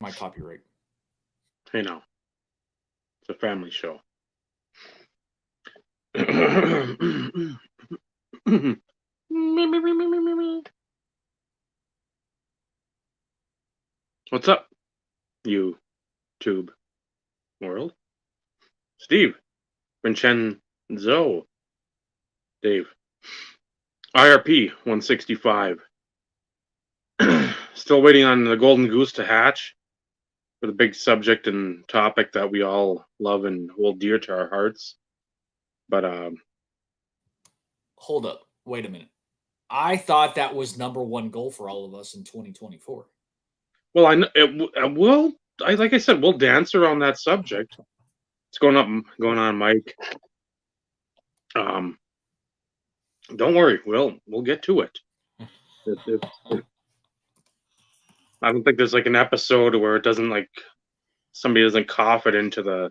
My copyright. Hey, now it's a family show. What's up, YouTube world? Steve, Vincenzo, Dave, IRP 165. Still waiting on the golden goose to hatch for the big subject and topic that we all love and hold dear to our hearts. But Hold up. Wait a minute. I thought that was number one goal for all of us in 2024. well, I know it will. Like I said, we'll dance around that subject. It's going going on, Mike. Um, don't worry, we'll get to it. If I don't think there's like an episode where it doesn't like somebody doesn't cough it into the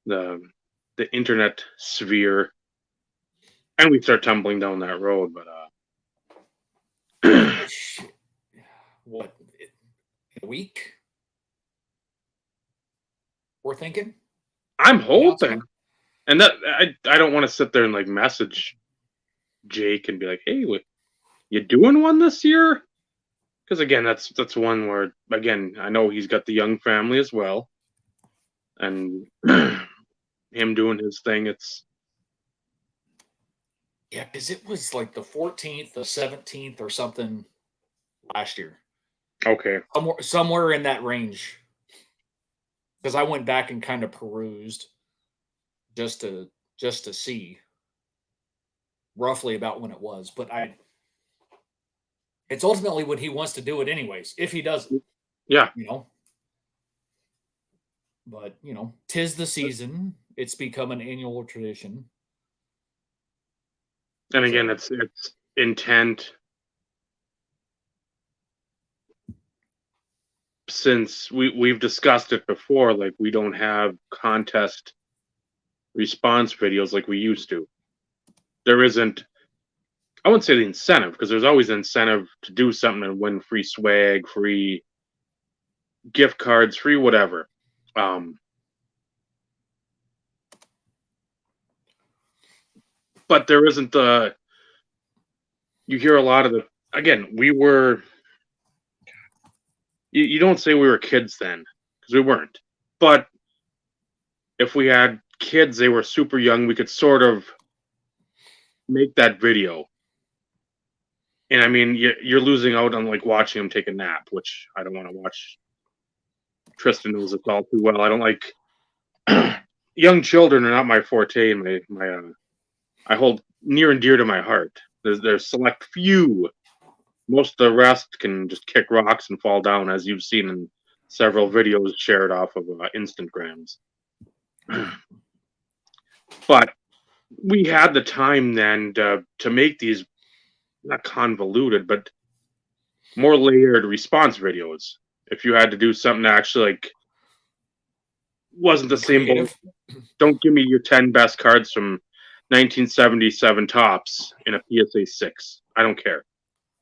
the internet sphere, and we start tumbling down that road. But What? In a week? We're thinking? I'm hoping, Announcement? and that I don't want to sit there and like message Jake and be like, "Hey, you doing one this year?" Because again, that's one where again I know he's got the young family as well, and him doing his thing. It's Yeah, because it was like the 14th, the 17th, or something last year. okay. Somewhere in that range. Because I went back and kind of perused just to just to see roughly about when it was. But it's ultimately when he wants to do it anyways, if he does it, Yeah, you know. But tis the season. It's become an annual tradition. and again, So it's intent since we've discussed it before. Like we don't have contest response videos like we used to. There isn't. I wouldn't say the incentive because there's always incentive to do something and win free swag, free gift cards, free whatever. Um, but there isn't the. You hear a lot of the. Again, we were. You don't say we were kids then because we weren't. But if we had kids, they were super young. We could sort of make that video. And I mean, you're losing out on like watching them take a nap, which I don't want to watch. Tristan knows it all too well. I don't like young children are not my forte. And my I hold near and dear to my heart. There's select few. Most of the rest can just kick rocks and fall down, as you've seen in several videos shared off of Instagrams. But we had the time then to make these not convoluted, but more layered response videos. If you had to do something that actually like wasn't the be same boat. creative. Don't give me your 10 best cards from 1977 tops in a PSA 6. I don't care.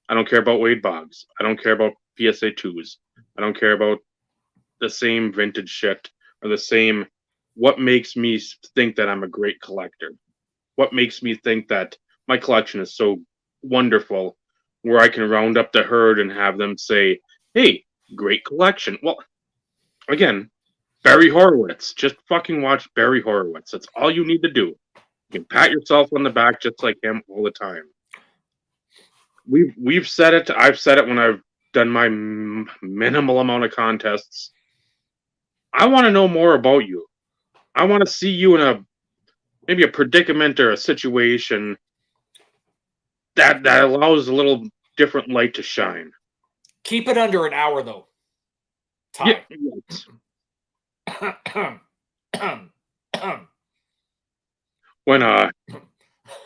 I don't care about Wade Boggs. I don't care about PSA 2s. I don't care about the same vintage shit or the same. What makes me think that I'm a great collector? What makes me think that my collection is so wonderful where I can round up the herd and have them say, hey, great collection? Well, again, Barry Horowitz. Just fucking watch Barry Horowitz. That's all you need to do. You can pat yourself on the back just like him all the time. We've said it. I've said it when I've done my minimal amount of contests. I want to know more about you. I want to see you in maybe a predicament or a situation that allows a little different light to shine. Keep it under an hour though. Yeah, Ty. when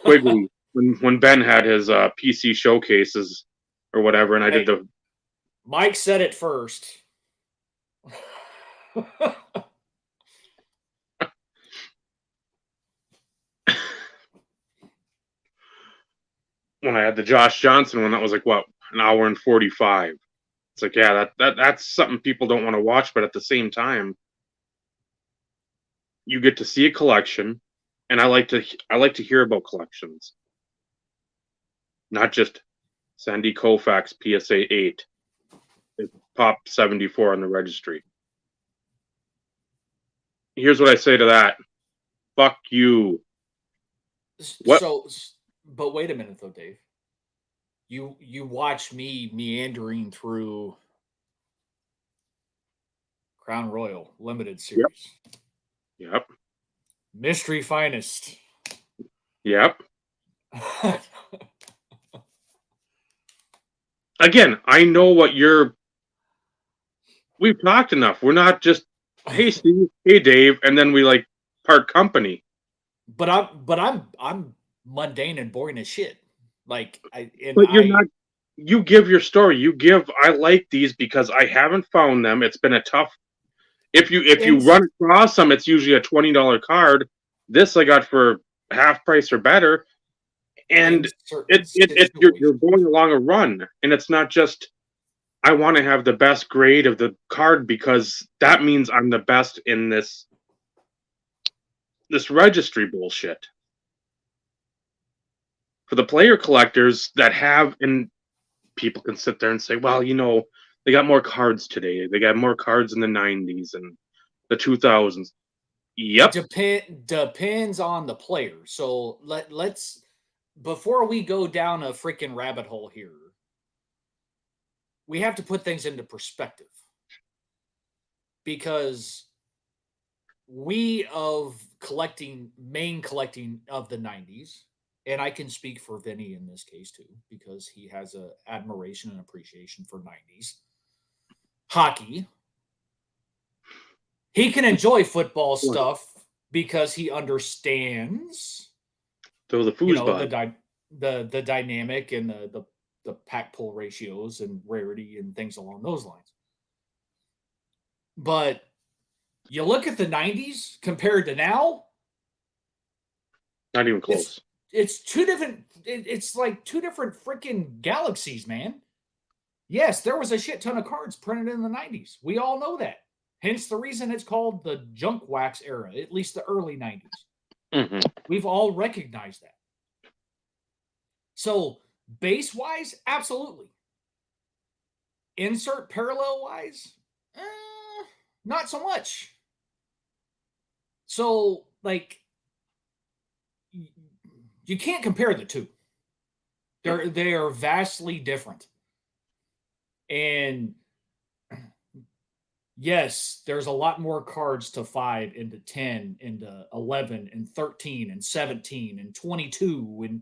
Quigley, when Ben had his PC showcases or whatever, and I did Hey, the Mike said it first. when I had the Josh Johnson one, that was like what, an hour and 45. It's like, yeah, that's something people don't want to watch, but at the same time, you get to see a collection, and I like to hear about collections, not just Sandy Koufax PSA 8. It popped 74 on the registry. Here's what I say to that. Fuck you. What? So, but wait a minute though, Dave. You watch me meandering through Crown Royal Limited Yep. Series. Yep. Mystery Finest. Yep. Again, I know what you're. We've talked enough. We're not just, hey Steve, hey Dave, and then we like part company. But I'm mundane and boring as shit. Like But you're not. You give your story. You give. I like these because I haven't found them. It's been a tough. If you run across them, it's usually a $20 card. This I got for half price or better, and you're going along a run, and it's not just. I want to have the best grade of the card because that means I'm the best in this registry bullshit. For the player collectors that have, and people can sit there and say, well, they got more cards today. They got more cards in the 90s and the 2000s. Yep. Depends on the player. So let's before we go down a freaking rabbit hole here, we have to put things into perspective. Because we of collecting of the 90s, and I can speak for Vinny in this case too, because he has a admiration and appreciation for 90s hockey. He can enjoy football stuff because he understands the the dynamic and the pack pull ratios and rarity and things along those lines. But you look at the 90s compared to now, not even close. It's two different. It's like two different freaking galaxies, man. Yes, there was a shit ton of cards printed in the 90s. We all know that. Hence the reason it's called the junk wax era, at least the early 90s. Mm-hmm. We've all recognized that. So, base wise, absolutely. Insert parallel wise, not so much. So, like, you can't compare the two. They are vastly different. And yes, there's a lot more cards to 5 into 10 into 11 and 13 and 17 and 22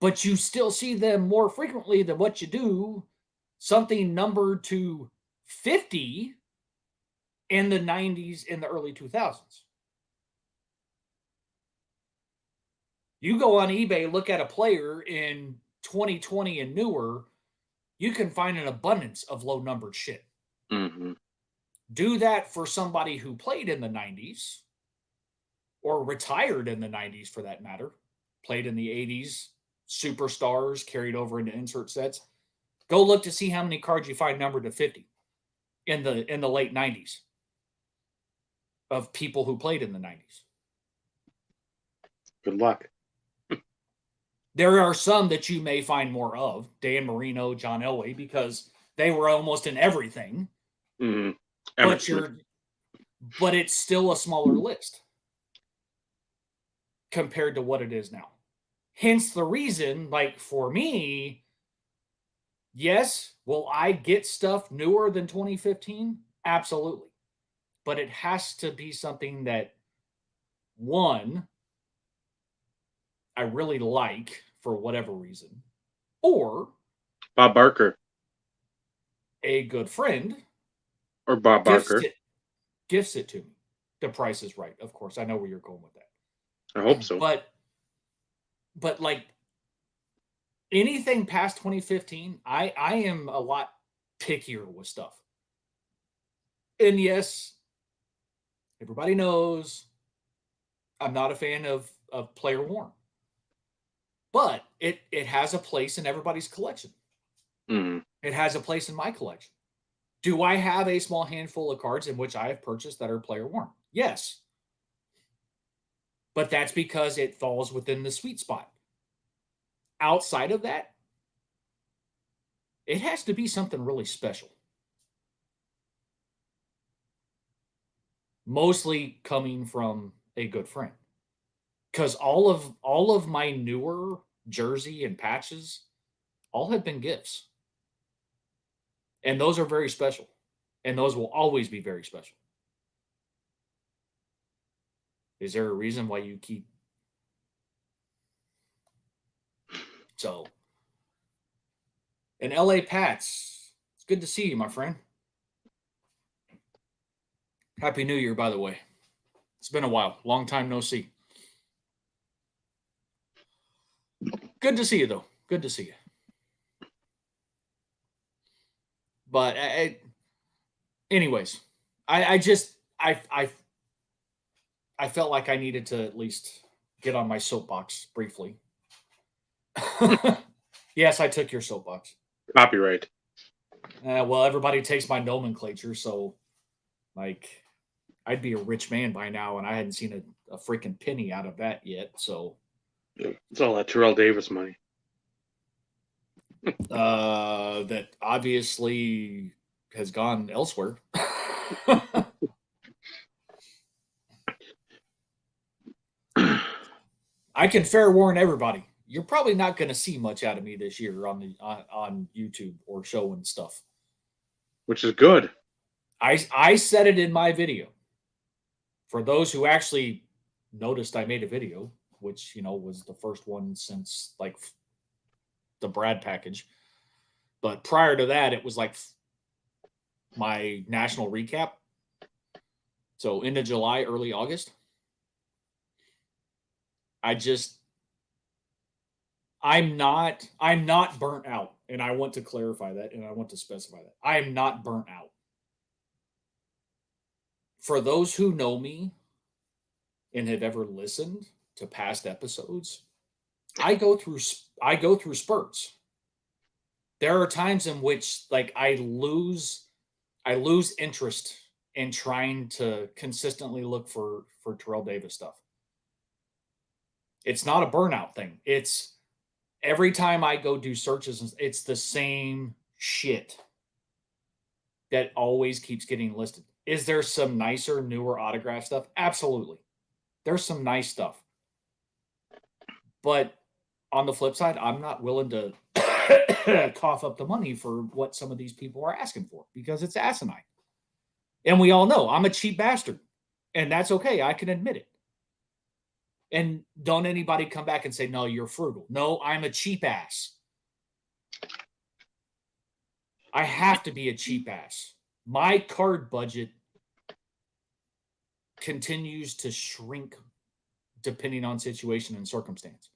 but you still see them more frequently than what you do something numbered to 50 in the 90s and the early 2000s. You go on eBay, look at a player in 2020 and newer, you can find an abundance of low numbered shit. Mm-hmm. Do that for somebody who played in the 90s or retired in the 90s for that matter, played in the 80s, superstars carried over into insert sets. Go look to see how many cards you find numbered to 50 in the late 90s of people who played in the 90s. Good luck. There are some that you may find more of, Dan Marino, John Elway, because they were almost in everything. Mm-hmm. But it's still a smaller list compared to what it is now. Hence the reason, like for me, yes, will I get stuff newer than 2015? Absolutely. But it has to be something that, one, I really like for whatever reason, or Bob Barker. A good friend Or Bob Barker. Gifts it to me. The price is right, of course. I know where you're going with that. I hope so. But like anything past 2015, I am a lot pickier with stuff. And yes, everybody knows I'm not a fan of player worn. But it has a place in everybody's collection. Mm-hmm. It has a place in my collection. Do I have a small handful of cards in which I have purchased that are player worn? Yes. But that's because it falls within the sweet spot. Outside of that, it has to be something really special. Mostly coming from a good friend. Because all of my newer jersey and patches all have been gifts. And those are very special. And those will always be very special. Is there a reason why you keep so? And LA Pats, it's good to see you, my friend. Happy New Year, by the way. It's been a while. Long time no see. Good to see you, though. Good to see you. But anyways, I just I felt like I needed to at least get on my soapbox briefly. Yes, I took your soapbox. Copyright. Well, everybody takes my nomenclature, so like I'd be a rich man by now, and I hadn't seen a freaking penny out of that yet. So It's all that Terrell Davis money. that obviously has gone elsewhere. I can fair warn everybody. You're probably not going to see much out of me this year on YouTube or showing stuff. Which is good. I said it in my video. For those who actually noticed I made a video, which was the first one since like the Brad package. But prior to that, it was like my national recap. So into July, early August. I'm not burnt out. And I want to clarify that and I want to specify that. I am not burnt out. For those who know me and have ever listened to past episodes, I go through spurts. There are times in which like I lose interest in trying to consistently look for Terrell Davis stuff. It's not a burnout thing. It's every time I go do searches, it's the same shit that always keeps getting listed. Is there some nicer, newer autograph stuff? Absolutely. There's some nice stuff. But on the flip side, I'm not willing to cough up the money for what some of these people are asking for because it's asinine. And we all know I'm a cheap bastard. And that's okay. I can admit it. And don't anybody come back and say, no, you're frugal. No, I'm a cheap ass. I have to be a cheap ass. My card budget continues to shrink depending on situation and circumstance.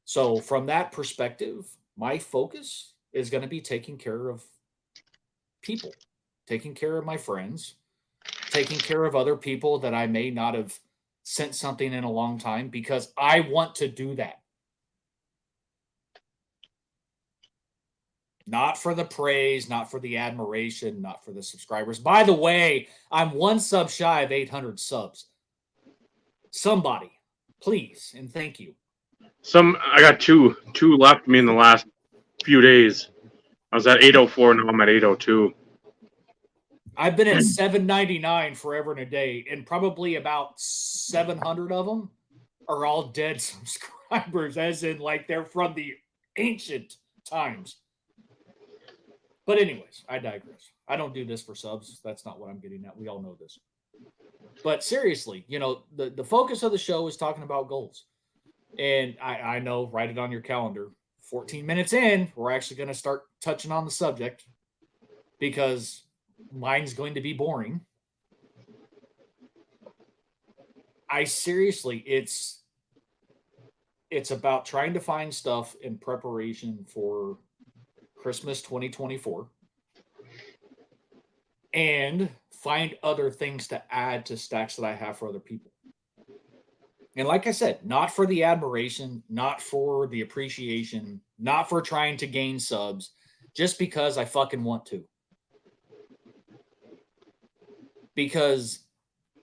So from that perspective, my focus is going to be taking care of people, taking care of my friends, taking care of other people that I may not have sent something in a long time because I want to do that. Not for the praise, not for the admiration, not for the subscribers. By the way, I'm one sub shy of 800 subs. Somebody, please, and thank you. I got two left me in the last few days. I was at 804, now I'm at 802. I've been at 799 forever and a day, and probably about 700 of them are all dead subscribers, as in like they're from the ancient times. But anyways, I digress. I don't do this for subs. That's not what I'm getting at. We all know this. But seriously, the focus of the show is talking about goals. And I know, write it on your calendar. 14 minutes in, we're actually going to start touching on the subject because mine's going to be boring. I seriously, it's about trying to find stuff in preparation for Christmas 2024 and find other things to add to stacks that I have for other people. And like I said, not for the admiration, not for the appreciation, not for trying to gain subs, just because I fucking want to. Because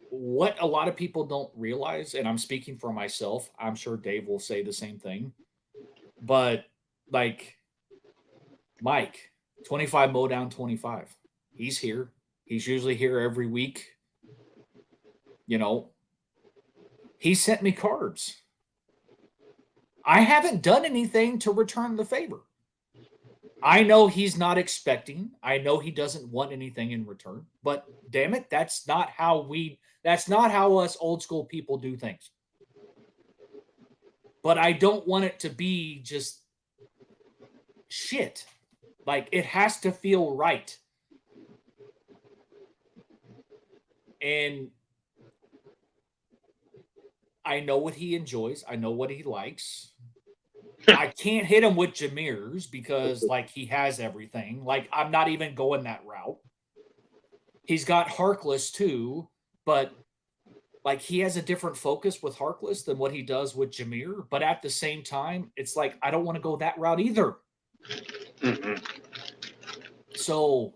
what a lot of people don't realize, and I'm speaking for myself, I'm sure Dave will say the same thing, but like Mike, 25 mow down 25. He's here. He's usually here every week. You know, he sent me cards. I haven't done anything to return the favor. I know he's not expecting. I know he doesn't want anything in return. But damn it, that's not how us old school people do things. But I don't want it to be just shit. Like, it has to feel right. And I know what he enjoys. I know what he likes. I can't hit him with Jameers because, like, he has everything. Like, I'm not even going that route. He's got Harkless too, but like, he has a different focus with Harkless than what he does with Jameer. But at the same time, it's like, I don't want to go that route either. Mm-hmm. So,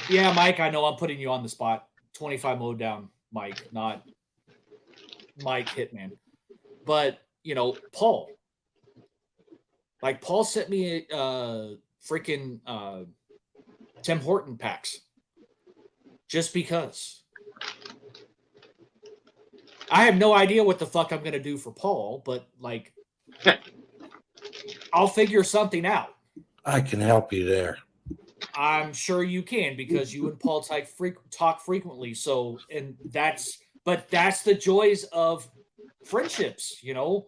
yeah, Mike, I know I'm putting you on the spot. 25 mowed down, Mike, not Mike Hitman. But, you know, Paul. Like, Paul sent me freaking Tim Horton packs just because. I have no idea what the fuck I'm going to do for Paul, but, like, I'll figure something out. I can help you there. I'm sure you can, because you and Paul talk frequently. So, but that's the joys of friendships, you know?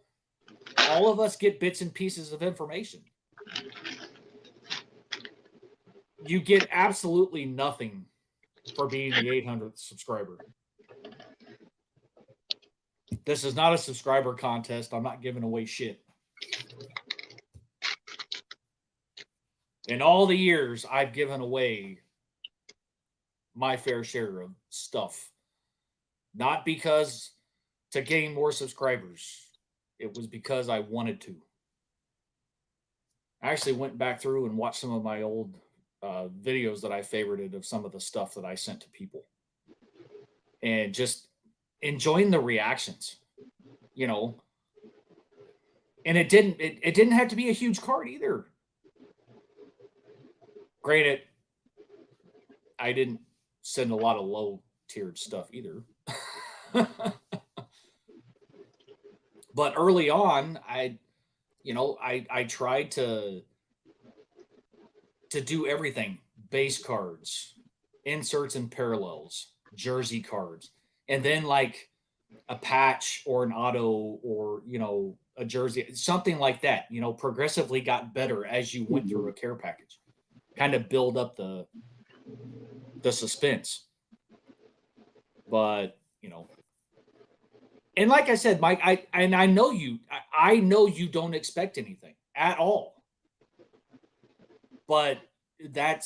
All of us get bits and pieces of information. You get absolutely nothing for being the 800th subscriber. This is not a subscriber contest. I'm not giving away shit. In all the years, I've given away my fair share of stuff. Not because to gain more subscribers. It was because I wanted to. I actually went back through and watched some of my old videos that I favorited of some of the stuff that I sent to people. And just enjoying the reactions, you know. And it didn't have to be a huge card either. Granted, I didn't send a lot of low tiered stuff either. But early on, I tried to do everything: base cards, inserts and parallels, jersey cards, and then like a patch or an auto, or, you know, a jersey, something like that. You know, progressively got better as you went through a care package. Kind of build up the suspense. But, you know, and like I said, Mike, I know you don't expect anything at all. But that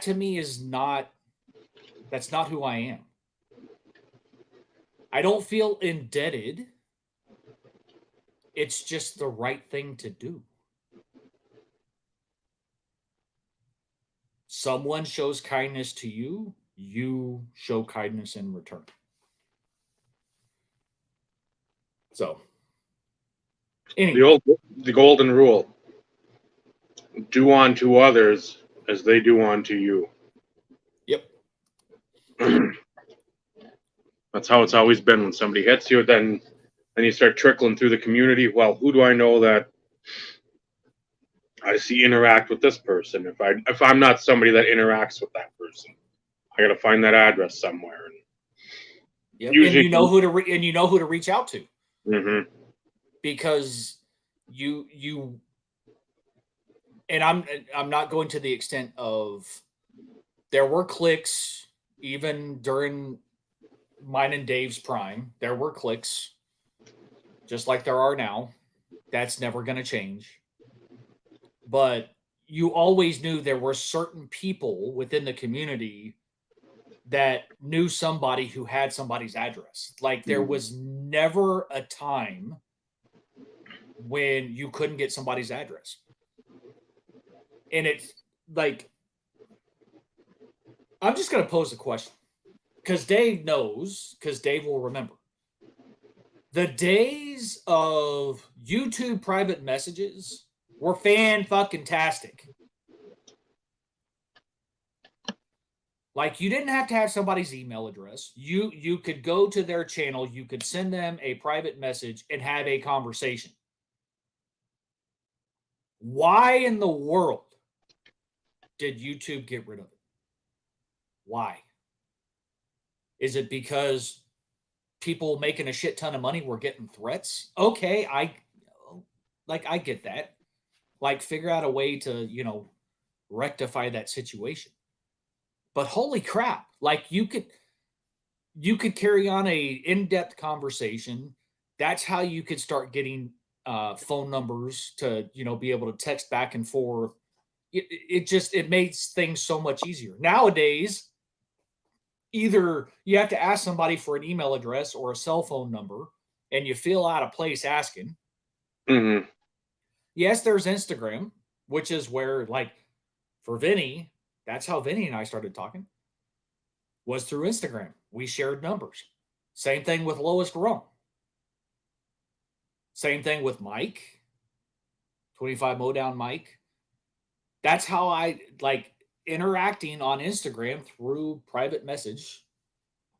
to me is not who I am. I don't feel indebted. It's just the right thing to do. Someone shows kindness to you, you show kindness in return. So, anyway. The golden rule: do unto others as they do unto you. Yep. That's how it's always been. When somebody hits you, then you start trickling through the community. Well, who do I know that I see interact with this person? If I'm not somebody that interacts with that person, I got to find that address somewhere. Yep. Usually, and you know who to reach out to. Mm-hmm. Because you and I'm not going to the extent of, there were clicks even during mine and Dave's prime. There were clicks, just like there are now. That's never going to change. But you always knew there were certain people within the community that knew somebody who had somebody's address. Like, there was never a time when you couldn't get somebody's address. And it's like, I'm just going to pose a question because Dave knows, because Dave will remember. The days of YouTube private messages were fan-fucking-tastic. Like, you didn't have to have somebody's email address. You could go to their channel, you could send them a private message and have a conversation. Why in the world did YouTube get rid of it? Why? Is it because people making a shit ton of money were getting threats? Okay, I get that. Like, figure out a way to, rectify that situation. But holy crap, like you could carry on a in-depth conversation. That's how you could start getting phone numbers to be able to text back and forth. It makes things so much easier nowadays. Either you have to ask somebody for an email address or a cell phone number, and you feel out of place asking. Mm-hmm. Yes, there's Instagram, which is where, like, for Vinny, that's how Vinny and I started talking, was through Instagram. We shared numbers. Same thing with Lois Rome. Same thing with Mike, 25 Modown Mike. That's how I like interacting on Instagram through private message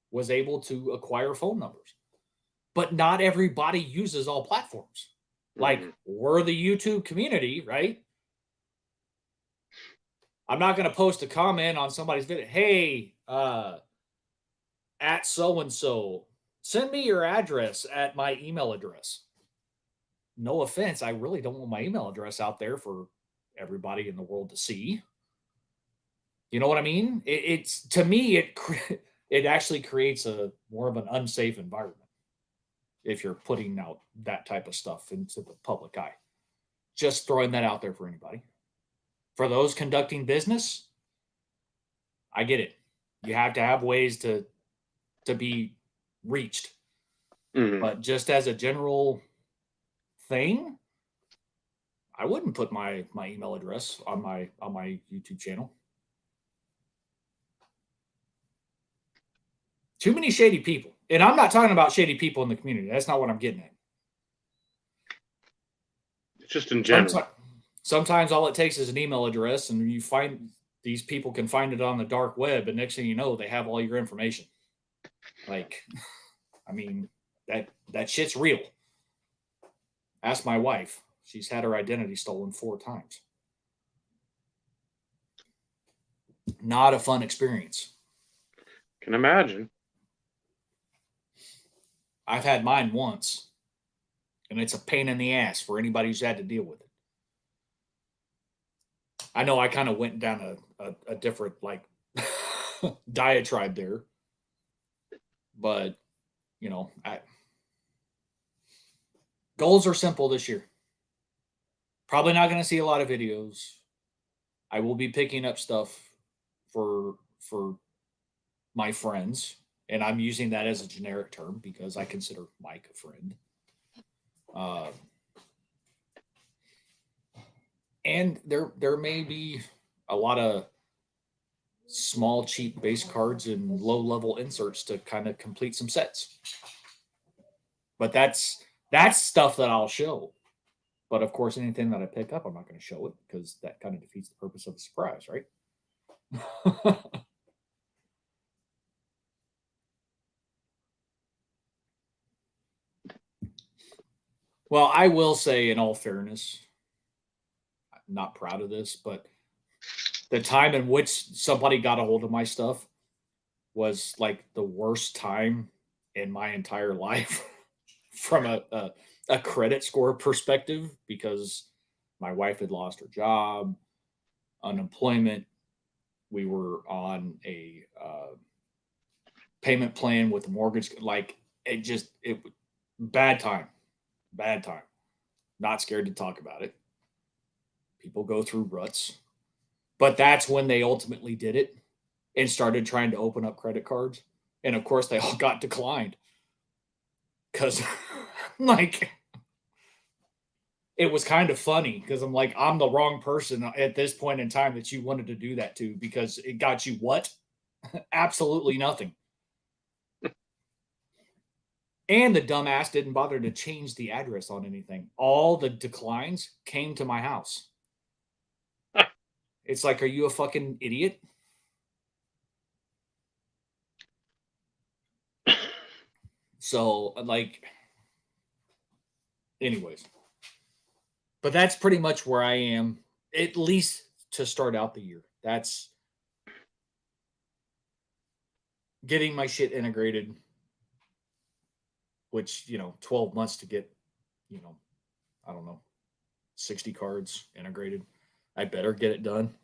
was able to acquire phone numbers. But not everybody uses all platforms. Like, we're the YouTube community, right? I'm not going to post a comment on somebody's video. Hey, at so-and-so, send me your address at my email address. No offense, I really don't want my email address out there for everybody in the world to see. You know what I mean? It's to me, it actually creates a more of an unsafe environment if you're putting out that type of stuff into the public eye. Just throwing that out there for anybody. For those conducting business, I get it. You have to have ways to be reached. Mm-hmm. But just as a general thing, I wouldn't put my email address on my YouTube channel. Too many shady people. And I'm not talking about shady people in the community. That's not what I'm getting at. Just in general. Sometimes all it takes is an email address, and you find these people can find it on the dark web, and next thing you know, they have all your information. Like, I mean, that shit's real. Ask my wife. She's had her identity stolen 4 times. Not a fun experience. Can imagine. I've had mine once, and it's a pain in the ass for anybody who's had to deal with it. I know I kind of went down a different, like, diatribe there, but goals are simple this year. Probably not going to see a lot of videos. I will be picking up stuff for my friends, and I'm using that as a generic term because I consider Mike a friend. And there may be a lot of small, cheap base cards and low-level inserts to kind of complete some sets. But that's stuff that I'll show. But of course, anything that I pick up, I'm not going to show it because that kind of defeats the purpose of the surprise, right? Well, I will say, in all fairness, I'm not proud of this, but the time in which somebody got a hold of my stuff was like the worst time in my entire life from a credit score perspective, because my wife had lost her job, unemployment. We were on a payment plan with the mortgage. Like, it bad time. Not scared to talk about it. People go through ruts, but that's when they ultimately did it and started trying to open up credit cards. And of course, they all got declined because, like, it was kind of funny because I'm like, I'm the wrong person at this point in time that you wanted to do that to, because it got you what? Absolutely nothing. And the dumbass didn't bother to change the address on anything. All the declines came to my house. It's like, are you a fucking idiot? So, like, anyways. But that's pretty much where I am, at least to start out the year. That's getting my shit integrated, which, 12 months to get, I don't know, 60 cards integrated. I better get it done.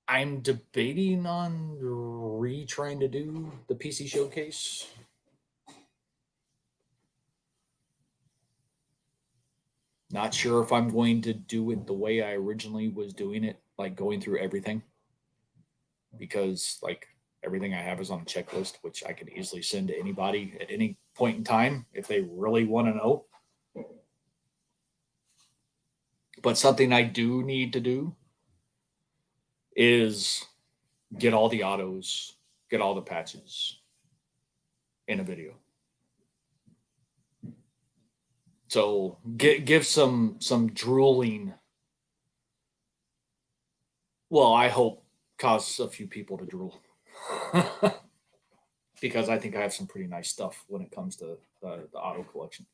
I'm debating on trying to do the PC showcase. Not sure if I'm going to do it the way I originally was doing it, like going through everything. Because, like, everything I have is on a checklist, which I can easily send to anybody at any point in time if they really want to know. But something I do need to do is get all the autos, get all the patches in a video. So give some drooling. Well, I hope cause a few people to drool. Because I think I have some pretty nice stuff when it comes to the auto collection.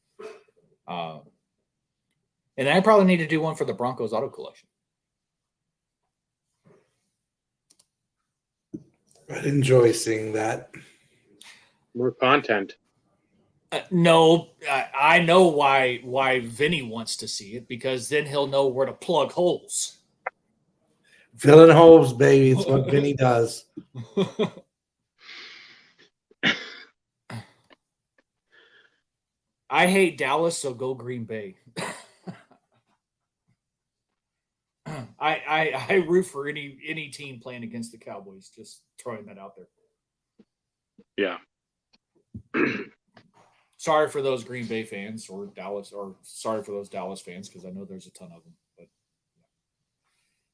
And I probably need to do one for the Broncos auto collection. I'd enjoy seeing that. More content. No, I know why Vinny wants to see it, because then he'll know where to plug holes. Filling holes, baby. It's what Vinny does. I hate Dallas, so go Green Bay. I root for any team playing against the Cowboys. Just throwing that out there. Yeah. Sorry for those Green Bay fans or sorry for those Dallas fans, because I know there's a ton of them. But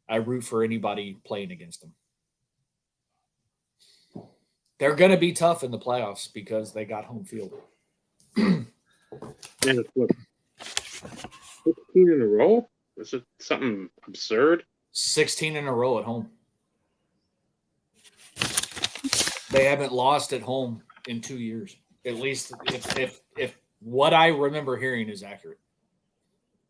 I root for anybody playing against them. They're going to be tough in the playoffs because they got home field. And it's what, 16 in a row? Is it something absurd? 16 in a row at home. They haven't lost at home in 2 years. At least if what I remember hearing is accurate.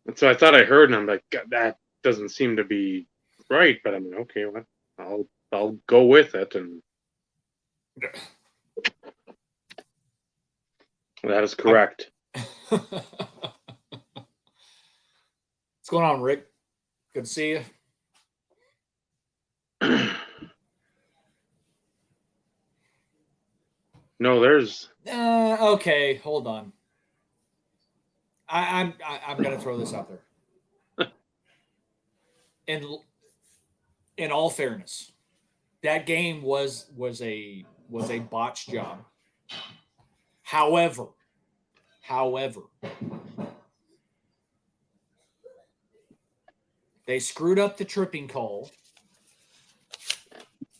And so I thought I heard, and I'm like, God, that doesn't seem to be right. But I mean, okay, well, I'll go with it, and that is correct. What's going on, Rick? Good to see you. No, there's Okay, hold on. I'm gonna throw this out there. In all fairness, that game was a botched job. However, they screwed up the tripping call.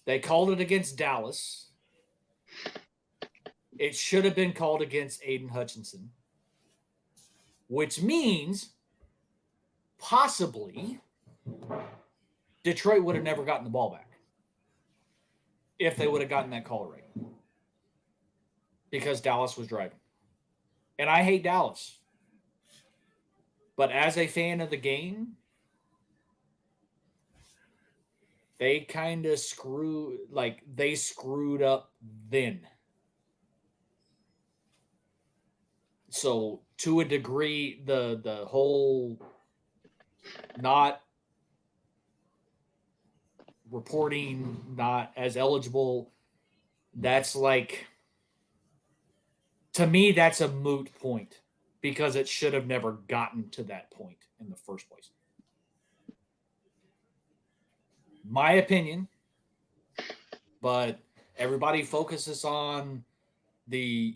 They called it against Dallas. It should have been called against Aiden Hutchinson, which means possibly Detroit would have never gotten the ball back if they would have gotten that call right, because Dallas was driving. And I hate Dallas. But as a fan of the game, they kind of screwed up then. So to a degree, the whole not reporting, not as eligible, that's like, to me, that's a moot point, because it should have never gotten to that point in the first place. My opinion, but Everybody focuses on the,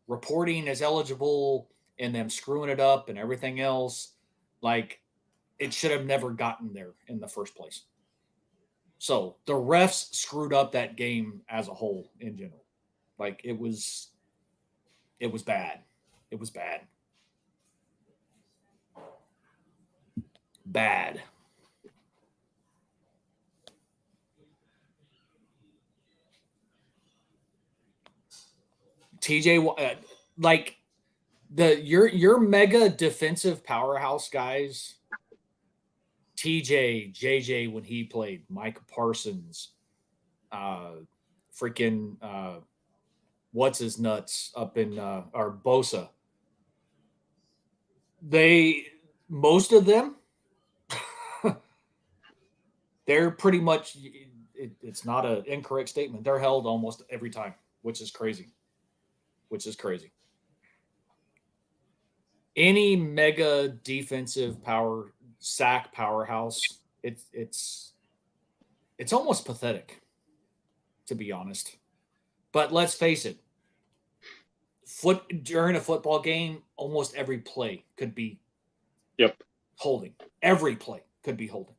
reporting as eligible and them screwing it up and everything else. Like, it should have never gotten there in the first place. So the refs screwed up that game as a whole in general. Like, it was bad. It was bad. Bad. TJ, like your mega defensive powerhouse guys, TJ, JJ when he played, Mike Parsons, freaking what's his nuts up in or Bosa. They most of them they're pretty much it's not an incorrect statement. They're held almost every time, which is crazy. Which is crazy. Any mega defensive power sack powerhouse, it's almost pathetic, to be honest. But let's face it, during a football game, almost every play could be Yep. holding. Every play could be holding.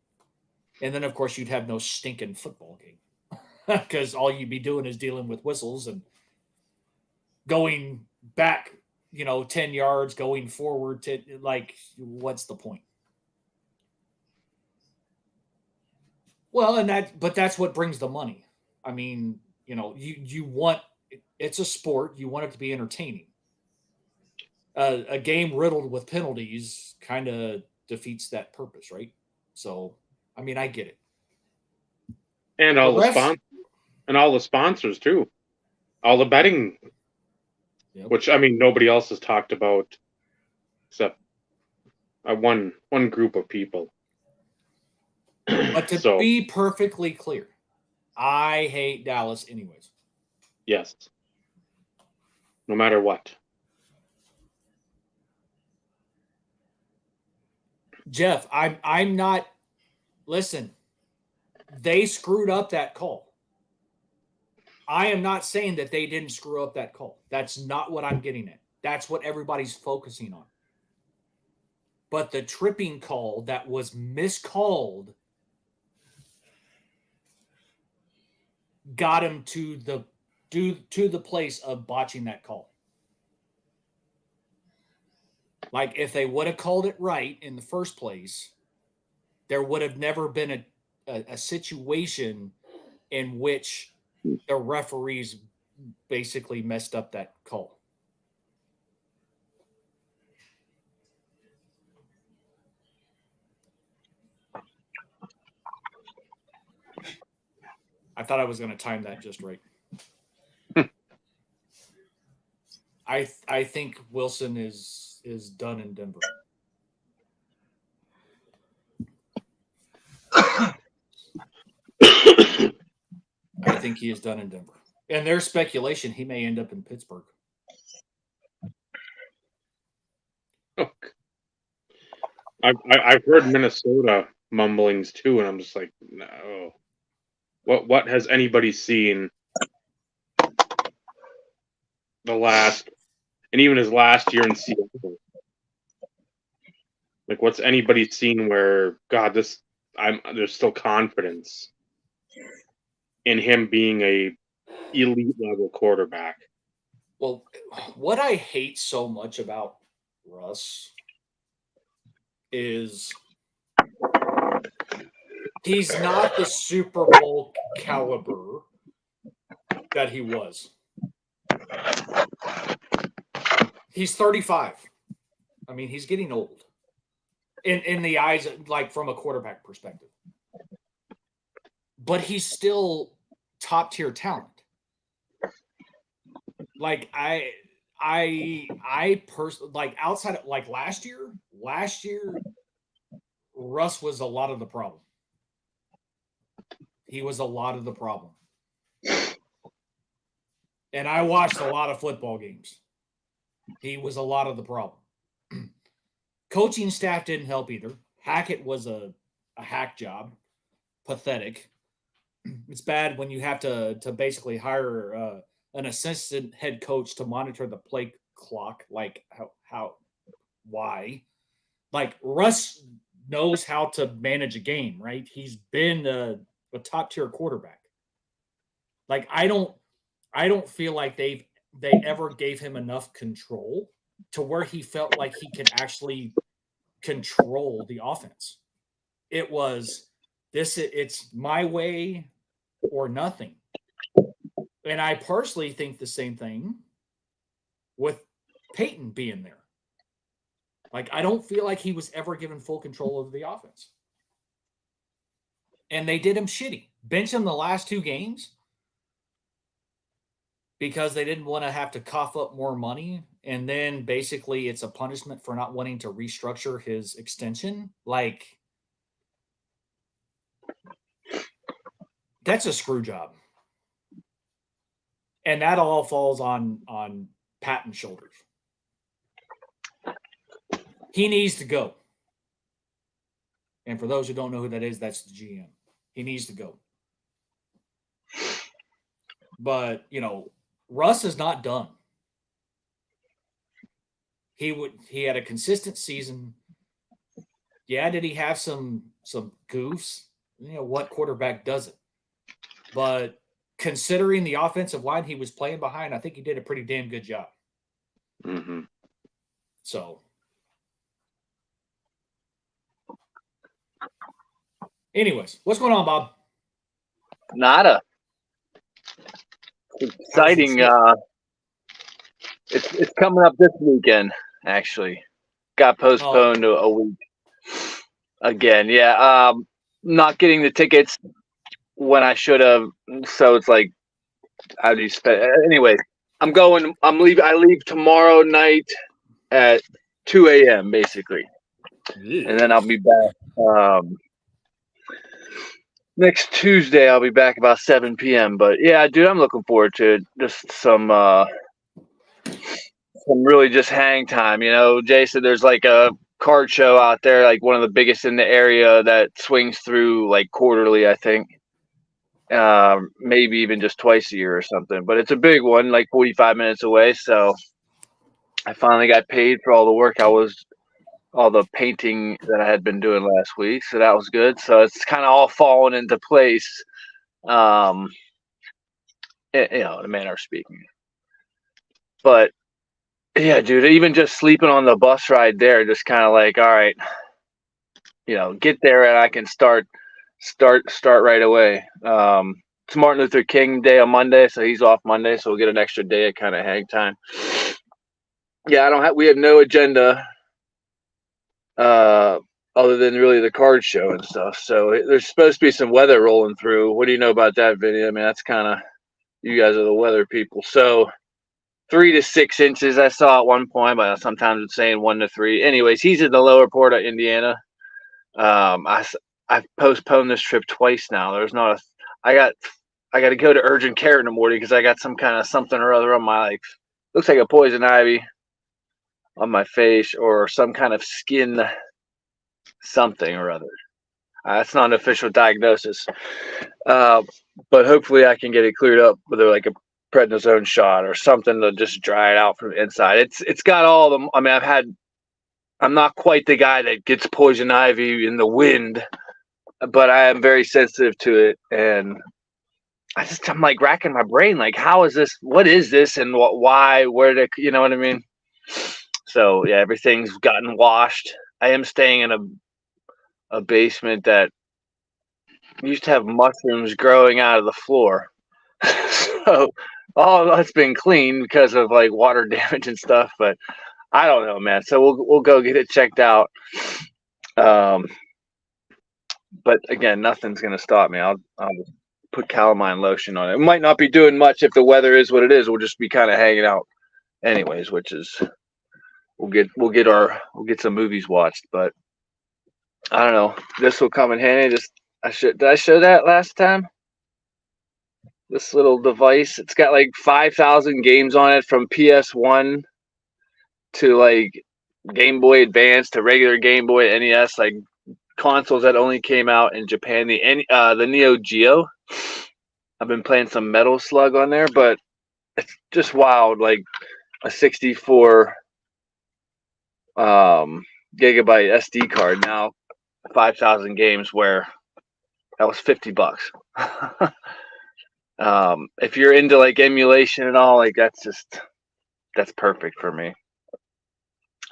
And then of course you'd have no stinking football game. Because all you'd be doing is dealing with whistles and going back, 10 yards, going forward to like, what's the point? Well, but that's what brings the money. I mean, you want, it's a sport, you want it to be entertaining. A game riddled with penalties kind of defeats that purpose, right? So, I mean, I get it. And all the sponsors too. All the betting, Yep. which I mean nobody else has talked about except one group of people. But to So be perfectly clear, I hate Dallas anyways. yes, no matter what. Jeff, I'm not. Listen, they screwed up that call. I am not saying that they didn't screw up that call. That's not what I'm getting at. That's what everybody's focusing on. But the tripping call that was miscalled got him to the place of botching that call. Like, if they would have called it right in the first place, there would have never been a situation in which the referees basically messed up that call. I thought I was going to time that just right. I think Wilson is done in Denver. I think he is done in Denver. And there's speculation he may end up in Pittsburgh. I've heard Minnesota mumblings too, and I'm just like, no. What has anybody seen the last, and even his last year in Seattle? Like, what's anybody seen where God, there's still confidence in him being a elite level quarterback. Well, what I hate so much about Russ is he's not the Super Bowl caliber that he was. He's 35. I mean, he's getting old in the eyes, like from a quarterback perspective. But he's still top tier talent. Like I personally, like outside of like last year, Russ was a lot of the problem. He was a lot of the problem. And I watched a lot of football games. He was a lot of the problem. Coaching staff didn't help either. Hackett was a hack job. Pathetic. it's bad when you have to basically hire an assistant head coach to monitor the play clock. Like how why? Like Russ knows how to manage a game, right? He's been a top tier quarterback. Like I don't feel like they ever gave him enough control to where he felt like he could actually control the offense. It was it's my way or nothing. And I personally think the same thing with Peyton being there. Like I don't feel like he was ever given full control of the offense. And they did him shitty. Bench him the last two games because they didn't want to have to cough up more money. And then basically it's a punishment for not wanting to restructure his extension. Like that's a screw job. And that all falls on Patton's shoulders. He needs to go. And for those who don't know who that is, that's the GM. He needs to go. But, Russ is not done. He had a consistent season. Yeah, did he have some goofs? What quarterback doesn't? But considering the offensive line he was playing behind, I think he did a pretty damn good job. Mm-hmm. So, anyways, what's going on, Bob? Nada. Exciting. It's coming up this weekend. Actually, got postponed a week again. Yeah. Not getting the tickets when I should have. So it's like, how do you spend? Anyway, I'm going. I'm leaving. I leave tomorrow night at 2 a.m. basically, and then I'll be back. Next Tuesday, I'll be back about 7 p.m. But yeah, dude, I'm looking forward to it. Just some really just hang time. Jay said there's like a card show out there, like one of the biggest in the area that swings through like quarterly, I think. Maybe even just twice a year or something. But it's a big one, like 45 minutes away. So I finally got paid for all the work all the painting that I had been doing last week. So that was good. So it's kind of all fallen into place, in a manner of speaking. But yeah, dude, even just sleeping on the bus ride there, just kind of like, all right, get there and I can start right away. It's Martin Luther King Day on Monday, so he's off Monday, so we'll get an extra day of kind of hang time. Yeah, we have no agenda other than really the card show and stuff. So there's supposed to be some weather rolling through. What do you know about that, Vinny? I mean, that's kind of, you guys are the weather people. So 3 to 6 inches I saw at one point, but sometimes it's saying 1 to 3. Anyways, he's in the lower port of Indiana. I've postponed this trip twice now. I got to go to urgent care in the morning because I got some kind of something or other on my, looks like a poison ivy on my face or some kind of skin something or other. That's not an official diagnosis. But hopefully I can get it cleared up with like a prednisone shot or something to just dry it out from the inside. It's got all them. I mean, I'm not quite the guy that gets poison ivy in the wind, but I am very sensitive to it. And I'm like racking my brain. Like, how is this? What is this? And why, where did, you know what I mean? So yeah, everything's gotten washed. I am staying in a basement that used to have mushrooms growing out of the floor. So all that's been cleaned because of like water damage and stuff, but I don't know, man. So we'll go get it checked out. But again, nothing's gonna stop me. I'll just put calamine lotion on it. It might not be doing much if the weather is what it is. We'll just be kind of hanging out anyways, which is we'll get some movies watched, but I don't know. This will come in handy. Did I show that last time? This little device. It's got like 5,000 games on it from PS1 to like Game Boy Advance to regular Game Boy NES, like consoles that only came out in Japan. The Neo Geo. I've been playing some Metal Slug on there, but it's just wild. Like a 64 gigabyte SD card now, 5,000 games. Where that was $50. If you're into like emulation and all, like that's perfect for me.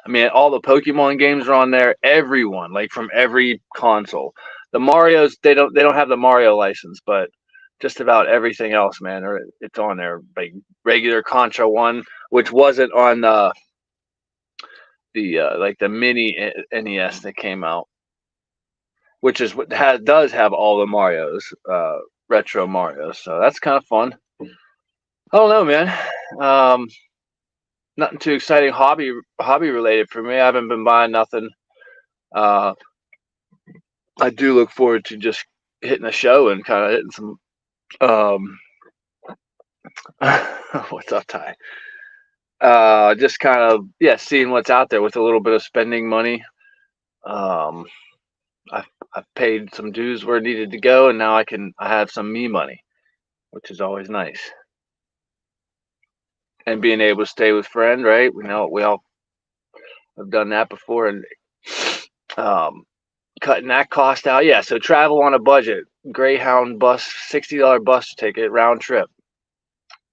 I mean, all the Pokemon games are on there. Everyone, like from every console. The Mario's they don't have the Mario license, but just about everything else, man, or it's on there. Like regular Contra 1, which wasn't on the like the mini NES that came out, which is what does have all the Marios, retro Marios. So that's kind of fun. I don't know, man. Nothing too exciting hobby related for me. I haven't been buying nothing. I do look forward to just hitting a show and kind of hitting some. What's up, Ty? Just kind of seeing what's out there with a little bit of spending money. I've paid some dues where it needed to go, and now I have some me money, which is always nice. And being able to stay with friends, right? We all have done that before, and cutting that cost out. Yeah, so travel on a budget. Greyhound bus, $60 bus ticket, round trip.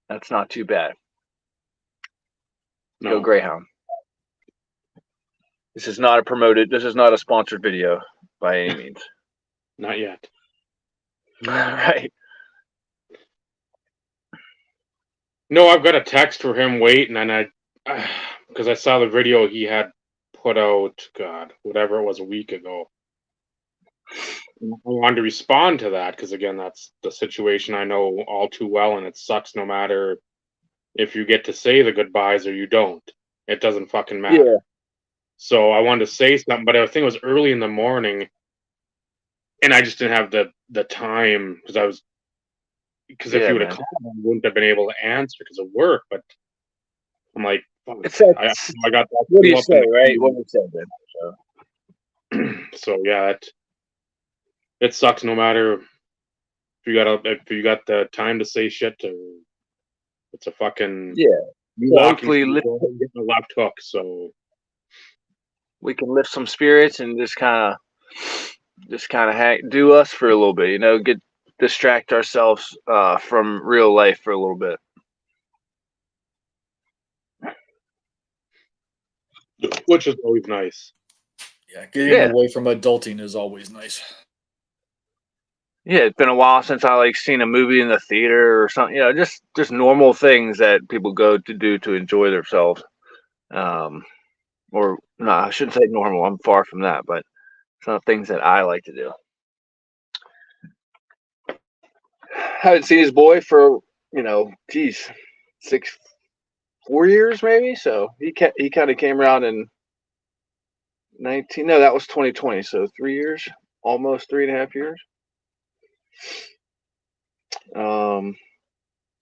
That's not too bad. No. Go Greyhound. This is not a sponsored video by any means. Not yet. Right. No, I've got a text for him waiting, and because I saw the video he had put out, God, whatever it was a week ago. I wanted to respond to that because, again, that's the situation I know all too well, and it sucks no matter if you get to say the goodbyes or you don't. It doesn't fucking matter. Yeah. So I wanted to say something, but I think it was early in the morning, and I just didn't have the time because if you would have called, I wouldn't have been able to answer because of work. But I'm like, I got that. What do you say, right? What do you say, then? So yeah, it sucks no matter if you got the time to say shit. It's a fucking Hopefully, getting a left hook. So we can lift some spirits and just kind of do us for a little bit. Distract ourselves from real life for a little bit. Which is always nice. Yeah, getting away from adulting is always nice. Yeah, it's been a while since I seen a movie in the theater or something. Just normal things that people go to do to enjoy themselves. Or no, I shouldn't say normal. I'm far from that, but some things that I like to do. Haven't seen his boy for 4 years maybe. So he kind of came around in 19. No, that was 2020. So 3 years, almost 3.5 years.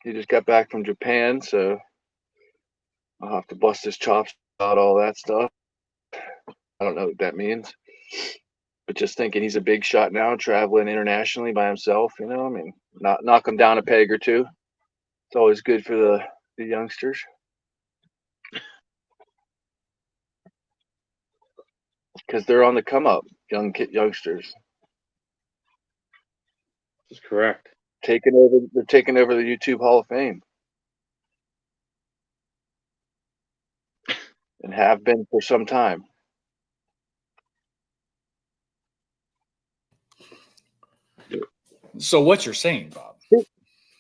He just got back from Japan, so I'll have to bust his chops about all that stuff. I don't know what that means, but just thinking he's a big shot now, traveling internationally by himself. Knock him down a peg or two. It's always good for the youngsters. Because they're on the come up, youngsters. That's correct. They're taking over the YouTube Hall of Fame. And have been for some time. So what you're saying, Bob?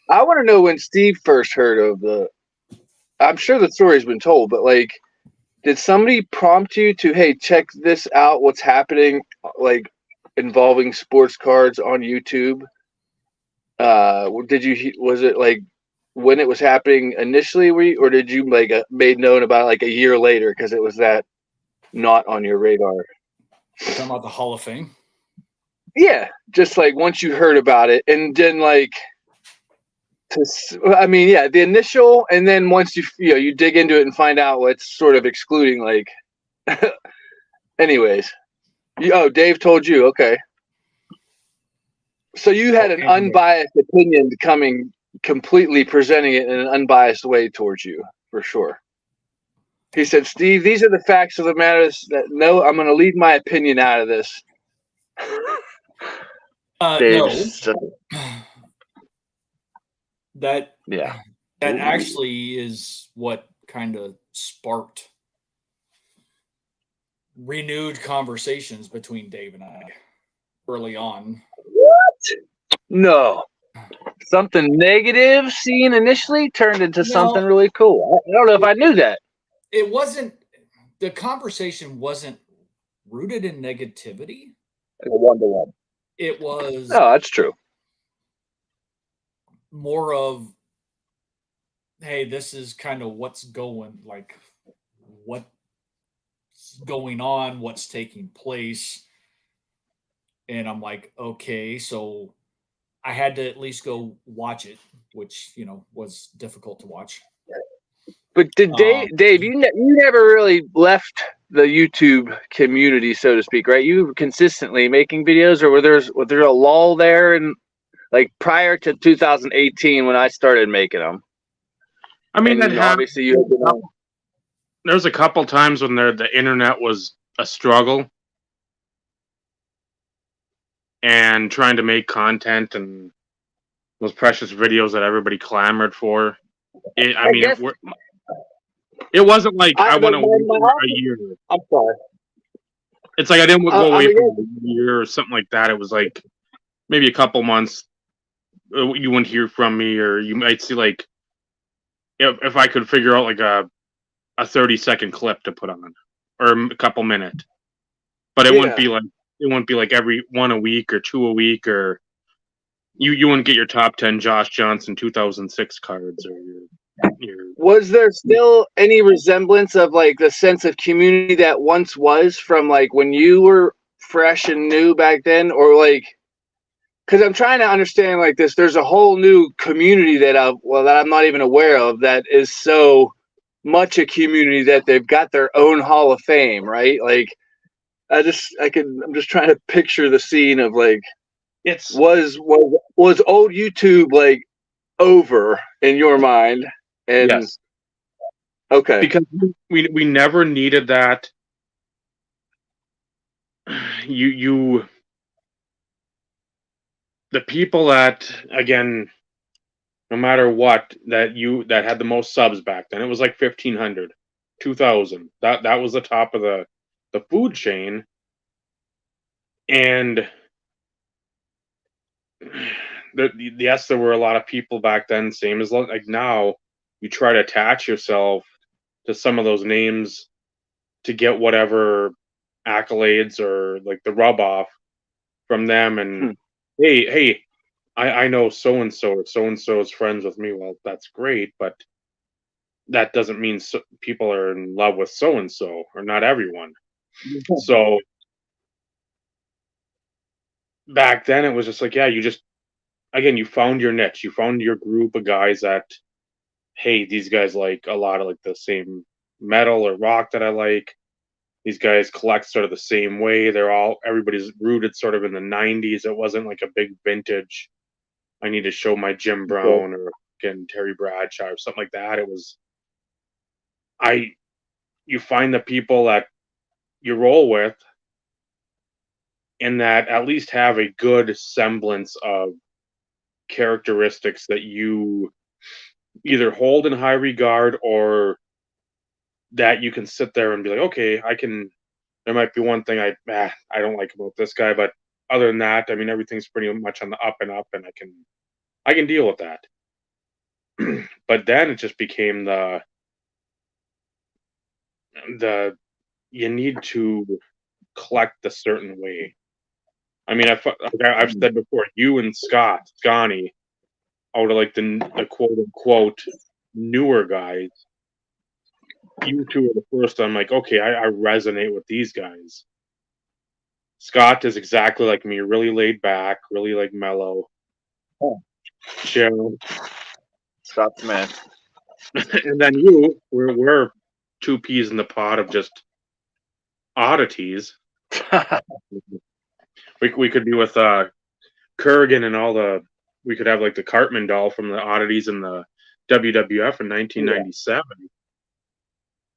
I want to know when Steve first heard of I'm sure the story's been told, but did somebody prompt you to, hey, check this out, what's happening, involving sports cards on YouTube? Was it when it was happening initially, or did you made known about it a year later because it was that not on your radar? You're talking about the Hall of Fame? Yeah, just once you heard about it, and then the initial, and then once you dig into it and find out what's sort of excluding anyways. Oh, Dave told you. Okay. So you had an Okay. unbiased opinion completely presenting it in an unbiased way towards you, for sure. He said, Steve, these are the facts of the matters that no, I'm going to leave my opinion out of this. No. Dave's, That yeah. that actually is what kind of sparked renewed conversations between Dave and I early on. No. Something negative seen initially turned into something No, really cool. I don't know if I knew that. it wasn't. The conversation wasn't rooted in negativity. Like a 1-to-1. It was No, that's true. more of, hey, this is kind of what's going, like what's going on, what's taking place. And I'm like, okay, so I had to at least go watch it, which, was difficult to watch. But did Dave, you never really left the YouTube community, so to speak, right? You were consistently making videos, or was there a lull there, and like prior to 2018 when I started making them? I mean, that happened. Obviously you had been on. There was a couple times when the internet was a struggle, and trying to make content and those precious videos that everybody clamored for. It wasn't like I went away for a year. I'm sorry. It's like I didn't go away for a year or something like that. It was like maybe a couple months. You wouldn't hear from me, or you might see like if I could figure out like a 30-second clip to put on, or a couple minute. But it wouldn't be like every one a week or two a week, or you wouldn't get your top 10 Josh Johnson 2006 cards, or your Was there still any resemblance of like the sense of community that once was from like when you were fresh and new back then, or like, because I'm trying to understand like this, there's a whole new community that I'm not even aware of, that is so much a community that they've got their own Hall of Fame, right? Like I'm just trying to picture the scene of like, was old YouTube like over in your mind? And yes. Okay. Because we never needed that. The people that, again, no matter what, that had the most subs back then, it was like 1,500, 2,000. That was the top of the food chain. And yes, there were a lot of people back then, same as like now. You try to attach yourself to some of those names to get whatever accolades or like the rub off from them. And hey, I know so and so is friends with me. Well, that's great, but that doesn't mean people are in love with so and so, or not everyone. So back then it was just like, yeah, you found your niche, you found your group of guys that, hey, these guys like a lot of like the same metal or rock that I like. These guys collect sort of the same way. Everybody's rooted sort of in the 90s. It wasn't like a big vintage, I need to show my Jim Brown or again Terry Bradshaw or something like that. It was you find the people that you roll with and that at least have a good semblance of characteristics that you either hold in high regard, or that you can sit there and be like, okay, there might be one thing I don't like about this guy, but other than that, I mean, everything's pretty much on the up and up, and I can deal with that. But then it just became the you need to collect a certain way. I mean, I've said before, you and Scotty, out of like the quote unquote newer guys, you two are the first. I'm like, okay, I resonate with these guys. Scott is exactly like me, really laid back, really like mellow, chill. Scott's man. And then we're two peas in the pot of just oddities. We could be with Kurgan and all the. We could have like the Cartman doll from the oddities in the WWF in 1997.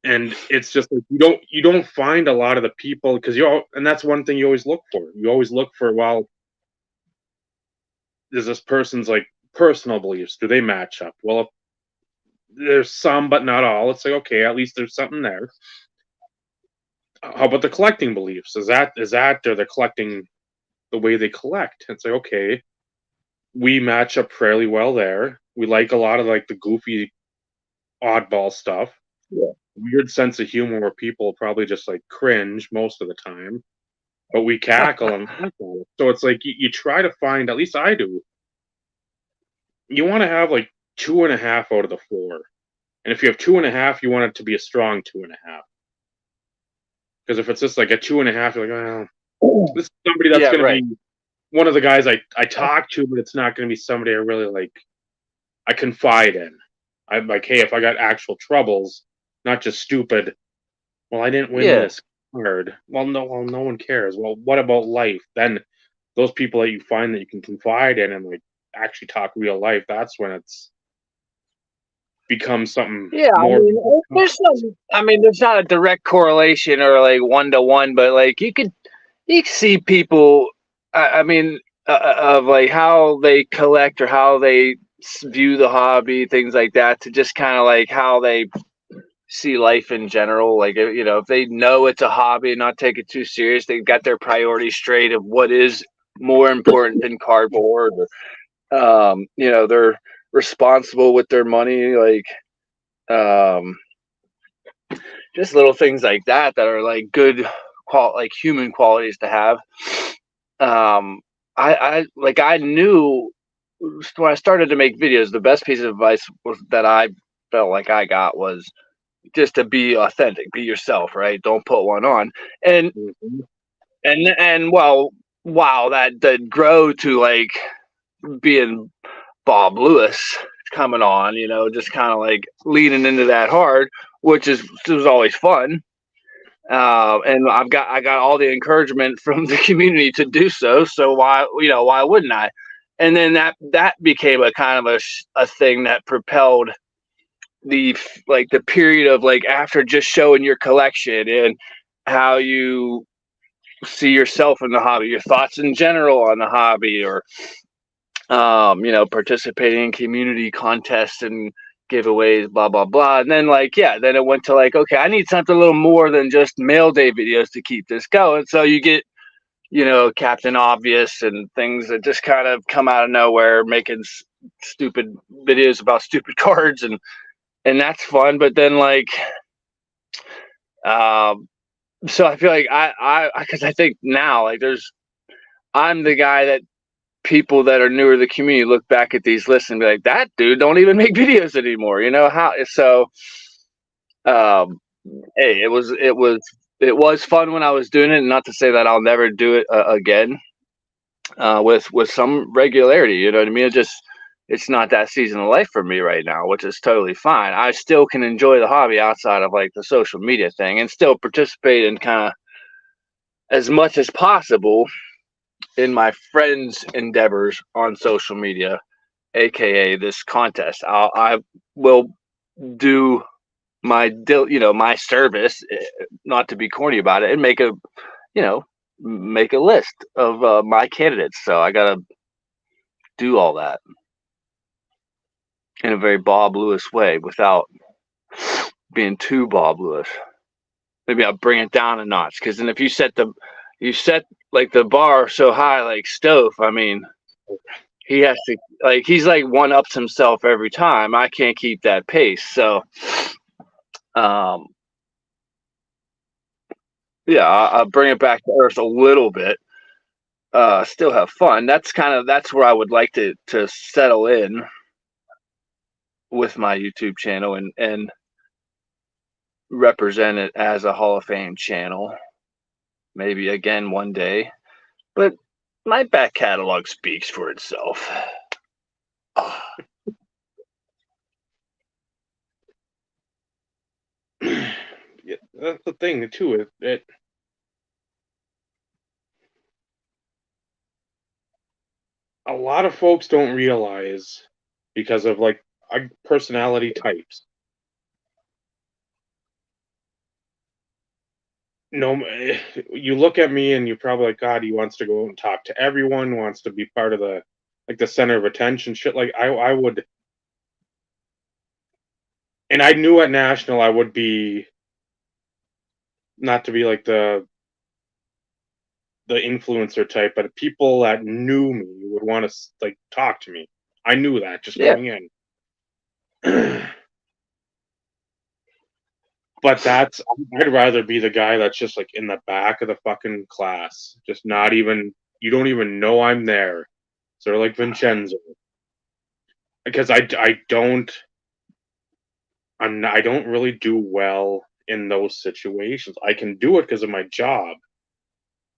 And it's just like you don't find a lot of the people because and that's one thing you always look for. You always look for, well, does this person's like personal beliefs, do they match up? Well, if there's some but not all, it's like, okay, at least there's something there. How about the collecting beliefs? Is that or they're collecting the way they collect? It's like, okay, we match up fairly well there. We like a lot of like the goofy oddball stuff. Yeah. Weird sense of humor where people probably just like cringe most of the time, but we cackle and cackle. So it's like you try to find, at least I do, you want to have like 2.5 out of the 4. And if you have 2.5, you want it to be a strong 2.5. Because if it's just like a 2.5, you're like, well, this is somebody that's Yeah, going right. to be one of the guys I talk to, but it's not going to be somebody I really like, I confide in. I'm like, hey, if I got actual troubles, not just stupid, well, I didn't win Yeah. this card. Well, no one cares. Well, what about life? Then those people that you find that you can confide in and like actually talk real life, that's when it's becomes something Yeah, I more. mean, there's not a direct correlation or like 1-to-1, but like you can see people. I mean, of like how they collect or how they view the hobby, things like that, to just kind of like how they see life in general. Like, if they know it's a hobby and not take it too serious, they've got their priorities straight of what is more important than cardboard. Or, they're responsible with their money, like. Just little things like that are like good like human qualities to have. I knew when I started to make videos, the best piece of advice that I felt like I got was just to be authentic, be yourself, right? Don't put one on. And Mhm. well, wow, that did grow to like being Bob Lewis coming on, just kind of like leaning into that hard, which was always fun. And I got all the encouragement from the community to do so. So why wouldn't I? And then that became a kind of a thing that propelled the period of like after just showing your collection and how you see yourself in the hobby, your thoughts in general on the hobby, or participating in community contests and giveaways, blah blah blah. And then then it went to like, okay, I need something a little more than just mail day videos to keep this going. So you get Captain Obvious and things that just kind of come out of nowhere, making stupid videos about stupid cards, and that's fun. But then so I feel like because I think now like I'm the guy that people that are newer to the community look back at these lists and be like, that dude don't even make videos anymore. How so hey, it was fun when I was doing it, and not to say that I'll never do it again with some regularity. You know what I mean? It's not that season of life for me right now, which is totally fine. I still can enjoy the hobby outside of like the social media thing and still participate in kind of as much as possible in my friends' endeavors on social media, aka this contest. I will do my service, not to be corny about it, and make a list of my candidates. So I gotta do all that in a very Bob Lewis way without being too Bob Lewis. Maybe I'll bring it down a notch, because then if you set like the bar so high like Stove, I mean, he has to he's like one ups himself every time. I can't keep that pace. So yeah, I'll bring it back to earth a little bit. Still have fun. That's where I would like to settle in with my YouTube channel and represent it as a Hall of Fame channel. Maybe again one day. But my back catalog speaks for itself. Yeah, that's the thing too. It a lot of folks don't realize because of like personality types. No, you look at me and you're probably like, God, he wants to go out and talk to everyone, wants to be part of the center of attention, shit. Like I would, and I knew at national I would be not to be like the influencer type, but people that knew me would want to like talk to me. I knew that just Yeah. going in. But that's I'd rather be the guy that's just like in the back of the fucking class, just not even you don't even know I'm there, sort of like Vincenzo. Because I don't really do well in those situations. I can do it because of my job,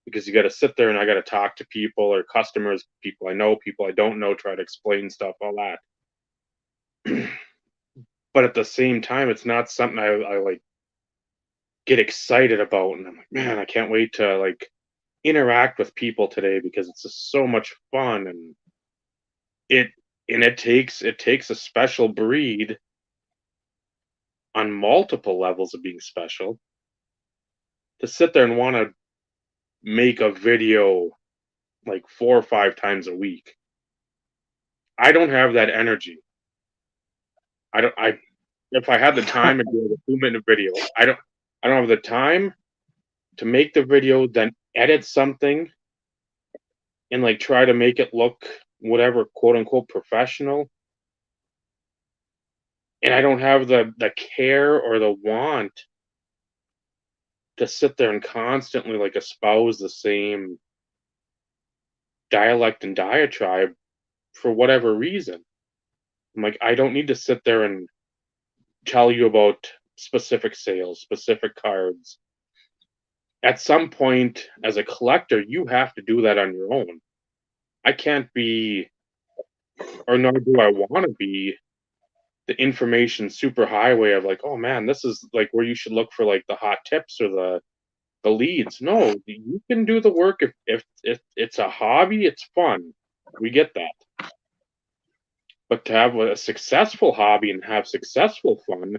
because you got to sit there and I got to talk to people or customers, people I know, people I don't know, try to explain stuff, all that. But at the same time, it's not something I like get excited about, and I'm like, man, I can't wait to like interact with people today because it's just so much fun, and it it takes a special breed on multiple levels of being special to sit there and want to make a video like 4 or 5 times a week. I don't have that energy. I if I had the time to do a 2 minute video, I don't have the time to make the video, then edit something and like try to make it look whatever quote unquote professional. And I don't have the care or the want to sit there and constantly like espouse the same dialect and diatribe for whatever reason. I'm like, I don't need to sit there and tell you about specific sales, specific cards. At some point, as a collector, you have to do that on your own. I can't be, or nor do I want to be, the information superhighway of like, oh man, this is like where you should look for like the hot tips or the leads. No, you can do the work if it's a hobby, it's fun. We get that. But to have a successful hobby and have successful fun,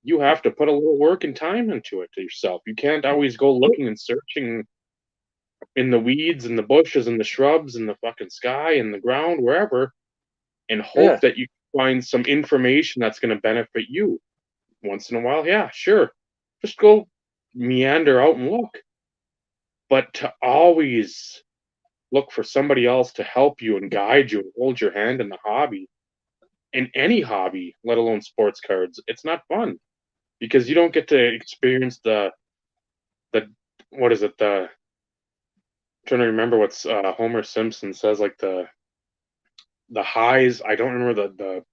you have to put a little work and time into it to yourself. You can't always go looking and searching in the weeds and the bushes and the shrubs and the fucking sky and the ground, wherever, and hope Yeah. that you find some information that's going to benefit you. Once in a while, yeah, sure. Just go meander out and look. But to always look for somebody else to help you and guide you and hold your hand in the hobby, in any hobby, let alone sports cards, it's not fun because you don't get to experience the what is it, the I'm trying to remember what's Homer Simpson says, like the highs. I don't remember the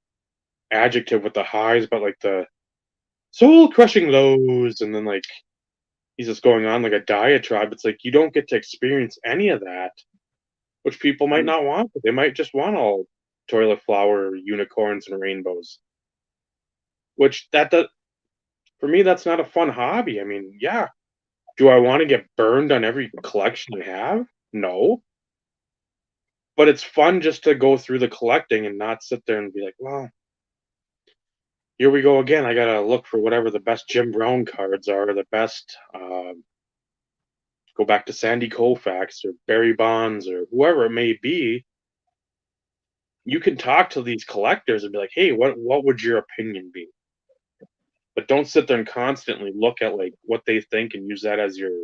adjective with the highs, but like the soul crushing lows, and then like he's just going on like a diatribe. It's like you don't get to experience any of that, which people might not want. They might just want all toilet flower, unicorns, and rainbows. Which that does, for me, that's not a fun hobby. I mean, yeah, do I want to get burned on every collection I have? No. But it's fun just to go through the collecting and not sit there and be like, well, here we go again. I gotta look for whatever the best Jim Brown cards are, the best. Go back to Sandy Koufax or Barry Bonds or whoever it may be. You can talk to these collectors and be like, hey, what would your opinion be? But don't sit there and constantly look at like what they think and use that as your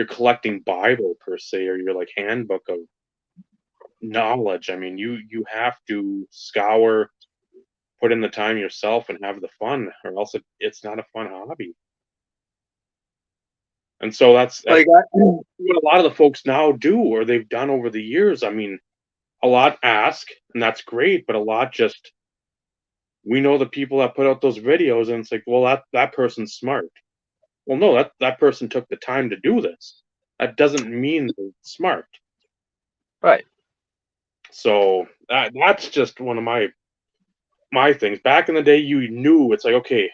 collecting Bible per se, or your like handbook of knowledge. I mean, you have to scour, put in the time yourself, and have the fun, or else it's not a fun hobby. And so that's Like, what a lot of the folks now do, or they've done over the years. I mean, a lot ask, and that's great, but a lot just we know the people that put out those videos, and it's like, well, that person's smart. Well, no, that person took the time to do this. That doesn't mean they're smart. right. So that's just one of my things. Back in the day, you knew it's like, okay,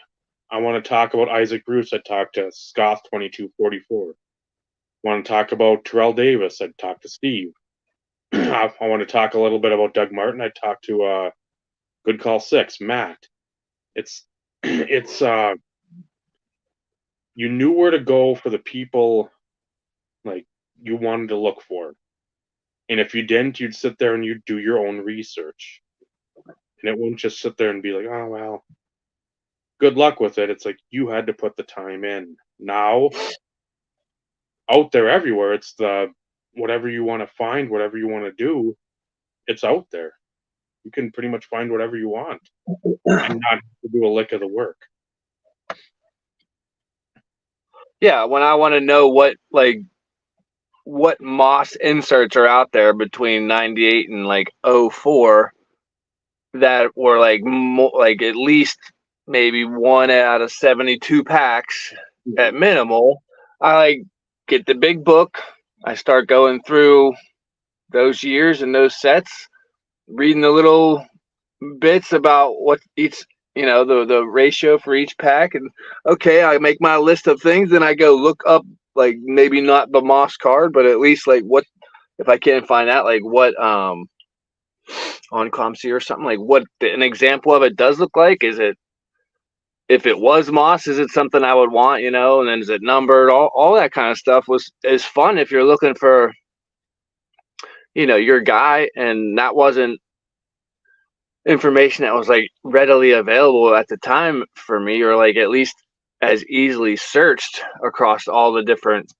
I want to talk about Isaac Bruce. I'd talk to Scott 2244. Want to talk about Terrell Davis? I'd talk to Steve. I want to talk a little bit about Doug Martin. I talked to Good Call 6, Matt. It's it's you knew where to go for the people like you wanted to look for. And if you didn't, you'd sit there and you'd do your own research. And it wouldn't just sit there and be like, oh well, good luck with it. It's like you had to put the time in. Now out there everywhere, it's the whatever you want to find, whatever you want to do, it's out there. You can pretty much find whatever you want and not have to do a lick of the work. Yeah, when I want to know what Moss inserts are out there between 98 and like 04 that were like at least maybe 1 out of 72 packs at minimal, I like get the big book. I start going through those years and those sets, reading the little bits about what each, the ratio for each pack. And okay, I make my list of things, then I go look up, like maybe not the Moss card, but at least like what, if I can find out like what on ComC or something, like what an example of it does look like. Is it, if it was Moss, is it something I would want, and then is it numbered? All that kind of stuff is fun if you're looking for, your guy. And that wasn't information that was like readily available at the time for me, or like at least as easily searched across all the different,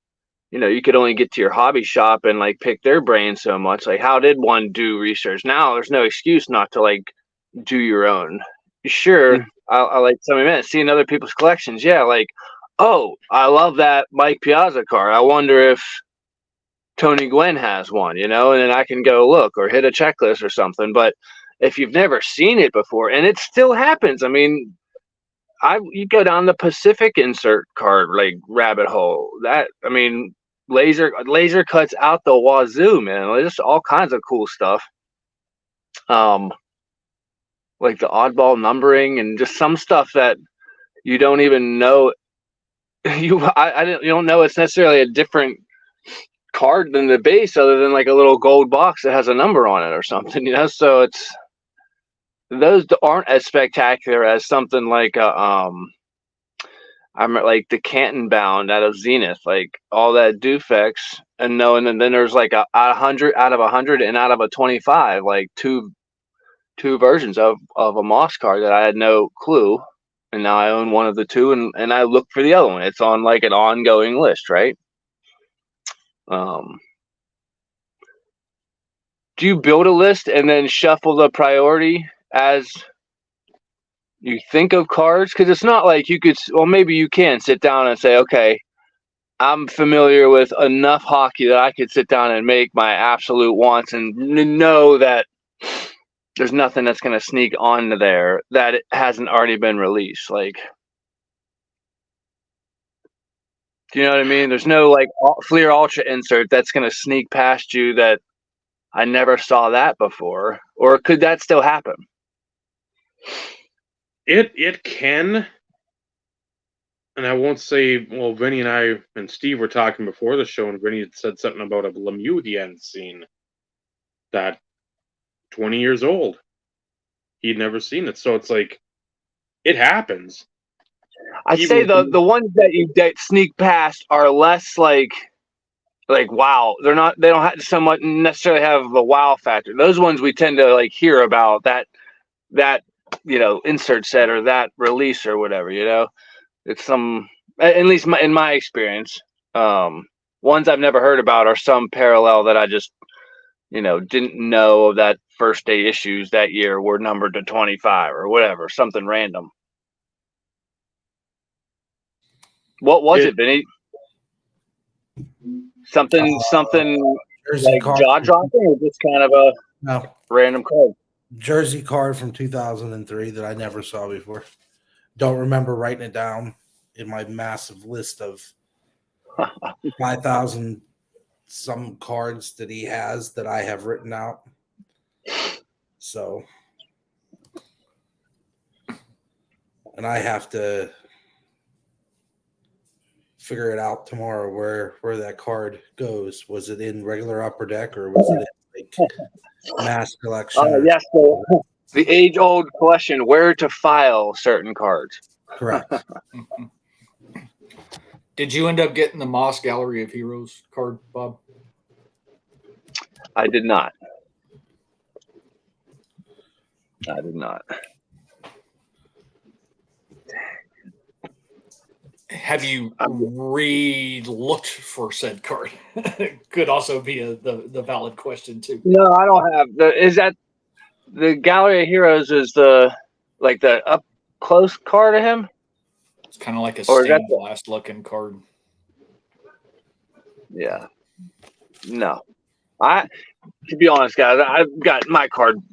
you could only get to your hobby shop and like pick their brain so much. Like, how did one do research? Now there's no excuse not to like do your own. Sure, I like some events, seeing other people's collections. Yeah, like, oh, I love that Mike Piazza card. I wonder if Tony Gwynn has one, and then I can go look or hit a checklist or something. But if you've never seen it before, and it still happens, I mean, you go down the Pacific insert card like rabbit hole. That, I mean, laser cuts out the wazoo, man. There's all kinds of cool stuff. Like the oddball numbering and just some stuff that you don't even know. You don't know it's necessarily a different card than the base, other than like a little gold box that has a number on it or something. So it's, those aren't as spectacular as something like I'm like the Canton bound out of Zenith, like all that Dufex, and then there's like a 100 out of 100 and out of a 25, like two versions of a Moss card that I had no clue, and now I own one of the two, and I look for the other one. It's on like an ongoing list, right? Do you build a list and then shuffle the priority as you think of cards? Because it's not like you could, well, maybe you can sit down and say, okay, I'm familiar with enough hockey that I could sit down and make my absolute wants and know that there's nothing that's going to sneak onto there that it hasn't already been released. Like, do you know what I mean? There's no like Fleer Ultra insert that's going to sneak past you that I never saw that before. Or could that still happen? It can, and I won't say. Well, Vinny and I and Steve were talking before the show, and Vinny had said something about a Lemieux he hadn't seen. That 20 years old, he'd never seen it. So it's like, it happens. I'd say the ones that sneak past are less like wow. They don't have somewhat necessarily have a wow factor. Those ones we tend to like hear about that insert set or that release or whatever. It's some, at least in my experience, ones I've never heard about are some parallel that I just didn't know that first day issues that year were numbered to 25 or whatever, something random. What was it, Vinny? Something like jaw dropping, or just kind of a random card? Jersey card from 2003 that I never saw before. Don't remember writing it down in my massive list of 5,000 some cards that he has that I have written out. So, and I have to figure it out tomorrow where that card goes. Was it in regular upper deck, or was it in like mass collection. Yes, the age-old question: where to file certain cards. Correct. Did you end up getting the Moss Gallery of Heroes card, Bob? I did not. I did not. Have you re-looked for said card? Could also be the valid question too. No, I don't have. Is that the Gallery of Heroes? Is the up close card of him? It's kind of like a Or is that stained glass looking card. Yeah. No. To be honest, guys, I've got my cards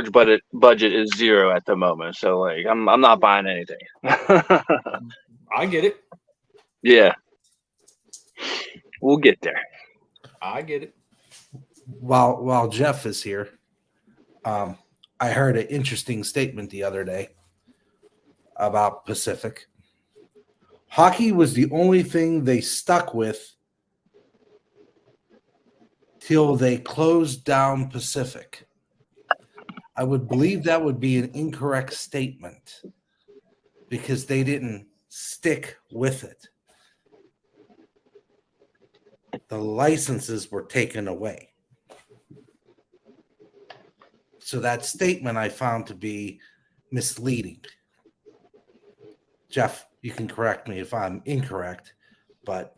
budget is 0 at the moment, so like I'm not buying anything. I get it. Yeah. We'll get there. I get it. While Jeff is here, I heard an interesting statement the other day about Pacific. Hockey was the only thing they stuck with till they closed down Pacific. I would believe that would be an incorrect statement because they didn't stick with it. The licenses were taken away. So that statement I found to be misleading. Jeff, you can correct me if I'm incorrect, but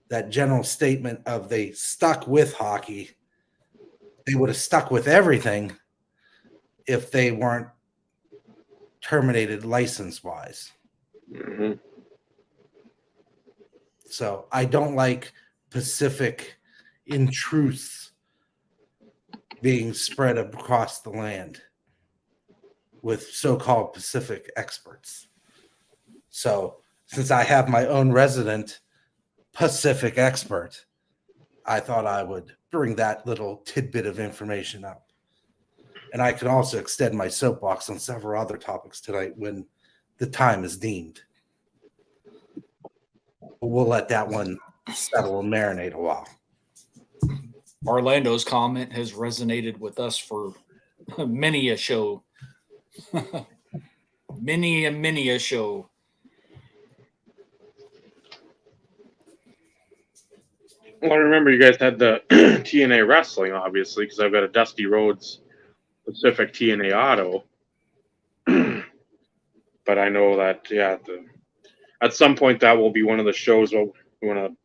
that general statement of they stuck with hockey, they would have stuck with everything if they weren't terminated license-wise. Mm-hmm. So I don't like Pacific intruths being spread across the land with so-called Pacific experts. So since I have my own resident Pacific expert, I thought I would bring that little tidbit of information up. And I can also extend my soapbox on several other topics tonight when the time is deemed. We'll let that one settle and marinate a while. Orlando's comment has resonated with us for many a show. many a show. Well, I remember you guys had the TNA wrestling, obviously, because I've got a Dusty Rhodes Pacific TNA auto. But I know that, yeah, at some point that will be one of the shows where we want to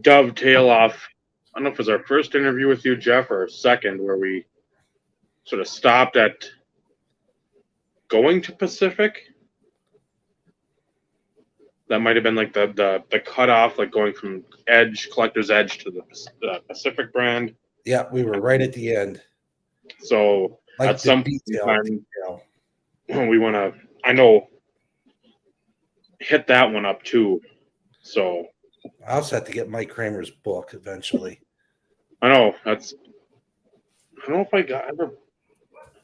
dovetail off. I don't know if it was our first interview with you, Jeff, or our second, where we sort of stopped at going to Pacific. That might have been like the cutoff, like going from Collector's Edge to the Pacific brand. Yeah, we were right at the end. So Like at some detail. time, we want to, I know, hit that one up too. So I also have to get Mike Kramer's book eventually. I know I don't know if I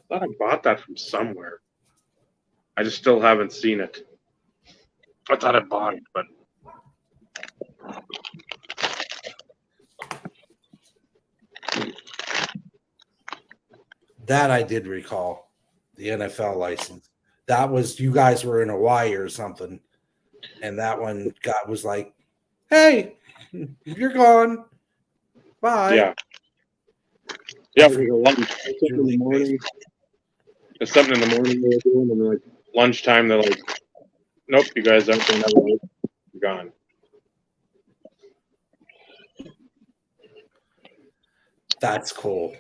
thought I bought that from somewhere. I just still haven't seen it. I thought I bought it, but That I did recall, the NFL license. That was, you guys were in Hawaii or something, and that one was like, "Hey, you're gone. Bye." yeah. Yeah, we were lunch. In the morning. There's something in the morning they were doing, and then like lunchtime they're like, "Nope, you guys aren't going to you're gone." That's cool.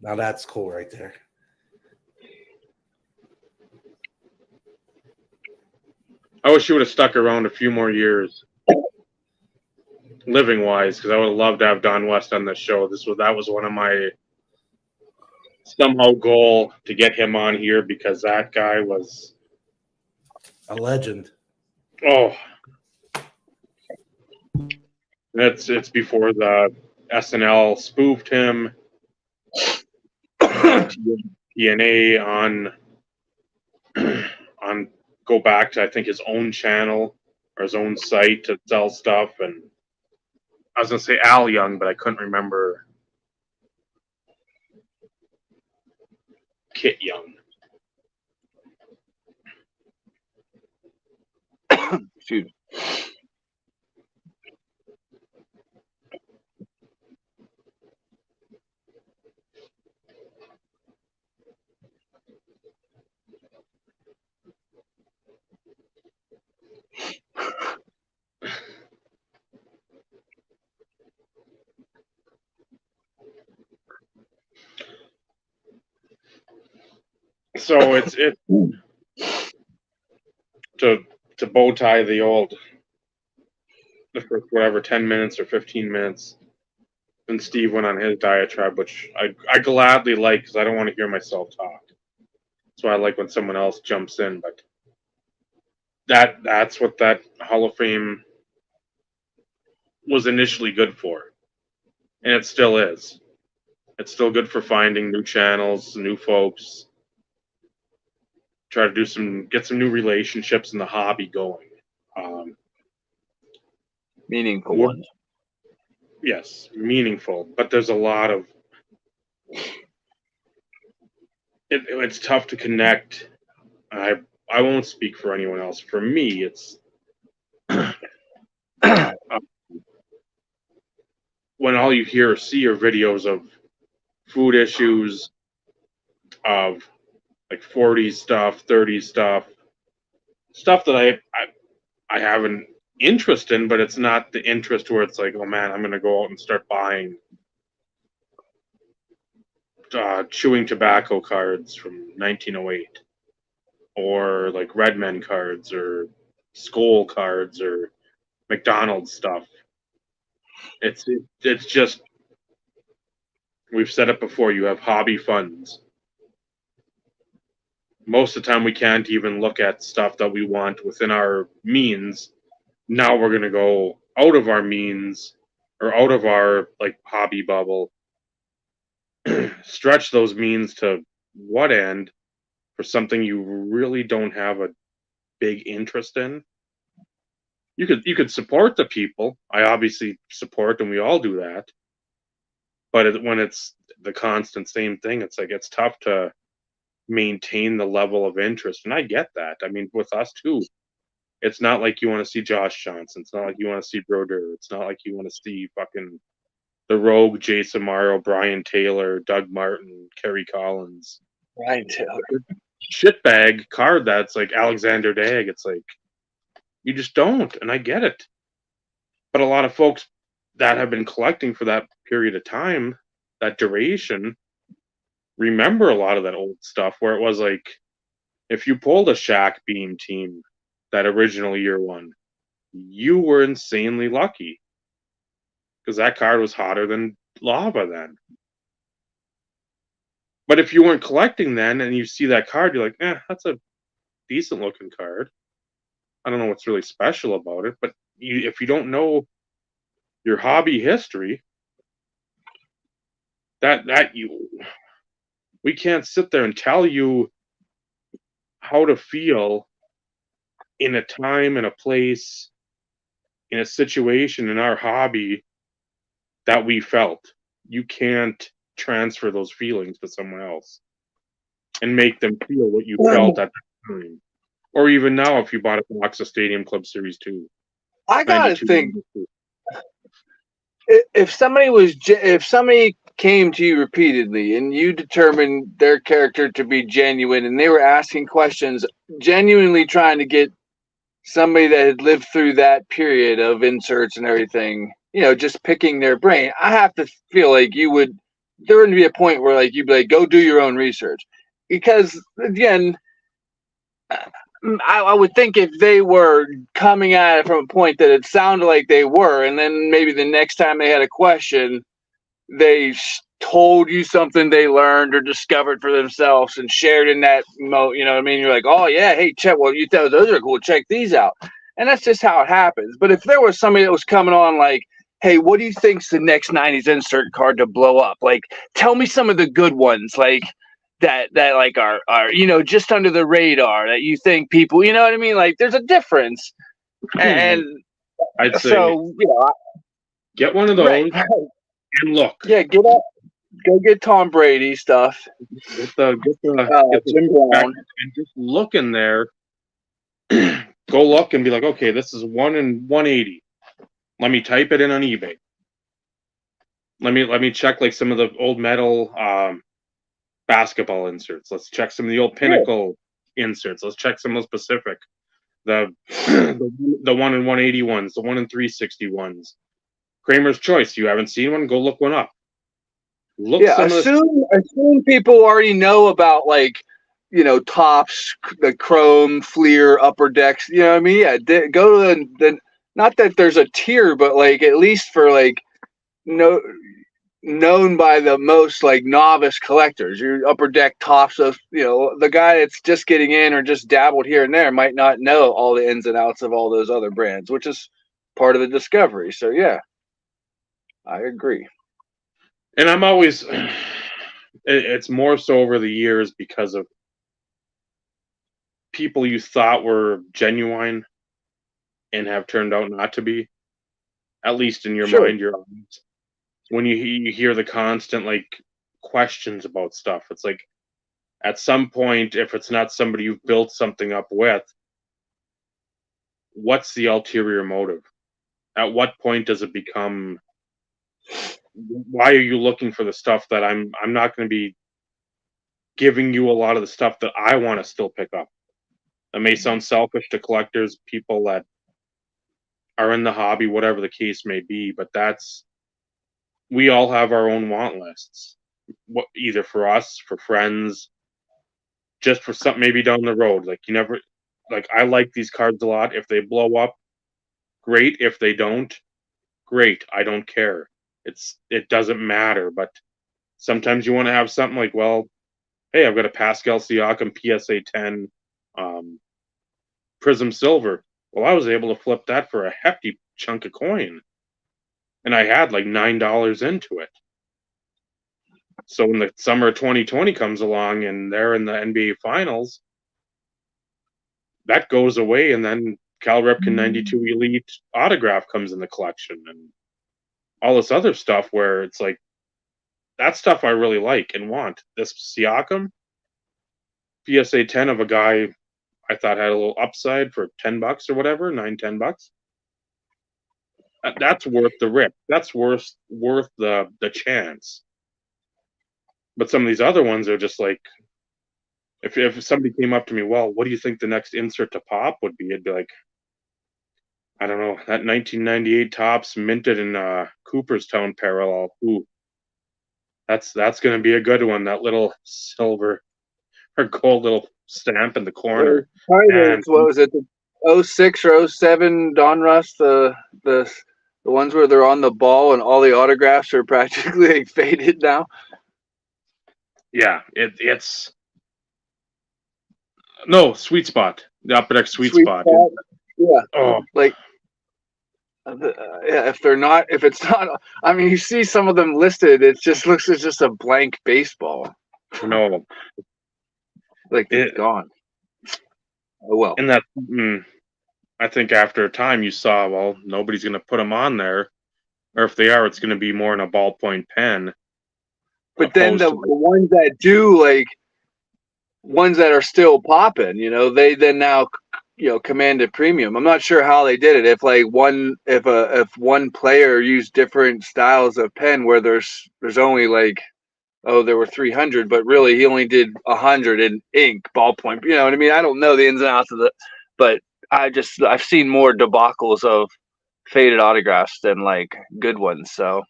Now that's cool right there. I wish you would have stuck around a few more years, living wise, because I would have loved to have Don West on this show. That was one of my somehow goal to get him on here because that guy was A legend. It's before the SNL spoofed him. TNA on go back to I think his own channel or his own site to sell stuff, and I was gonna say Al Young, but I couldn't remember Kit Young. Excuse me. So it's to bow tie the first whatever 10 minutes or 15 minutes. And Steve went on his diatribe, which I gladly like because I don't want to hear myself talk. That's why I like when someone else jumps in. But that's what that Hall of Fame was initially good for, and it still is. It's still good for finding new channels, new folks. Try to get some new relationships in the hobby going. Meaningful ones. Yes, meaningful, but there's a lot of it's tough to connect. I won't speak for anyone else. For me, it's when all you hear or see are videos of food issues, of like 40s stuff, 30s stuff that I have an interest in, but it's not the interest where it's like, oh man, I'm going to go out and start buying chewing tobacco cards from 1908, or like Redmen cards, or Skoal cards, or McDonald's stuff. It's just, we've said it before, you have hobby funds. Most of the time we can't even look at stuff that we want within our means. Now we're going to go out of our means, or out of our like hobby bubble, stretch those means to what end for something you really don't have a big interest in. You could support the people. I obviously support, and we all do that. But when it's the constant same thing, it's like it's tough to maintain the level of interest. And I get that. I mean, with us too, it's not like you want to see Josh Johnson. It's not like you want to see Brodeur. It's not like you want to see fucking the Rogue, Jason Morrow, Brian Taylor, Doug Martin, Kerry Collins. Brian Taylor. Shitbag card that's like Alexander Dag. It's like, you just don't, and I get it. But a lot of folks that have been collecting for that period of time, that duration, remember a lot of that old stuff where it was like, if you pulled a Shaq Beam team, that original year one, you were insanely lucky. Because that card was hotter than lava then. But if you weren't collecting then and you see that card, you're like, that's a decent looking card. I don't know what's really special about it, but if you don't know your hobby history, we can't sit there and tell you how to feel in a time, in a place, in a situation in our hobby that we felt. You can't transfer those feelings to someone else and make them feel what you felt at the time. Or even now, if you bought a box of Stadium Club Series 2. I gotta think, if somebody came to you repeatedly and you determined their character to be genuine, and they were asking questions, genuinely trying to get somebody that had lived through that period of inserts and everything, just picking their brain, I have to feel like there wouldn't be a point where like you'd be like, go do your own research. Because again, I would think if they were coming at it from a point that it sounded like they were, and then maybe the next time they had a question, they told you something they learned or discovered for themselves and shared in that mode, you know what I mean? You're like, oh yeah, hey, check, well, you thought those are cool, check these out. And that's just how it happens. But if there was somebody that was coming on like, hey, what do you think's the next 90s insert card to blow up? Like, tell me some of the good ones, like that like are just under the radar that you think people, you know what I mean? Like, there's a difference. And I'd say so, get one of those and look. Yeah, get up. Go get Tom Brady stuff. Get the Jim Brown. and just look in there. Go look and be like, okay, this is 1 in 180. Let me type it in on eBay. Let me check like some of the old metal basketball inserts. Let's check some of the old Pinnacle inserts. Let's check some of those Pacific. The the 1 in 180 ones, the 1 in 360 ones. Kramer's Choice. You haven't seen one? Go look one up. Look Assume people already know about like, tops, the chrome, Fleer, upper decks. You know what I mean? Yeah, go to the not that there's a tier, but like at least for like known by the most like novice collectors. Your upper deck tops of the guy that's just getting in or just dabbled here and there might not know all the ins and outs of all those other brands, which is part of the discovery. So yeah, I agree. And I'm always, it's more so over the years because of people you thought were genuine and have turned out not to be. At least in your mind, your eyes. When you hear the constant like questions about stuff, it's like at some point, if it's not somebody you've built something up with, what's the ulterior motive? At what point does it become? Why are you looking for the stuff that I'm not going to be giving you a lot of the stuff that I want to still pick up? That may sound selfish to collectors, people that are in the hobby, whatever the case may be, but we all have our own want lists. Either for us, for friends, just for something maybe down the road. Like I like these cards a lot. If they blow up, great. If they don't, great. I don't care. It doesn't matter. But sometimes you want to have something like, well, hey, I've got a Pascal Siakam PSA 10 Prism Silver. Well, I was able to flip that for a hefty chunk of coin. And I had like $9 into it. So when the summer of 2020 comes along and they're in the NBA Finals, that goes away, and then Cal Ripken 92 Elite autograph comes in the collection, and all this other stuff where it's like, that stuff I really like and want. This Siakam, PSA 10 of a guy I thought had a little upside for $10 or whatever, $9-10. That's worth the rip. That's worth the chance. But some of these other ones are just like, if somebody came up to me, well, what do you think the next insert to pop would be? It'd be like, I don't know, that 1998 Topps minted in Cooperstown parallel. Ooh, that's going to be a good one. That little silver or gold little stamp in the corner. And what was it? The 06 or 07 Donruss, the ones where they're on the ball and all the autographs are practically like faded now. Yeah, it's no Sweet Spot. The Upper Deck Sweet Spot. Yeah. Oh, like yeah, if it's not, I mean, you see some of them listed, it just looks it's just a blank baseball. no. Like it's gone. Oh well. And that, I think after a time you saw, well, nobody's going to put them on there, or if they are, it's going to be more in a ballpoint pen. But then the ones that do, like ones that are still popping, they then now command a premium. I'm not sure how they did it. If like if one player used different styles of pen, where there's only like, oh, there were 300, but really he only did 100 in ink ballpoint. You know what I mean? I don't know the ins and outs of but I've seen more debacles of faded autographs than like good ones. So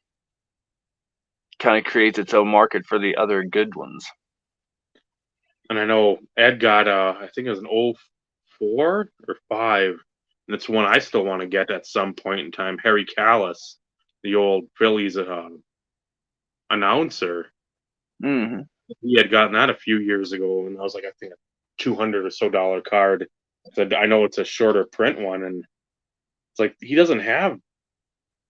kind of creates its own market for the other good ones. And I know Ed got I think it was an 04 or 5, and it's one I still want to get at some point in time. Harry Callis, the old Phillies announcer. Mm-hmm. He had gotten that a few years ago, and I was like, I think a $200 or so card. Said, I know it's a shorter print one, and it's like he doesn't have.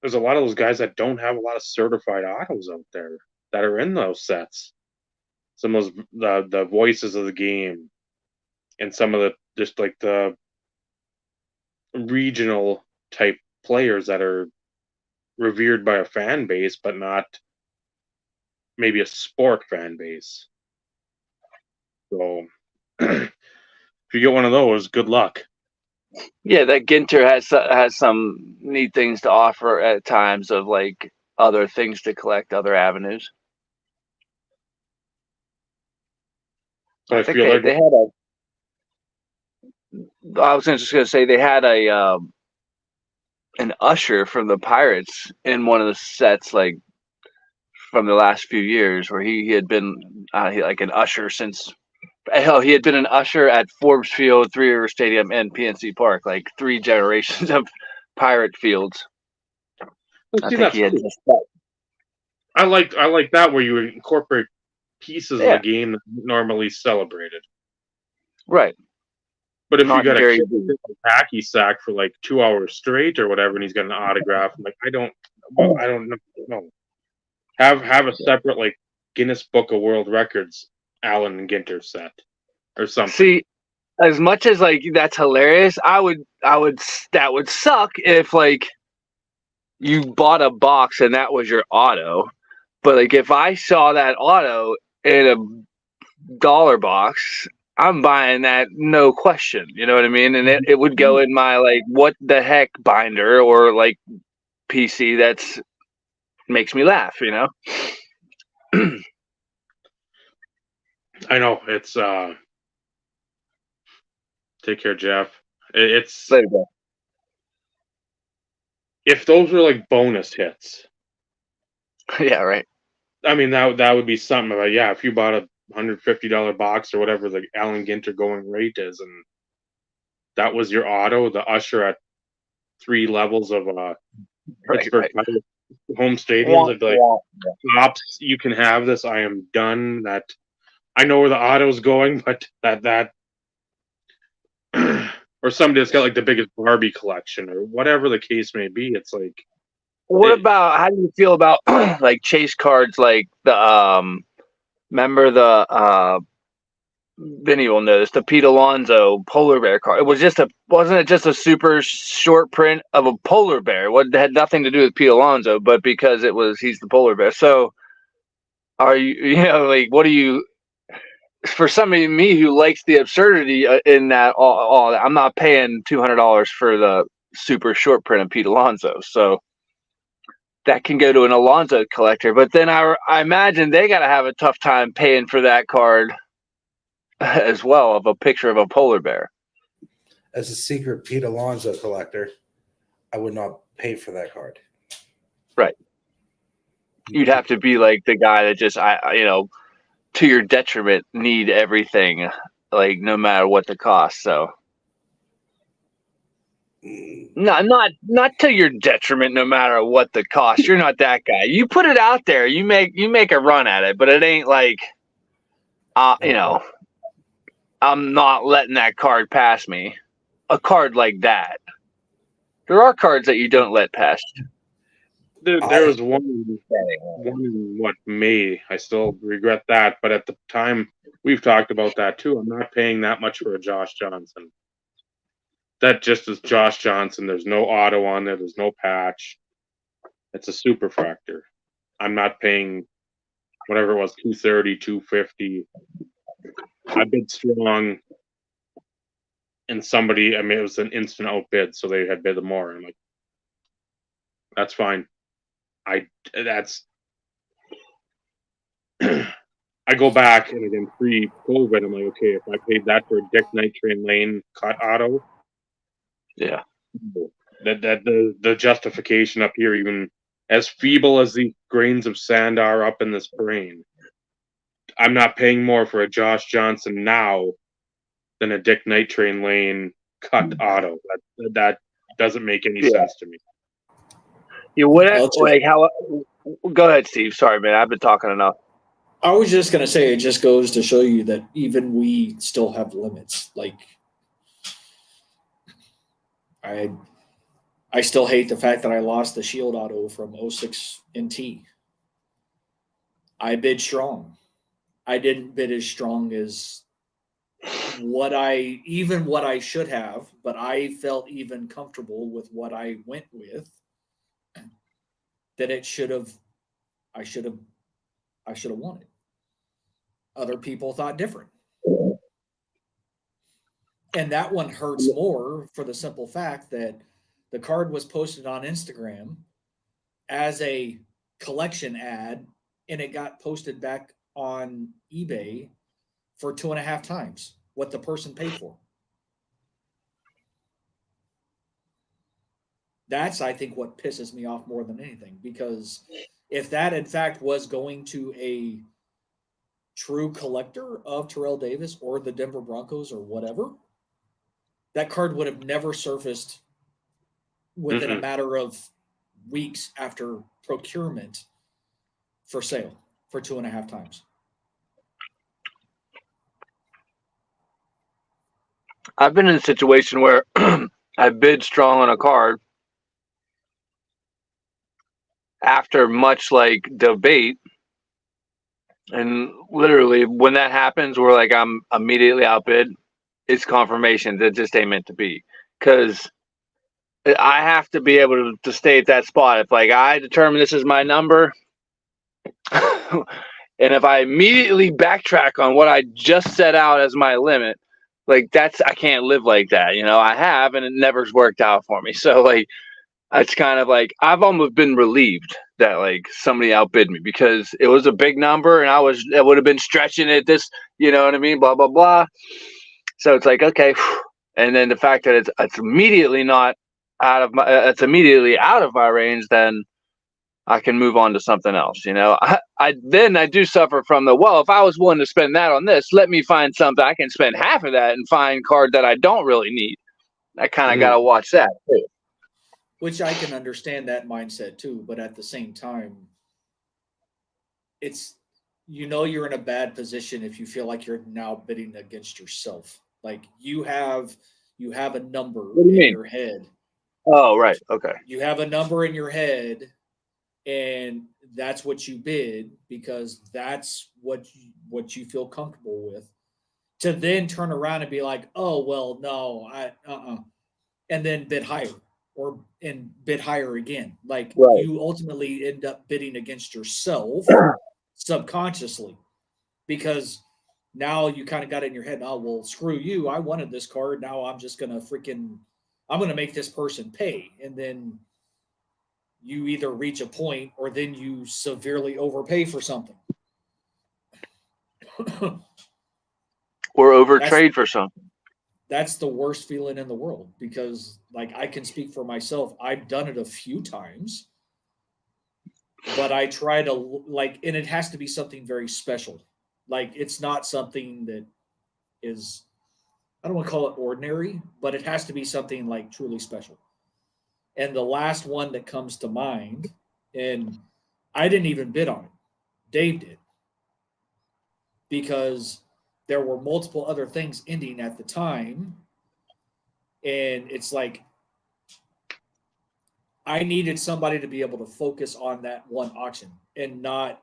There's a lot of those guys that don't have a lot of certified autos out there that are in those sets. Some of those the voices of the game, and some of the just like the regional type players that are revered by a fan base, but not maybe a sport fan base. So if you get one of those, good luck. Yeah, that Ginter has some neat things to offer at times of like other things to collect, other avenues. But I I think feel like they had a. I was just gonna say they had an usher from the Pirates in one of the sets, like from the last few years, where he had been like an usher since. Hell, he had been an usher at Forbes Field, Three River Stadium, and PNC Park, like 3 generations of Pirate fields. I see, think that's he had cool. just that. I like that where you incorporate pieces of Yeah, the game that aren't normally celebrated. right. But if you Not got a Gary kid Vee. that's in a hacky sack for like 2 hours straight or whatever, and he's got an autograph, I'm like, I don't know. No. Have a separate like Guinness Book of World Records Allen and Ginter set or something. See, as much as like that's hilarious, that would suck if like you bought a box and that was your auto. But like if I saw that auto in a dollar box, I'm buying that, no question. You know what I mean? And it would go in my like what the heck binder or like PC that's makes me laugh, you know? I know it's take care, Jeff. It's Later, bro. if those were like bonus hits, Yeah, right. I mean that would be something. But yeah, if you bought a $150 box or whatever the Allen Ginter going rate is, and that was your auto, the usher at 3 levels of Right, Pittsburgh right. Pirates home stadiums, I'd be like, Yeah. Pops, you can have this. I am done. That I know where the auto's going, but that or somebody that's got like the biggest Barbie collection or whatever the case may be. It's like What about how do you feel about like chase cards like the remember the Vinny will know this, the Pete Alonso polar bear card. Wasn't it just a super short print of a polar bear? What had nothing to do with Pete Alonso, but because he's the polar bear. So are you like what do you for somebody me who likes the absurdity in that all I'm not paying $200 for the super short print of Pete Alonso. So that can go to an Alonso collector, but then I imagine they got to have a tough time paying for that card as well of a picture of a polar bear. As a secret Pete Alonso collector, I would not pay for that card. Right. You'd have to be like the guy that just to your detriment need everything, like no matter what the cost. So not to your detriment no matter what the cost. You're not that guy. You put it out there, you make a run at it, but it ain't like I'm not letting that card pass me. A card like that. There are cards that you don't let pass. there was one in what May. I still regret that, but at the time we've talked about that too. I'm not paying that much for a Josh Johnson. That just is Josh Johnson. There's no auto on there. There's no patch. It's a superfractor. I'm not paying whatever it was, 230, 250. I bid strong, and somebody, I mean, it was an instant outbid, so they had bid more. I'm like, that's fine. I go back, and again, pre-COVID, I'm like, okay, if I paid that for a Dick Night Train Lane cut auto, Yeah. that the justification up here, even as feeble as the grains of sand are up in this brain, I'm not paying more for a Josh Johnson now than a Dick Night Train Lane cut auto. That doesn't make any sense to me. You wouldn't like how? Go ahead, Steve. Sorry, man. I've been talking enough. I was just going to say, it just goes to show you that even we still have limits. Like, I still hate the fact that I lost the Shield auto from 06 NT. I bid strong. I didn't bid as strong as what I should have, but I felt even comfortable with what I went with that I should have I should have won it. Other people thought different. And that one hurts more for the simple fact that the card was posted on Instagram as a collection ad and it got posted back on eBay for 2.5 times what the person paid for. That's, I think, what pisses me off more than anything, because if that in fact was going to a true collector of Terrell Davis or the Denver Broncos or whatever, that card would have never surfaced within a matter of weeks after procurement for sale for 2.5 times. I've been in a situation where I bid strong on a card after much like debate, and literally when that happens, we're like, I'm immediately outbid. It's confirmation that just ain't meant to be, because I have to be able to stay at that spot. If like I determine this is my number, and if I immediately backtrack on what I just set out as my limit, like that's, I can't live like that. You know, I have, and it never's worked out for me. So like, it's kind of like I've almost been relieved that like somebody outbid me, because it was a big number and it would have been stretching it this, you know what I mean? Blah, blah, blah. So it's like, okay. And then the fact that it's immediately not out of it's immediately out of my range, then I can move on to something else. You know, I do suffer from well, if I was willing to spend that on this, let me find something I can spend half of that and find card that I don't really need. I kind of got to watch that too. Which I can understand that mindset too, but at the same time, it's, you're in a bad position if you feel like you're now bidding against yourself. Like you have a number in your head. Oh, right. Okay. You have a number in your head, and that's what you bid because that's what you feel comfortable with. To then turn around and be like, oh well, no, and then bid higher and bid higher again. Like you ultimately end up bidding against yourself subconsciously, because now you kind of got it in your head, oh well, screw you, I wanted this card, now I'm just gonna I'm gonna make this person pay. And then you either reach a point or then you severely overpay for something. Or overtrade for something. That's the worst feeling in the world, because like I can speak for myself. I've done it a few times, but I try to and it has to be something very special. Like it's not something that is, I don't want to call it ordinary, but it has to be something like truly special. And the last one that comes to mind, and I didn't even bid on it, Dave did, because there were multiple other things ending at the time. And it's like, I needed somebody to be able to focus on that one auction and not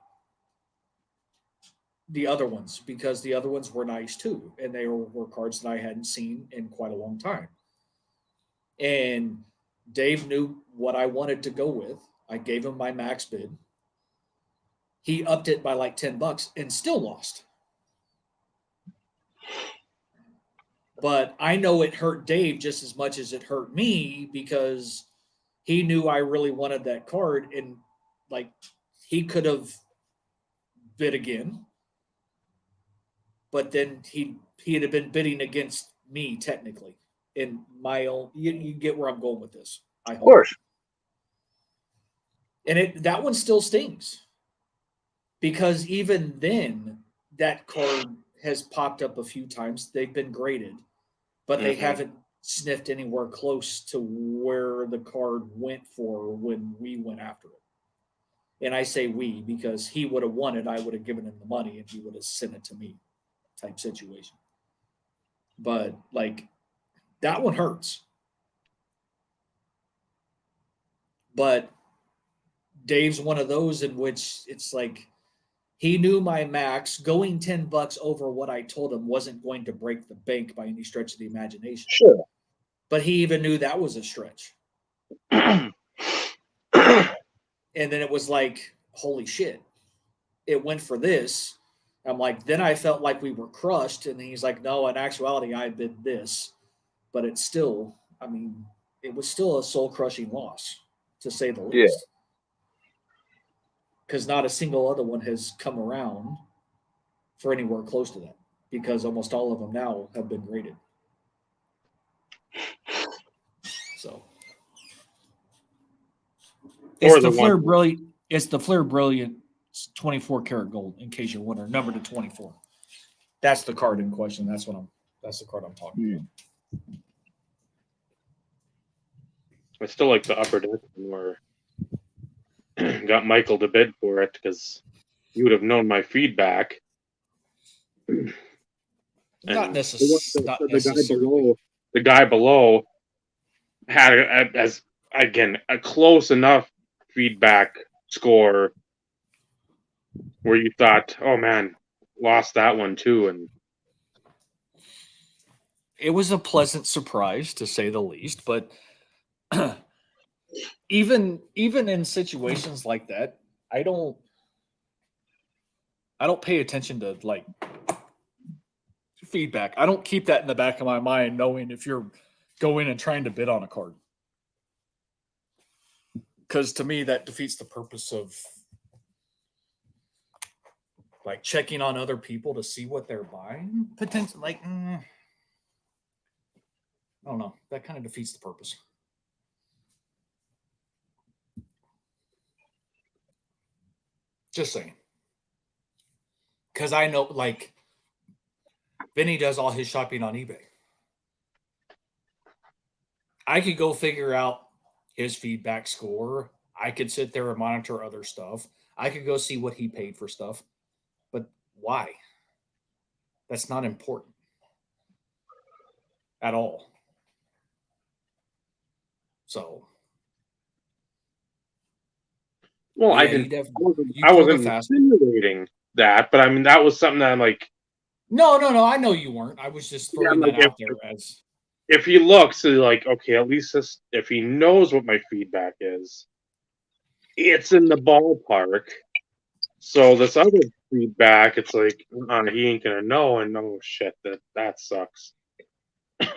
the other ones, because the other ones were nice too. And they were cards that I hadn't seen in quite a long time. And Dave knew what I wanted to go with. I gave him my max bid. He upped it by like $10 and still lost. But I know it hurt Dave just as much as it hurt me, because he knew I really wanted that card, and like he could have bid again, but then he'd have been bidding against me technically in my own. You get where I'm going with this, I hope. Of course. And that one still stings, because even then that card has popped up a few times. They've been graded, but they haven't sniffed anywhere close to where the card went for when we went after it. And I say we because he would have won it, I would have given him the money, and he would have sent it to me, type situation. But like that one hurts. But Dave's one of those in which it's like he knew my max. Going $10 over what I told him wasn't going to break the bank by any stretch of the imagination. Sure. But he even knew that was a stretch. And then it was like, holy shit. it went for this. I'm like, then I felt like we were crushed. And he's like, no, in actuality, I bid this. But it's still, I mean, it was still a soul crushing loss, to say the Yeah. least. Because not a single other one has come around for anywhere close to that. Because almost all of them now have been graded. So Or it's the the Flair one. Brilliant. It's the Flair Brilliant 24 karat gold. In case you're wondering, number to 24. That's the card in question. That's the card I'm talking about. I still like the upper deck where got Michael to bid for it because you would have known my feedback. Not, And not the guy necessarily. below had as again a close enough feedback score where you thought, oh man, lost that one too. And It was a pleasant surprise, to say the least. But even in situations like that, I don't pay attention to like feedback. I don't keep that in the back of my mind, knowing if you're going and trying to bid on a card. Because to me, that defeats the purpose of like checking on other people to see what they're buying. Potentially, like, I don't know. That kind of defeats the purpose. Just saying. Because I know, like, Vinny does all his shopping on eBay. I could go figure out his feedback score. I could sit there and monitor other stuff. I could go see what he paid for stuff. But why? That's not important at all. So, well, yeah, you I pulled a wasn't fast. insinuating that, but I mean that was something that I'm like, No. I know you weren't. I was just yeah, I'm throwing like that out there as if he looks, he's like, okay, at least this, if he knows what my feedback is, it's in the ballpark. So this other feedback, it's like, he ain't gonna know, and oh shit, that sucks.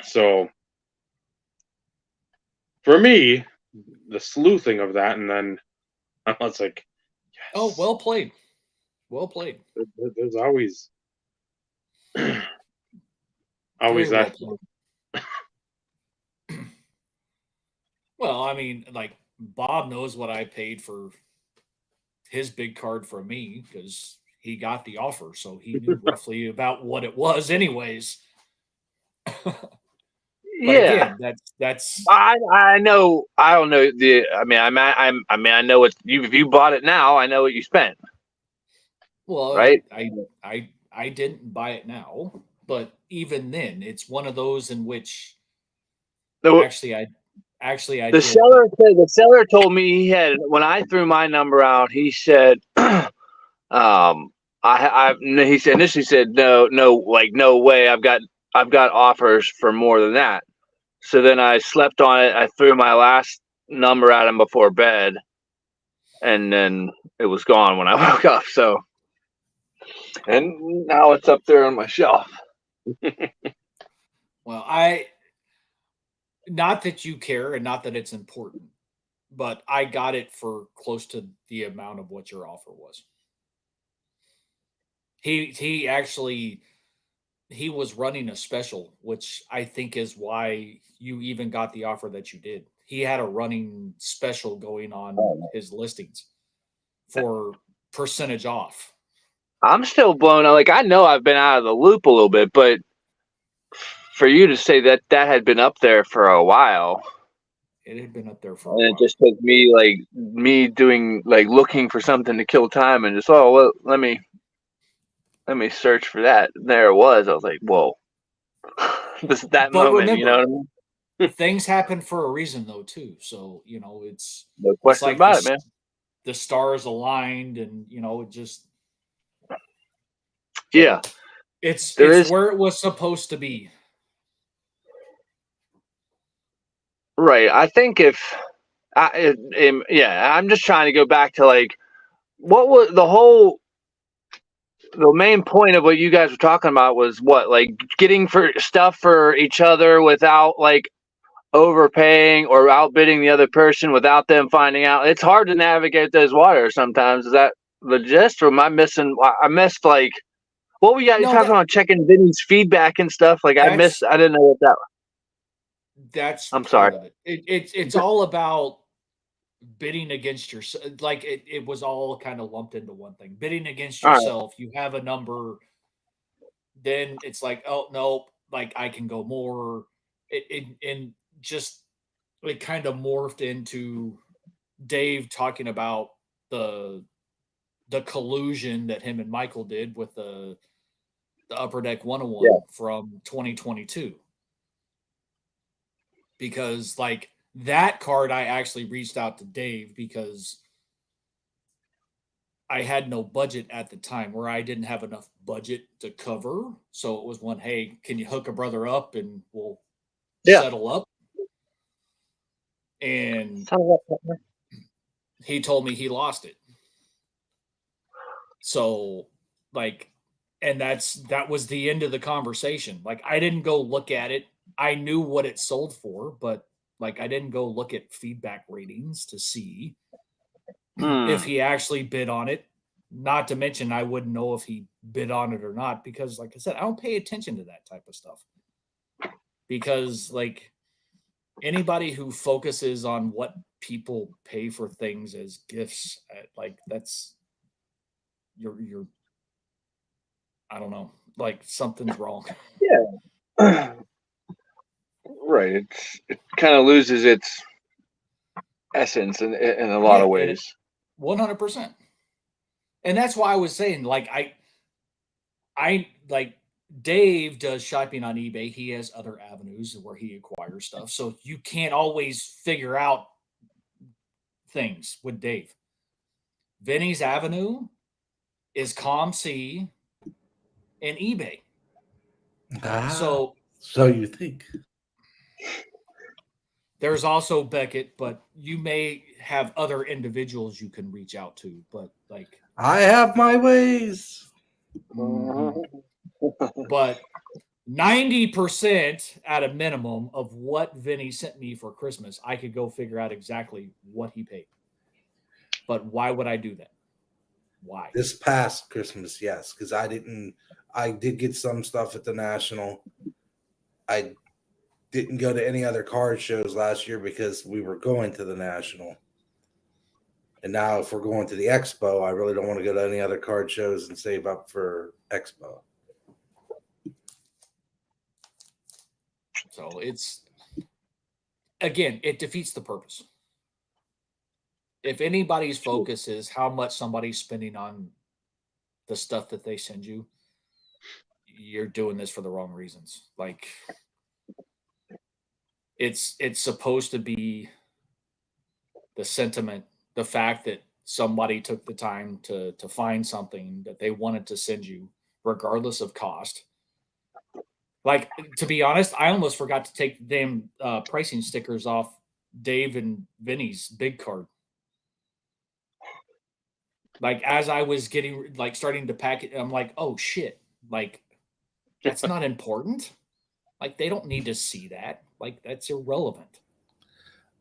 So for me, the sleuthing of that, and then I was like, yes. oh, well played. Well played. There's always always Very well that. played. Well, I mean, like Bob knows what I paid for his big card from me because he got the offer, so he knew roughly about what it was, anyways. But Yeah. again, that's I know. I don't know the. I mean, I mean, I know what you. If you bought it now, I know what you spent. well, Right. I didn't buy it now, but even then, it's one of those in which The actually I the did. But seller said, the seller told me he had, when I threw my number out, he said, he said initially said no, like no way, I've got offers for more than that. So then I slept on it. I threw my last number at him before bed, and then it was gone when I woke up. So, and now it's up there on my shelf. well, not that you care and not that it's important, but I got it for close to the amount of what your offer was. He actually he was running a special, which I think is why you even got the offer that you did. He had a running special going on his listings for percentage off. I'm still blown. Like, I know I've been out of the loop a little bit, but for you to say that that had been up there for a while, It had been up there for a and it while. just took me, like, me doing, like, looking for something to kill time, and just, oh well, let me search for that. There it was. I was like, whoa. That But moment, you know remember, what I mean? things happen for a reason though too. So, No it's question like about it, man. the stars aligned and it just Yeah, there it's is. where it was supposed to be. Right. I think yeah, I'm just trying to go back to, like, what was the whole the main point of what you guys were talking about was what, like getting for stuff for each other without like overpaying or outbidding the other person without them finding out. It's hard to navigate those waters sometimes. Is that the gist, or am I missing? I missed like what we got. You No, talking about checking Vinny's feedback and stuff. Like I missed. I didn't know what that was. That's I'm part sorry. of it. It's all about bidding against yourself. Like it was all kind of lumped into one thing. Bidding against All right. yourself. You have a number, then it's like, oh no, like I can go more. And just it kind of morphed into Dave talking about the collusion that him and Michael did with the Upper Deck 101 Yeah. from 2022. Because like that card, I actually reached out to Dave because I had no budget at the time, where I didn't have enough budget to cover. So it was one, hey, can you hook a brother up and we'll settle up? And he told me he lost it. So like, and that was the end of the conversation. Like I didn't go look at it. I knew what it sold for, but like I didn't go look at feedback ratings to see if he actually bid on it. Not to mention, I wouldn't know if he bid on it or not, because like I said, I don't pay attention to that type of stuff. Because like anybody who focuses on what people pay for things as gifts, like that's you're I don't know, like something's wrong. Yeah. Right. It kind of loses its essence in a lot of ways. 100%. And that's why I was saying, like, I like Dave does shopping on eBay. He has other avenues where he acquires stuff. So you can't always figure out things with Dave. Vinny's avenue is ComC and eBay. So you think. There's also Beckett, but you may have other individuals you can reach out to. But like I have my ways. But 90% at a minimum of what Vinny sent me for Christmas, I could go figure out exactly what he paid. But why would I do that? Why? This past Christmas, yes, because I did get some stuff at the National. I didn't go to any other card shows last year because we were going to the National. And now if we're going to the Expo, I really don't want to go to any other card shows and save up for Expo. So it's, again, it defeats the purpose. If anybody's focus is how much somebody's spending on the stuff that they send you, you're doing this for the wrong reasons. Like it's supposed to be the sentiment, the fact that somebody took the time to find something that they wanted to send you, regardless of cost. Like, to be honest, I almost forgot to take the damn pricing stickers off Dave and Vinny's big card. Like, as I was getting, like, starting to pack it, I'm like, oh shit, like, that's not important. Like, they don't need to see that. Like, that's irrelevant.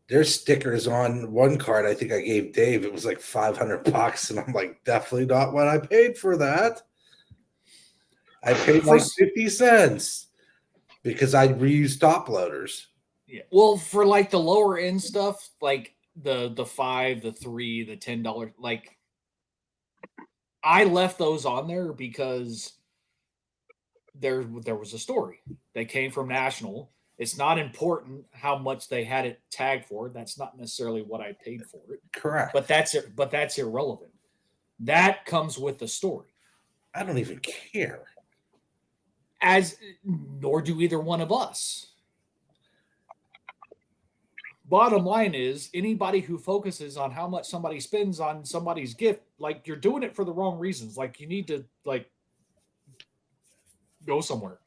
There's stickers on one card I think I gave Dave. It was like $500, and I'm like, definitely not what I paid for that. I paid like 50 cents because I reused top loaders. Yeah. Well, for like the lower end stuff, like the $5, the $3, the $10, like I left those on there because there was a story. They came from National. It's not important how much they had it tagged for. That's not necessarily what I paid for it. Correct. But that's irrelevant. That comes with the story. I don't even care. Nor do either one of us. Bottom line is, anybody who focuses on how much somebody spends on somebody's gift, like, you're doing it for the wrong reasons. Like, you need to, like, go somewhere.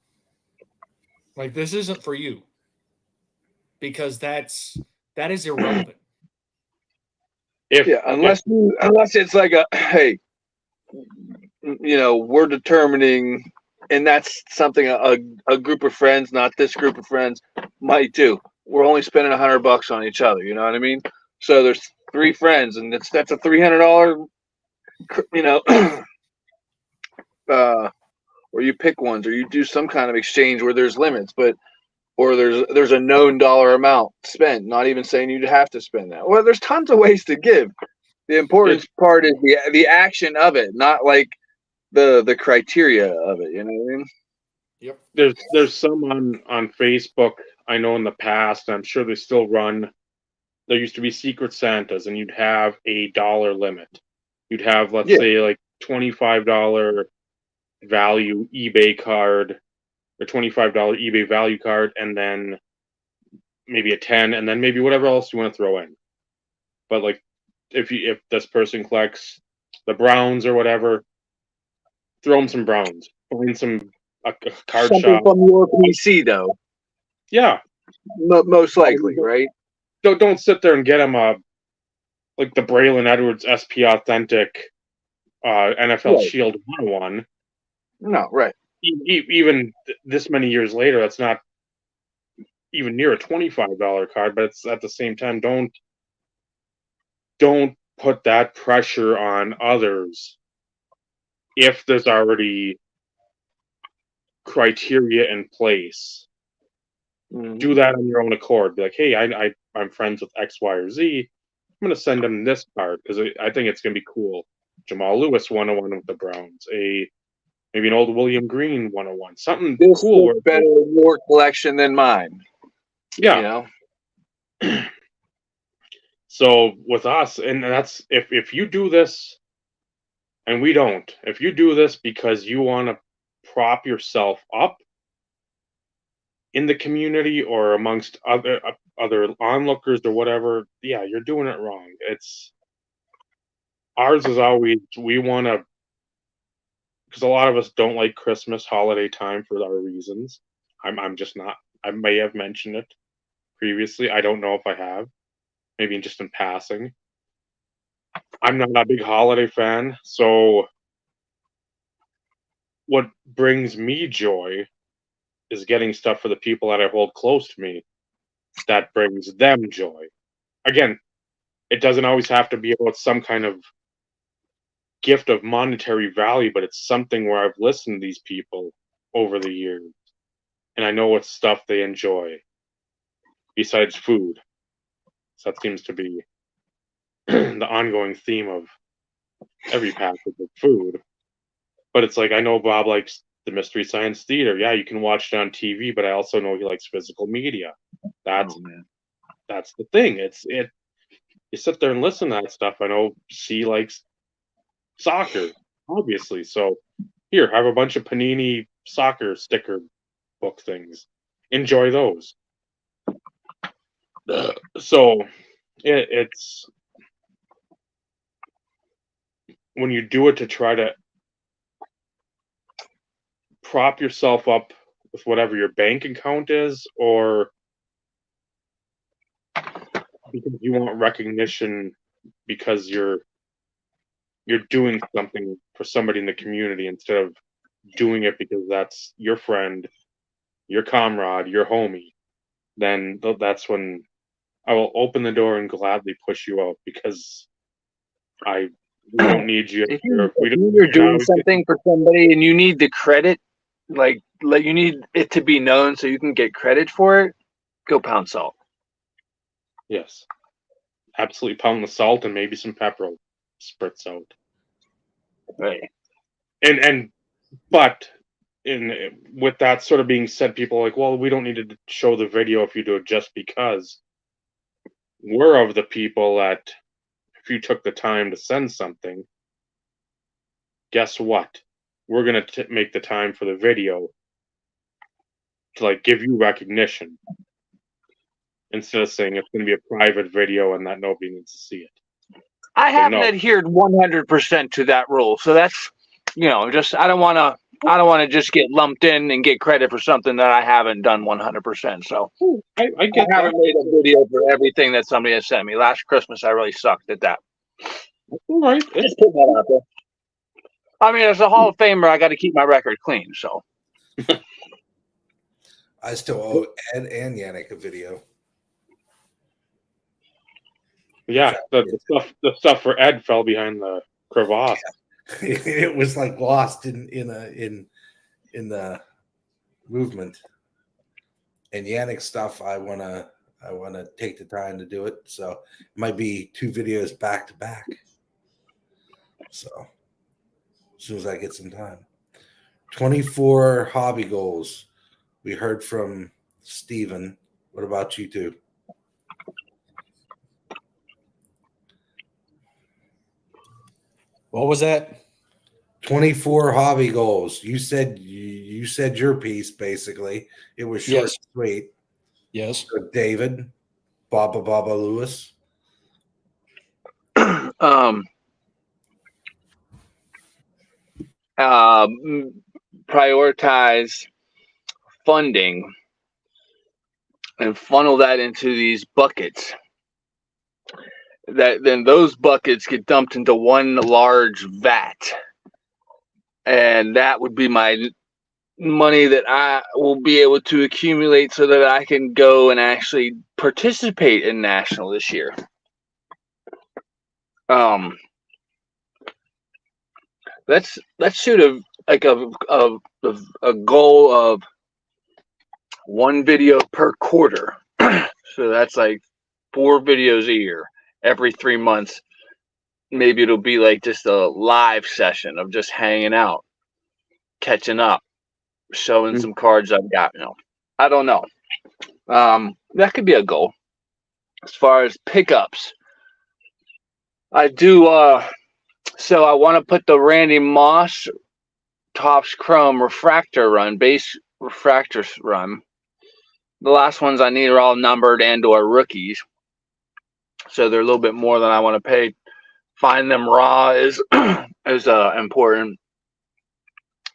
Like, this isn't for you, because that is irrelevant. Unless it's like a, hey, we're determining, and that's something a group of friends, not this group of friends, might do. We're only spending $100 on each other. You know what I mean? So there's 3 friends, and that's a $300, or you pick ones, or you do some kind of exchange where there's limits, or there's a known dollar amount spent. Not even saying you'd have to spend that. Well, there's tons of ways to give. The important part is the action of it, not like the criteria of it. You know what I mean? Yep. There's some on Facebook I know in the past, and I'm sure they still run. There used to be Secret Santas, and you'd have a dollar limit. You'd have, let's say, like $25 value eBay card, or $25 eBay value card, and then maybe a 10, and then maybe whatever else you want to throw in. But like, if this person collects the Browns or whatever, throw them some Browns. Find a card Something shop from your PC, though. Yeah, Most likely, right? don't sit there and get them like the Braylon Edwards SP Authentic NFL Right. Shield 101. No, right. Even this many years later, that's not even near a $25 card. But it's at the same time, don't put that pressure on others if there's already criteria in place. Do that on your own accord. Be like, hey, I'm friends with X, Y, or Z. I'm going to send them this card because I think it's going to be cool. Jamal Lewis 101 with the Browns. Maybe an old William Green 101. Something This cool. is better in your collection than mine. Yeah. So with us, and that's if you do this, and we don't. If you do this because you want to prop yourself up in the community or amongst other onlookers or whatever, yeah, you're doing it wrong. Ours is always, we want to, because a lot of us don't like Christmas holiday time for our reasons. I'm just not. I may have mentioned it previously. I don't know if I have. Maybe just in passing. I'm not a big holiday fan, so what brings me joy is getting stuff for the people that I hold close to me that brings them joy. Again, it doesn't always have to be about some kind of gift of monetary value, but it's something where I've listened to these people over the years, and I know what stuff they enjoy besides food. So that seems to be the ongoing theme of every package of food. But it's like, I know Bob likes the Mystery Science Theater. Yeah, you can watch it on TV, but I also know he likes physical media. That's the thing. You sit there and listen to that stuff. I know C likes soccer, obviously. So here, have a bunch of Panini soccer sticker book things. Enjoy those. So it's when you do it to try to prop yourself up with whatever your bank account is, or because you want recognition because you're doing something for somebody in the community instead of doing it because that's your friend, your comrade, your homie, then that's when I will open the door and gladly push you out, because we don't need you. If you're doing something for somebody and you need the credit, like you need it to be known so you can get credit for it, go pound salt. Yes. Absolutely pound the salt and maybe some pepper spritz out. Right. But with that sort of being said, people are like, well, we don't need to show the video if you do it just because. We're of the people that if you took the time to send something, guess what? We're going to make the time for the video to like give you recognition instead of saying it's going to be a private video and that nobody needs to see it. I haven't adhered 100% to that rule. So that's, just I don't want to just get lumped in and get credit for something that I haven't done 100%. So I haven't made a video for everything that somebody has sent me. Last Christmas, I really sucked at that. All right. Just put that out there. I mean, as a Hall of Famer, I got to keep my record clean. So I still owe Ed and Yannick a video. Yeah, the stuff for Ed fell behind the crevasse. It was like lost in the movement. And Yannick's stuff, I wanna take the time to do it. So it might be 2 videos back to back. So as soon as I get some time. 24 hobby goals. We heard from Steven. What about you two? What was that? 24 hobby goals. You said your piece basically. It was short Yes. and sweet. Yes. So David, Baba Lewis. Prioritize funding and funnel that into these buckets. That then those buckets get dumped into one large vat, and that would be my money that I will be able to accumulate so that I can go and actually participate in national this year. Let's shoot a goal of 1 video per quarter. So that's like 4 videos a year, every 3 months. Maybe it'll be like just a live session of just hanging out, catching up, showing some cards I've got. I don't know. That could be a goal. As far as pickups, I do. So I want to put the Randy Moss Topps Chrome refractor run, base refractor run. The last ones I need are all numbered and/or rookies, so they're a little bit more than I want to pay. Find them raw is important,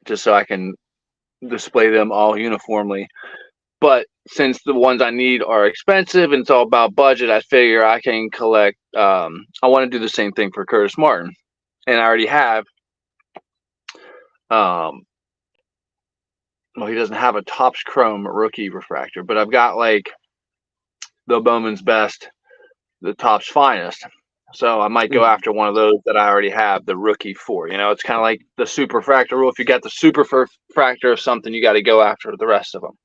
just so I can display them all uniformly. But since the ones I need are expensive and it's all about budget, I figure I can collect. I want to do the same thing for Curtis Martin, and I already have. Well, he doesn't have a Topps Chrome rookie refractor, but I've got like the Bowman's Best, the Topps Finest. So I might go after one of those that I already have the rookie for. It's kind of like the super refractor rule. If you got the super refractor of something, you got to go after the rest of them.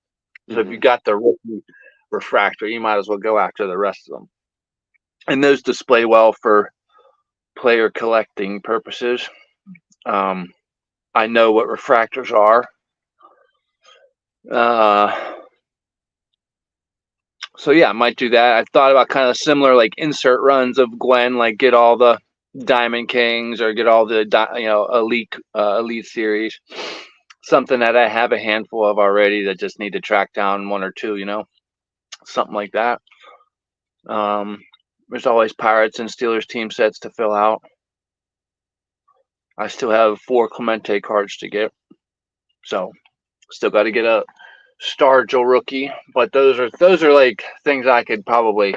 So if you got the rookie refractor, you might as well go after the rest of them. And those display well for player collecting purposes. I know what refractors are. So yeah, I might do that. I thought about kind of similar like insert runs of Glenn, like get all the Diamond Kings or get all the elite series. Something that I have a handful of already that just need to track down 1 or 2, something like that. There's always Pirates and Steelers team sets to fill out. I still have 4 Clemente cards to get, so still got to get a Stargell rookie. But those are like things I could probably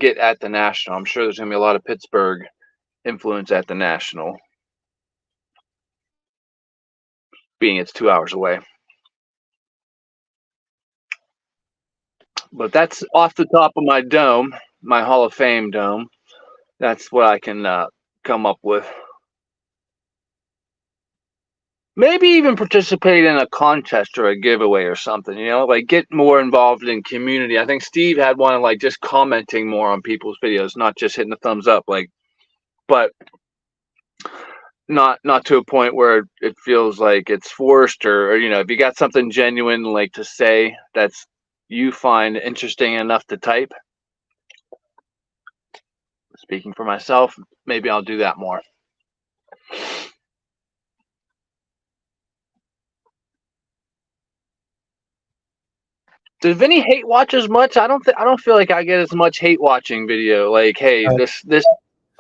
get at the National. I'm sure there's gonna be a lot of Pittsburgh influence at the National, being it's 2 hours away. But that's off the top of my dome, my Hall of Fame dome. That's what I can come up with. Maybe even participate in a contest or a giveaway or something, like get more involved in community. I think Steve had one of like just commenting more on people's videos, not just hitting the thumbs up, but not to a point where it feels like it's forced or if you got something genuine like to say that's you find interesting enough to type. Speaking for myself, maybe I'll do that more. Does Vinny hate watch as much? I don't feel like I get as much hate watching video. Like, hey, this.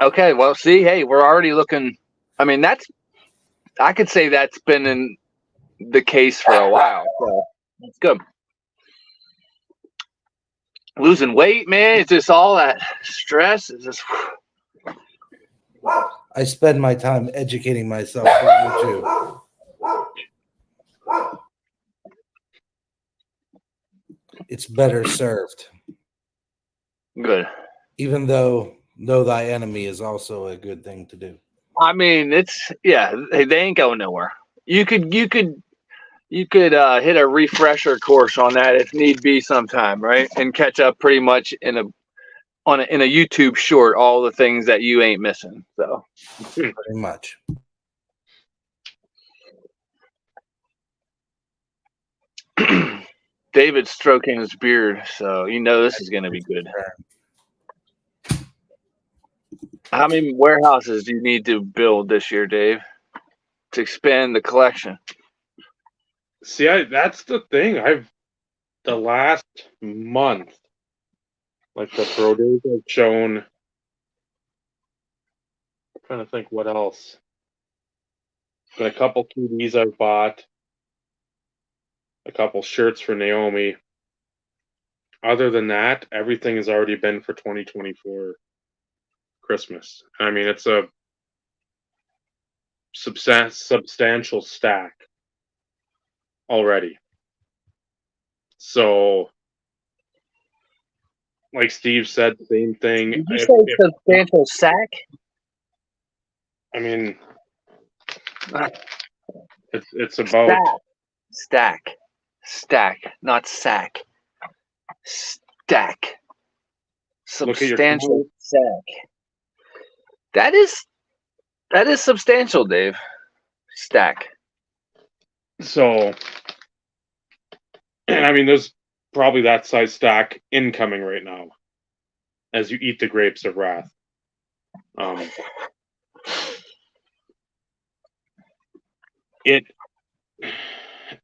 Okay, well, see, hey, we're already looking. I mean, I could say that's been in the case for a while. So that's good. Losing weight, man. It's just all that stress. It's just. I spend my time educating myself through YouTube. It's better served. Good. Even though know thy enemy is also a good thing to do. I mean, they ain't going nowhere. You could hit a refresher course on that if need be sometime, right? And catch up pretty much in a YouTube short all the things that you ain't missing. So Pretty much. David's stroking his beard, so you know this is going to be good. How many warehouses do you need to build this year, Dave, to expand the collection? See, that's the thing. The last month, like the Pro Days I've shown. I'm trying to think what else. Been a couple TVs I've bought. A couple shirts for Naomi. Other than that, everything has already been for 2024 Christmas. I mean, it's a substantial stack already. So, like Steve said, same thing. Did you say substantial sack? I mean, it's about stack, not sack. Stack. Substantial sack. That is substantial, Dave. Stack. So, I mean, there's probably that size stack incoming right now as you eat the grapes of wrath.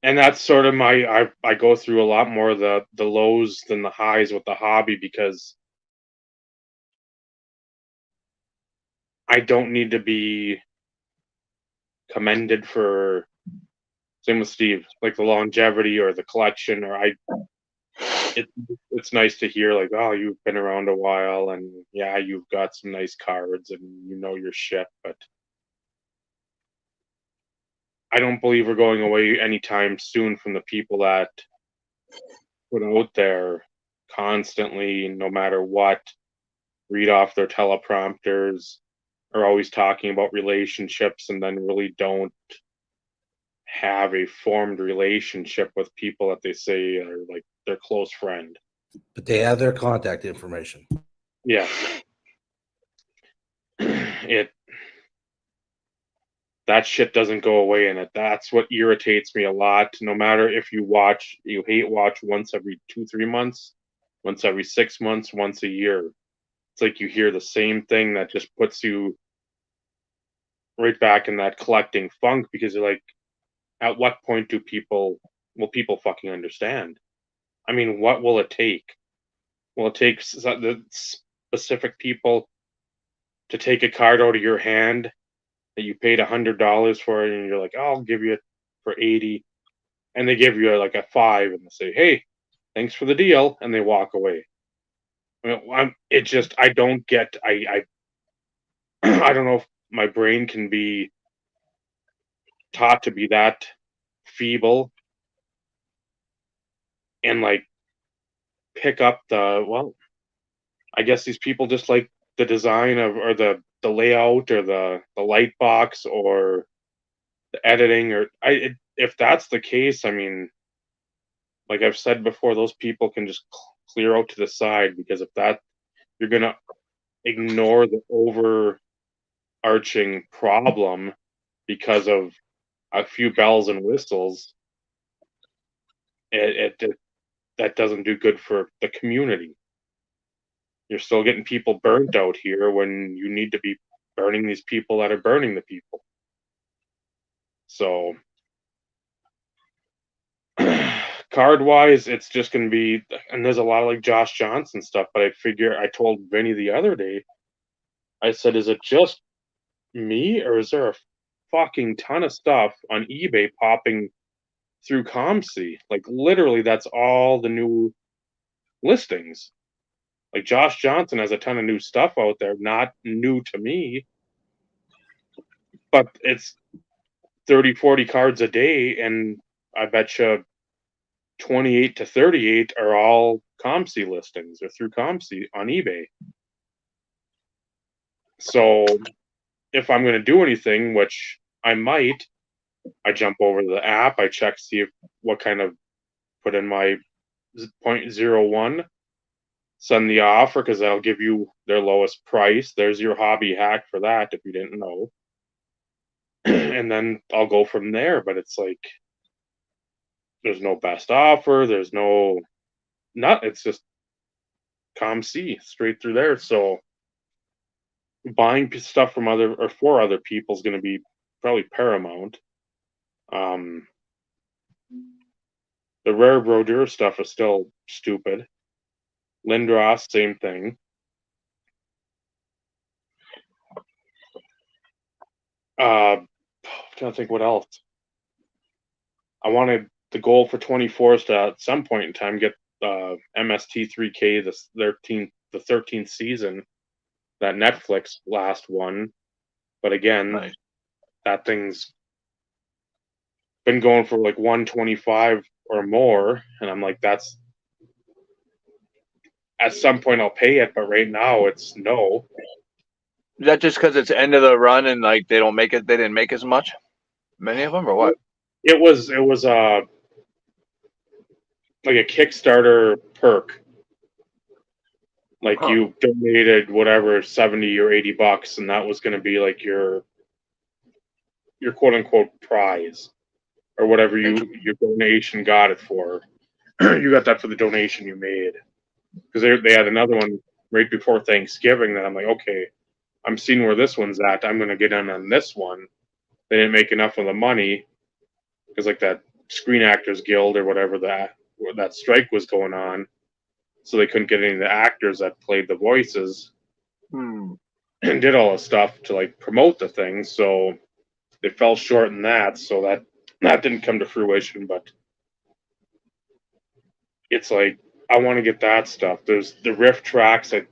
And that's sort of I go through a lot more of the lows than the highs with the hobby because I don't need to be commended for, same with Steve, like the longevity or the collection, or it's nice to hear like, oh, you've been around a while and yeah, you've got some nice cards and you know your shit, but I don't believe we're going away anytime soon from the people that put out there constantly, no matter what, read off their teleprompters, are always talking about relationships and then really don't have a formed relationship with people that they say are like their close friend. But they have their contact information. Yeah. That shit doesn't go away, and that's what irritates me a lot. No matter if you hate watch once every 2-3 months, once every 6 months, once a year. It's like you hear the same thing that just puts you right back in that collecting funk because you're like, at what point will people fucking understand? I mean, what will it take? Will it take the specific people to take a card out of your hand that you paid $100 for it, and you're like, oh, I'll give you it for 80, and they give you like a 5, and they say, hey, thanks for the deal, and they walk away. I mean, I don't get, I don't know if my brain can be taught to be that feeble and like pick up I guess these people just like the design of or the layout or the light box or the editing or if that's the case, I mean, like I've said before, those people can just clear out to the side because if that you're gonna ignore the overarching problem because of a few bells and whistles, that doesn't do good for the community. You're still getting people burnt out here when you need to be burning these people that are burning the people. So, card wise, it's just going to be, and there's a lot of like Josh Johnson stuff, but I told Vinny the other day, I said, is it just me or is there a fucking ton of stuff on eBay popping through ComC? Like, literally, that's all the new listings. Like, Josh Johnson has a ton of new stuff out there, not new to me. but it's 30, 40 cards a day, and I bet you 28 to 38 are all ComC listings or through ComC on eBay. So if I'm going to do anything, which I might, I jump over to the app, I check, see what kind of, put in my 0.01, send the offer, because that'll give you their lowest price. There's your hobby hack for that if you didn't know. And then I'll go from there. But it's like, there's no best offer, there's no, it's just ComC straight through there. So buying stuff from other or for other people is going to be probably paramount. The rare brodeur stuff is still stupid. Lindros, same thing. I'm trying to think what else. I wanted the goal for 24 is to at some point in time get MST3K, the 13th season, that Netflix last one. But again, Nice. that thing's been going for like 125 or more, and I'm like, that's, at some point I'll pay it, but right now it's no. Is that just because it's end of the run and like they didn't make as much, many of them, or what? It was like a Kickstarter perk. Like you donated whatever, 70 or 80 bucks, and that was going to be like your quote unquote prize, or whatever your donation got it for. You got that for the donation you made, because they had another one right before Thanksgiving that I'm like, okay, I'm seeing where this one's at, I'm going to get in on this one. They didn't make enough of the money, because like that Screen Actors Guild or whatever that strike was going on, so they couldn't get any of the actors that played the voices and did all the stuff to like promote the thing. So they fell short in that, so that didn't come to fruition. But it's like, I want to get that stuff. There's the riff tracks that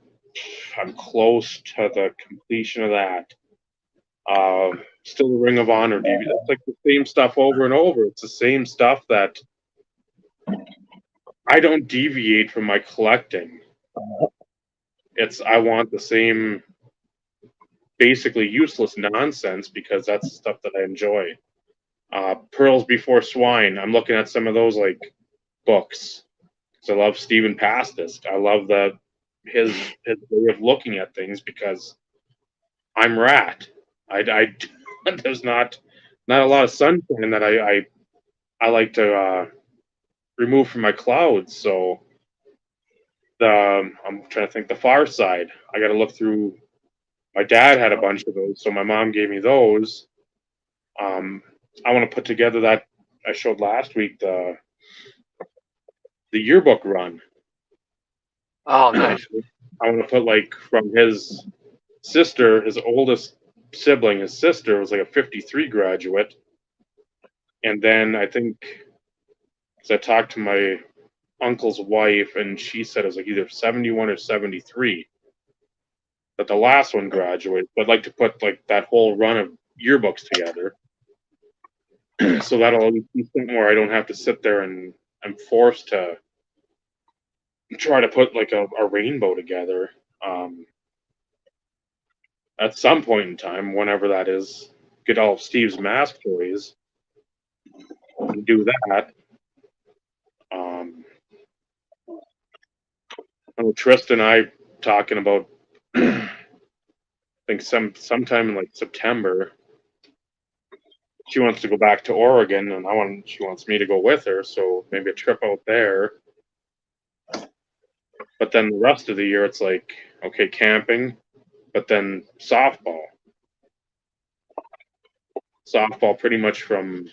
I'm close to the completion of that. Still the Ring of Honor DVD. It's like the same stuff over and over. It's the same stuff that I don't deviate from my collecting. I want the same basically useless nonsense, because that's the stuff that I enjoy. Pearls Before Swine. I'm looking at some of those like books, because I love Stephen Pastis. I love his way of looking at things, because I'm rat. I there's not a lot of sunshine that I like to remove from my clouds. So I'm trying to think, the Far Side. I got to look through. My dad had a bunch of those, so my mom gave me those. I want to put together that I showed last week, the yearbook run. Oh, nice. I want to put like from his sister, his oldest sibling, his sister was like a 53 graduate. And then I think, because I talked to my uncle's wife, and she said it was like either 71 or 73 that the last one graduated. But I'd like to put like that whole run of yearbooks together. So that'll be something where I don't have to sit there and I'm forced to try to put like a rainbow together. At some point in time, whenever that is, get all of Steve's mask toys and do that. I know Tristan and I talking about, I think sometime in like September, she wants to go back to Oregon, and she wants me to go with her, so maybe a trip out there. But then the rest of the year, it's like, okay, camping, but then softball. Softball pretty much from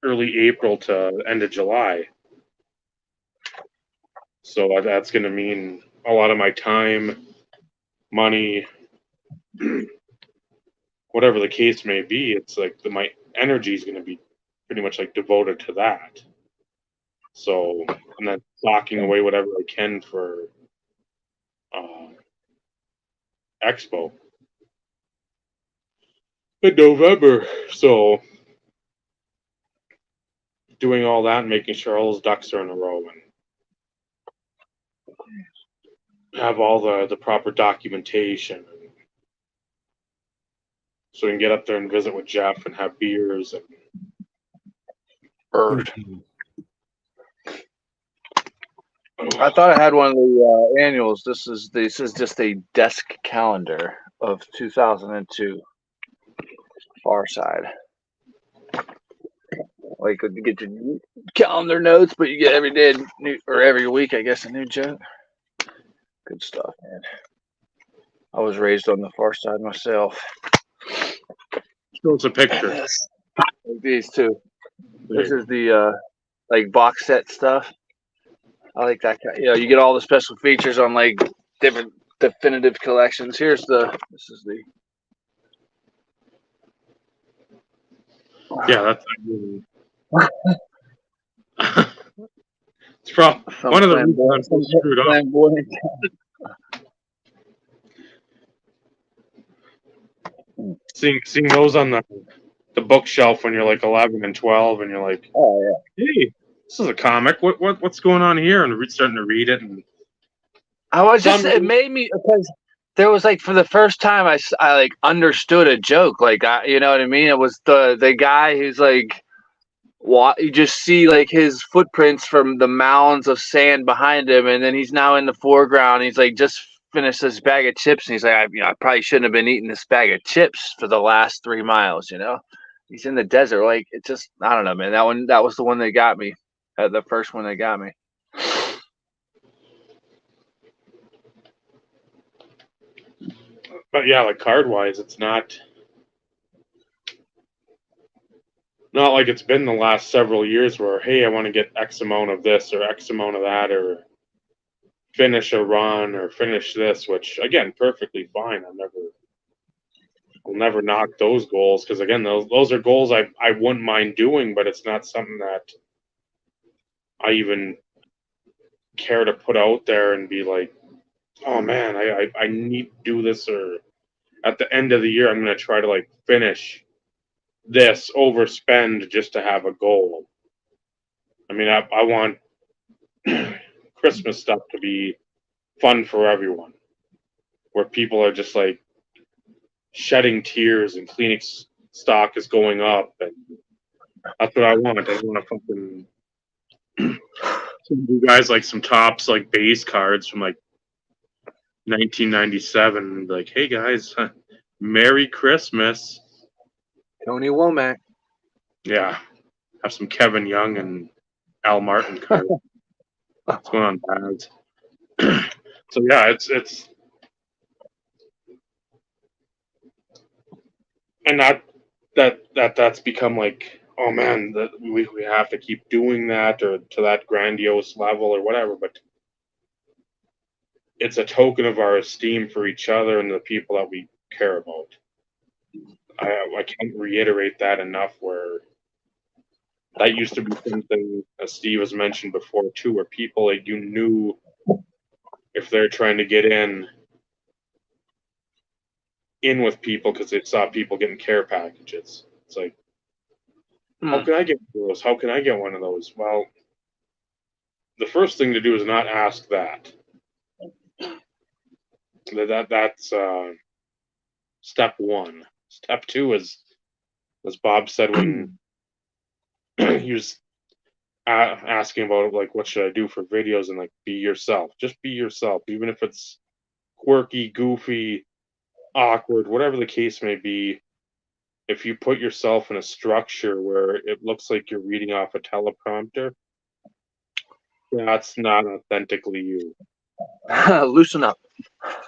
early April to end of July. So that's going to mean a lot of my time, money, whatever the case may be. It's like my energy is going to be pretty much like devoted to that. So, and then locking away whatever I can for Expo. mid-November. So doing all that and making sure all those ducks are in a row and have all the proper documentation. So we can get up there and visit with Jeff and have beers and Bird. I thought I had one of the annuals. This is just a desk calendar of 2002. Far side. Like you get your calendar notes, but you get every day or every week, I guess, a new joke. Good stuff, man. I was raised on the far side myself. show us a picture. Like these two. This is the like box set stuff. I like that kind. You know, you get all the special features on like different definitive collections. This is the. Yeah, that's. It's probably one of the reasons I'm so screwed up. Seeing those on the bookshelf when you're like 11 and 12, and you're like, oh yeah, hey, this is a comic. What's going on here? And starting to read it, and it made me, because there was like, for the first time I like understood a joke. Like, you know what I mean? It was the guy who's like, you just see like his footprints from the mounds of sand behind him, and then he's now in the foreground. He's like just finished this bag of chips, and he's like, I probably shouldn't have been eating this bag of chips for the last 3 miles. You know, he's in the desert. Like, it just, I don't know, man. That was the one that got me. The first one that got me. but yeah, like card wise, it's not like it's been the last several years where, hey, I want to get X amount of this or X amount of that, or finish a run or finish this, which again, perfectly fine. I'll never knock those goals, because again, those are goals I wouldn't mind doing, but it's not something that I even care to put out there and be like, oh man, I need to do this, or at the end of the year I'm going to try to like finish this, overspend just to have a goal. I mean, I want Christmas stuff to be fun for everyone, where people are just like shedding tears and Kleenex stock is going up, and that's what I want. I want to fucking you guys like some tops like base cards from like 1997. Like, hey guys, Merry Christmas. Tony Womack. Yeah, have some Kevin Young and Al Martin cards. What's going on, Bags? So yeah, it's and that's become like, oh man, that we have to keep doing that, or to that grandiose level or whatever, but it's a token of our esteem for each other and the people that we care about. I can't reiterate that enough, where that used to be something, as Steve has mentioned before too, where people, like, you knew if they're trying to get in with people because they saw people getting care packages. It's like, how can I get those? How can I get one of those? Well, the first thing to do is not ask that. That's step one. Step two is, as Bob said when he was asking about like what should I do for videos, and like, be yourself. Just be yourself, even if it's quirky, goofy, awkward, whatever the case may be. If you put yourself in a structure where it looks like you're reading off a teleprompter, that's not authentically you. Loosen up.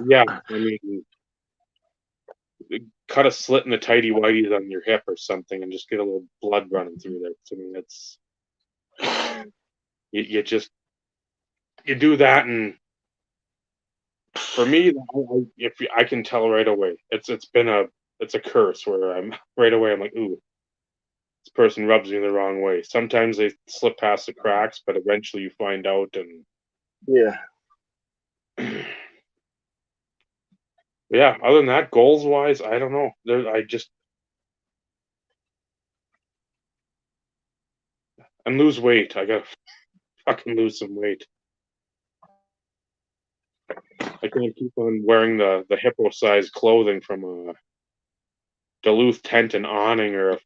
Yeah, I mean, cut a slit in the tighty whities on your hip or something and just get a little blood running through there. I mean, it's you just do that, and for me, if I can tell right away, it's a curse where I'm right away. I'm like, ooh, this person rubs me the wrong way. Sometimes they slip past the cracks, but eventually you find out, and yeah. Yeah, other than that, goals wise, I don't know. and lose weight. I gotta fucking lose some weight. I can't keep on wearing the hippo sized clothing from a Duluth tent and awning, or if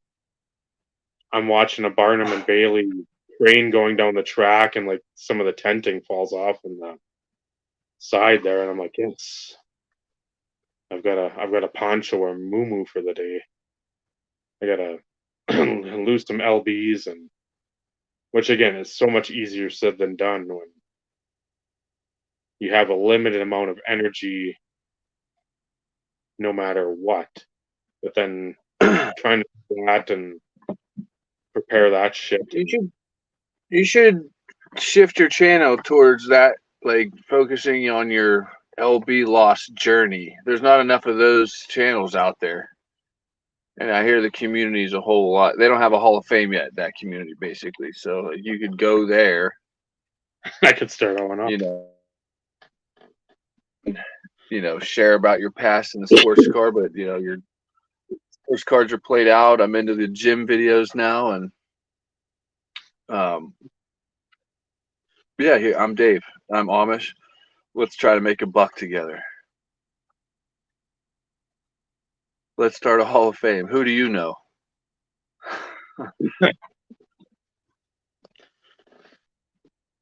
I'm watching a Barnum and Bailey train going down the track and like some of the tenting falls off in the side there, and I'm like, yes, I've got a poncho or muumuu for the day. I gotta lose some lbs, and which again is so much easier said than done when you have a limited amount of energy no matter what. But then trying to do that and prepare that shit. You should shift your channel towards that, like focusing on your LB loss journey. There's not enough of those channels out there. And I hear the community is a whole lot. They don't have a Hall of Fame yet, that community, basically. So you could go there. I could start on up. Share about your past in the sports car, but your sports cards are played out. I'm into the gym videos now, and yeah, I'm Dave. I'm Amish. Let's try to make a buck together. Let's start a Hall of Fame. Who do you know? I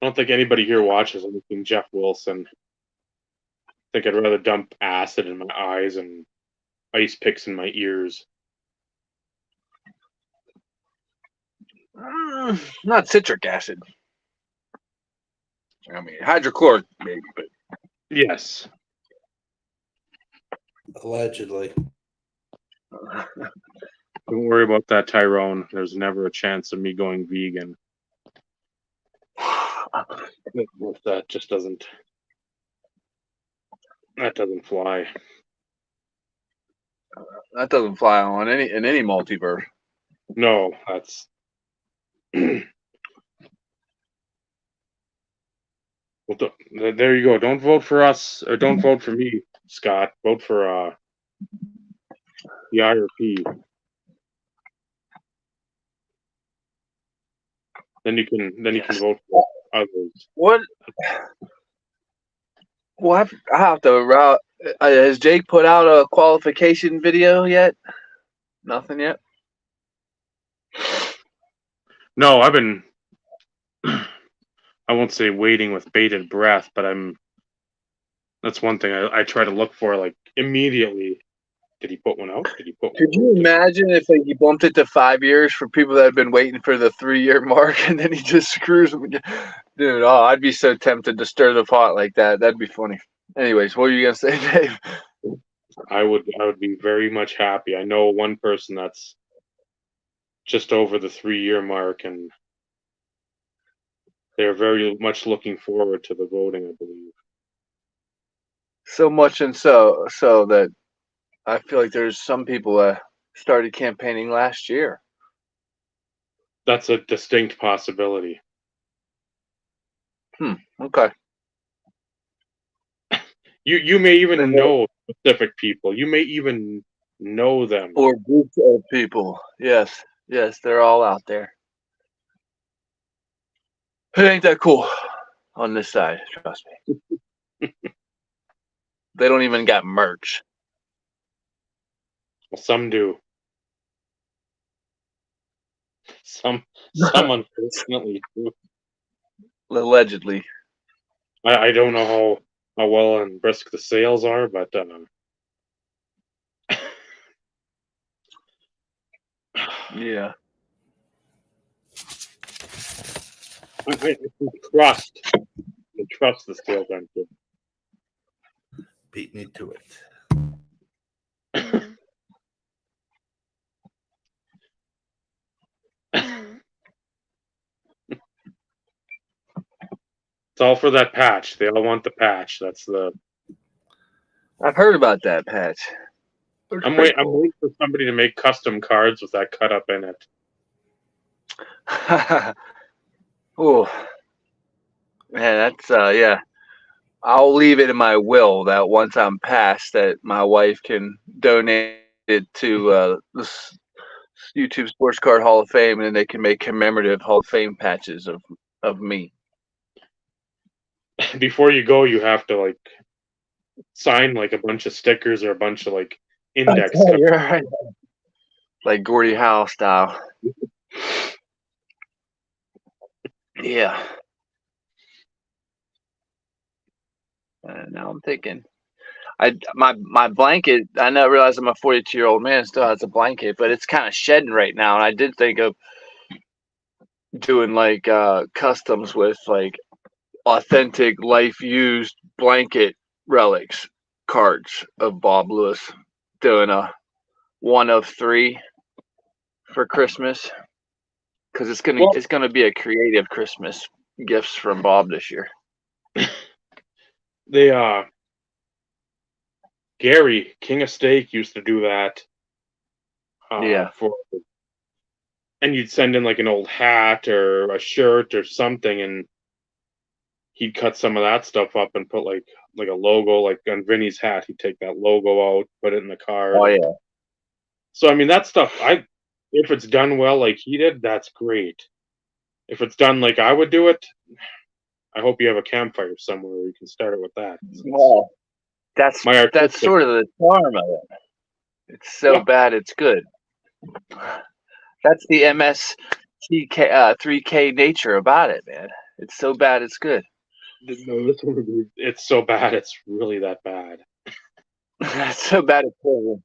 don't think anybody here watches anything Jeff Wilson. I think I'd rather dump acid in my eyes and ice picks in my ears. Not citric acid. I mean, hydrochloric, maybe, but Yes. Allegedly. Don't worry about that, Tyrone. There's never a chance of me going vegan. That just doesn't. That doesn't fly. that doesn't fly on in any multiverse. No, that's. Well, there you go. Don't vote for us, or don't vote for me, Scott. Vote for the IRP. Then you can vote for others. What? Well, I have to route. Has Jake put out a qualification video yet? Nothing yet. No, I've been. I won't say waiting with bated breath, but that's one thing I try to look for, like, immediately. Did he put one out? Did he put one Could you imagine if he bumped it to 5 years for people that have been waiting for the 3-year mark, and then he just screws them again? Dude, I'd be so tempted to stir the pot like that. That'd be funny. Anyways, what were you gonna say, Dave? I would be very much happy. I know one person that's just over the 3-year mark, and they're very much looking forward to the voting, I believe. So much and so that I feel like there's some people that started campaigning last year. That's a distinct possibility. Okay. You may even know specific people. You may even know them. Or groups of people. Yes, they're all out there. It ain't that cool on this side, trust me. They don't even got merch. Well, some do. Some unfortunately do. Allegedly. I don't know how well and brisk the sales are, but Yeah. I trust the sales aren't good. Beat me to it. It's all for that patch. They all want the patch. That's the. I've heard about that patch. I'm waiting for somebody to make custom cards with that cut up in it. Oh, man, that's yeah. I'll leave it in my will that once I'm passed, that my wife can donate it to YouTube Sports Card Hall of Fame, and then they can make commemorative Hall of Fame patches of me. Before you go, you have to like sign like a bunch of stickers or a bunch of like index Okay, cards. you're right. Like Gordie Howe style. Yeah. Now I'm thinking, my blanket. I now realize I'm a 42-year-old man, still has a blanket, but it's kind of shedding right now. And I did think of doing like customs with like authentic life used blanket relics cards of Bob Lewis. Doing a 1 of 3 for Christmas, because it's gonna be a creative Christmas gifts from Bob this year. They Gary King of Steak used to do that. Yeah. And you'd send in like an old hat or a shirt or something, and he'd cut some of that stuff up and put like a logo, like on Vinny's hat. He'd take that logo out, put it in the card. Oh yeah. So I mean, that stuff. If it's done well, like he did, that's great. If it's done like I would do it, I hope you have a campfire somewhere where you can start it with that. Well, that's artistic- sort of the charm of it. It's so bad it's good. That's the MSTK 3K nature about it, man. It's so bad it's good. No, this one, it's so bad it's really that bad. It's so bad it's good.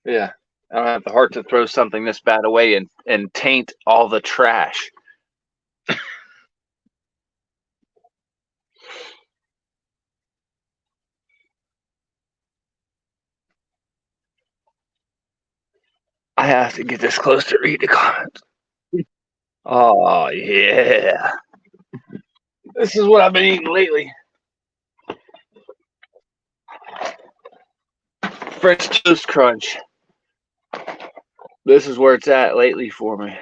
Yeah. I don't have the heart to throw something this bad away and taint all the trash. I have to get this close to read the comments. Oh yeah. This is what I've been eating lately. French toast crunch. This is where it's at lately for me.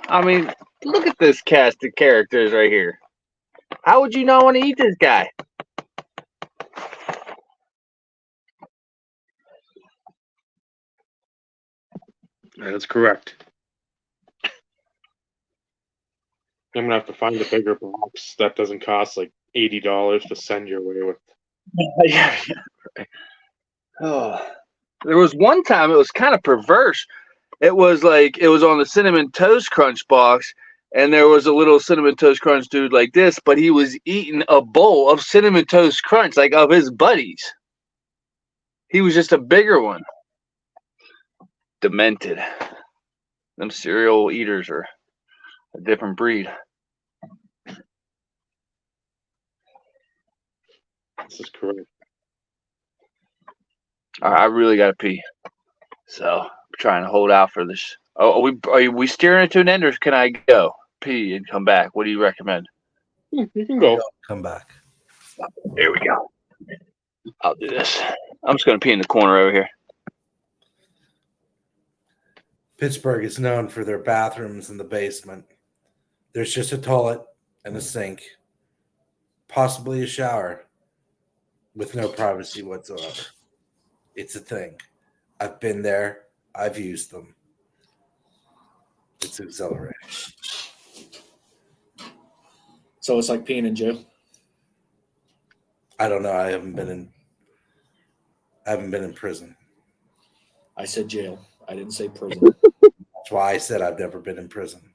I mean, look at this cast of characters right here. How would you not want to eat this guy? That's correct. I'm gonna have to find a bigger box that doesn't cost like $80 to send your way with. Yeah. Oh, there was one time it was kind of perverse. It was on the cinnamon toast crunch box, and there was a little cinnamon toast crunch dude like this, but he was eating a bowl of cinnamon toast crunch like of his buddies. He was just a bigger one. Demented. Them cereal eaters are a different breed. This is correct. I really gotta pee, so I'm trying to hold out for this. Oh, are we steering it to an end, or can I go pee and come back? What do you recommend? You can go. Come back. There we go. I'll do this. I'm just gonna pee in the corner over here. Pittsburgh is known for their bathrooms in the basement. There's just a toilet and a sink, possibly a shower, with no privacy whatsoever. It's a thing. I've been there. I've used them. It's exhilarating. So it's like peeing in jail. I don't know. I haven't been in prison. I said jail. I didn't say prison. That's why I said I've never been in prison.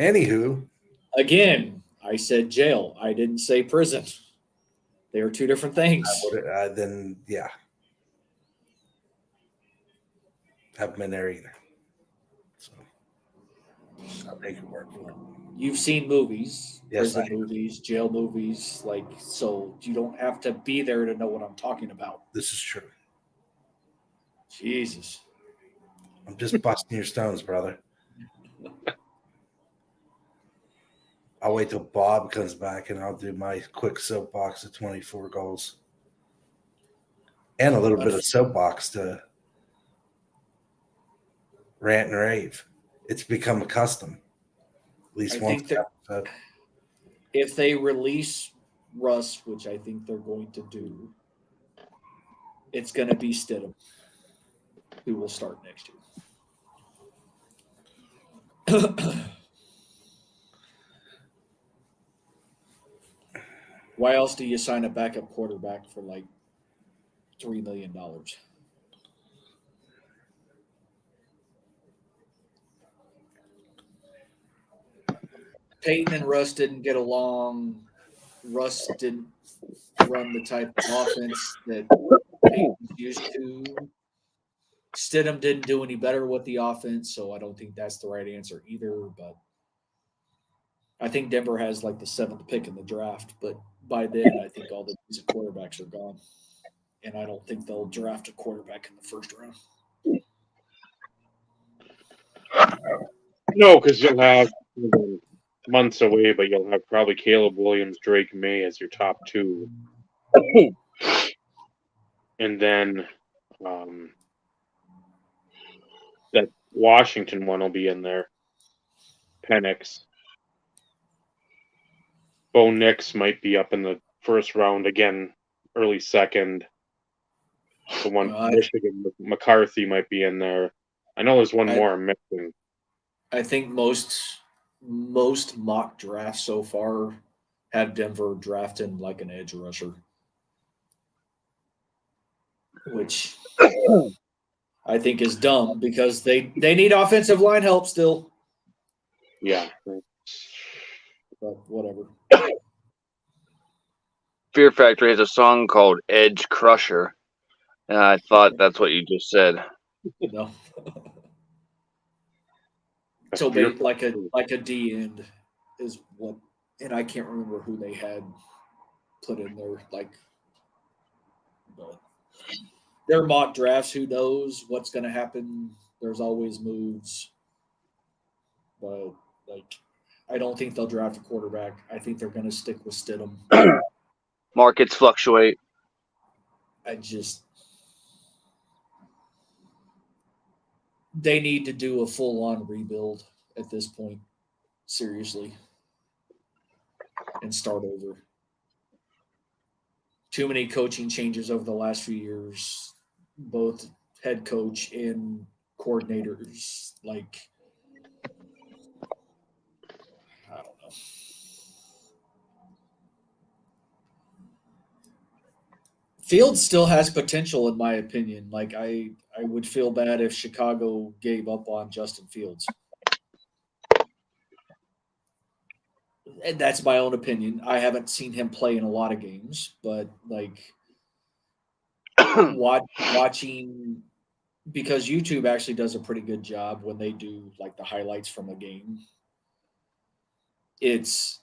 Anywho, Again, I said jail. I didn't say prison. They are two different things. then yeah, haven't been there either. So I'll take your word for it. You've seen movies, Yes, prison movies, jail movies, so you don't have to be there to know what I'm talking about. This is true. Jesus. I'm just busting your stones, brother. I'll wait till Bob comes back and I'll do my quick soapbox of 24 goals. And a little bit of soapbox to rant and rave. It's become a custom. At least once an episode. If they release Russ, which I think they're going to do, it's going to be Stidham. who will start next year. Why else do you sign a backup quarterback for like $3 million? Peyton and Russ didn't get along. Russ didn't run the type of offense that Peyton was used to. Stidham didn't do any better with the offense, so I don't think that's the right answer either. But I think Denver has like the 7th pick in the draft, but by then I think all the decent quarterbacks are gone. And I don't think they'll draft a quarterback in the first round. No, because you'll have months away, but you'll have probably Caleb Williams, Drake May as your top 2. And then that Washington one will be in there. Penix. Bo Nix might be up in the first round again, early second. The one from Michigan, McCarthy might be in there. I know there's one more I'm missing. I think most mock drafts so far have Denver drafting like an edge rusher, which I think is dumb because they need offensive line help still. Yeah. But whatever. Fear Factory has a song called Edge Crusher. And I thought that's what you just said. No. So like a D end is what, and I can't remember who they had put in there. Like, but their mock drafts. Who knows what's going to happen? There's always moves, but like, I don't think they'll draft a quarterback. I think they're going to stick with Stidham. Markets fluctuate. They need to do a full-on rebuild at this point, seriously, and start over. Too many coaching changes over the last few years, both head coach and coordinators. Like, I don't know. Fields still has potential, in my opinion. Like, I would feel bad if Chicago gave up on Justin Fields. And that's my own opinion. I haven't seen him play in a lot of games, but like watching, because YouTube actually does a pretty good job when they do like the highlights from a game. It's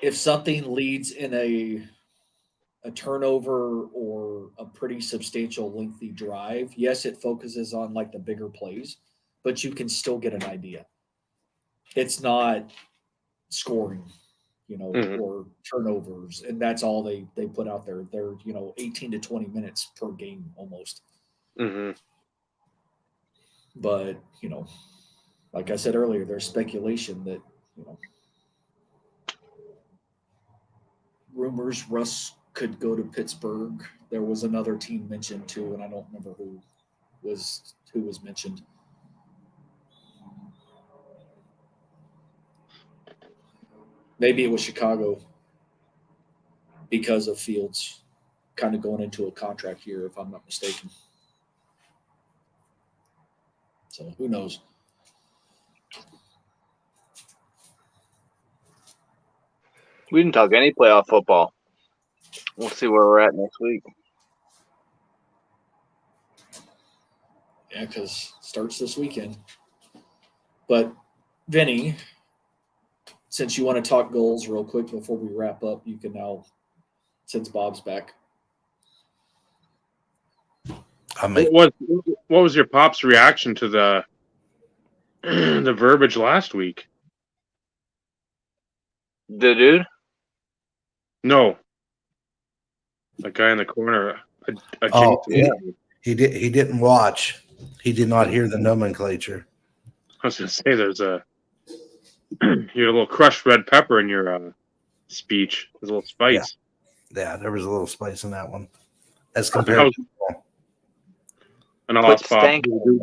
if something leads in a turnover or a pretty substantial lengthy drive, yes, it focuses on like the bigger plays, but you can still get an idea. It's not scoring, or turnovers, and that's all they put out there. They're 18 to 20 minutes per game almost. Mm-hmm. But like I said earlier, there's speculation that rumors Russ could go to Pittsburgh. There was another team mentioned too, and I don't remember who was mentioned. Maybe it was Chicago because of Fields kind of going into a contract year, if I'm not mistaken. So who knows? We didn't talk any playoff football. We'll see where we're at next week. Yeah, because it starts this weekend. But Vinny, since you want to talk goals real quick before we wrap up, you can now, since Bob's back. What was your pop's reaction to the the verbiage last week? The dude? No. That guy in the corner. He didn't watch. He did not hear the nomenclature. I was going to say there's you had a little crushed red pepper in your speech. There's a little spice. Yeah, there was a little spice in that one. As compared to And Quit Bob. stanking.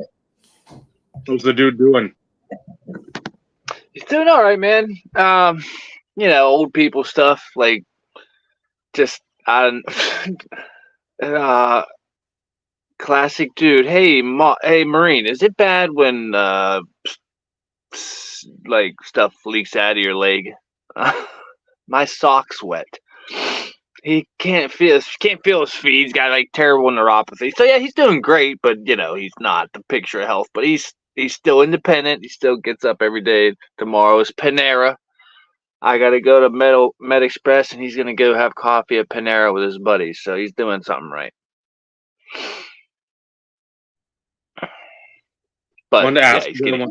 What's the dude doing? He's doing all right, man. Old people stuff like just classic dude. Hey, hey, Marine, is it bad when like stuff leaks out of your leg? My sock's wet. He can't feel his feet. He's got like terrible neuropathy. So yeah, he's doing great, but he's not the picture of health. But he's still independent. He still gets up every day. Tomorrow is Panera. I got to go to Med Express, and he's gonna go have coffee at Panera with his buddies. So he's doing something right. But I wanted to ask. yeah,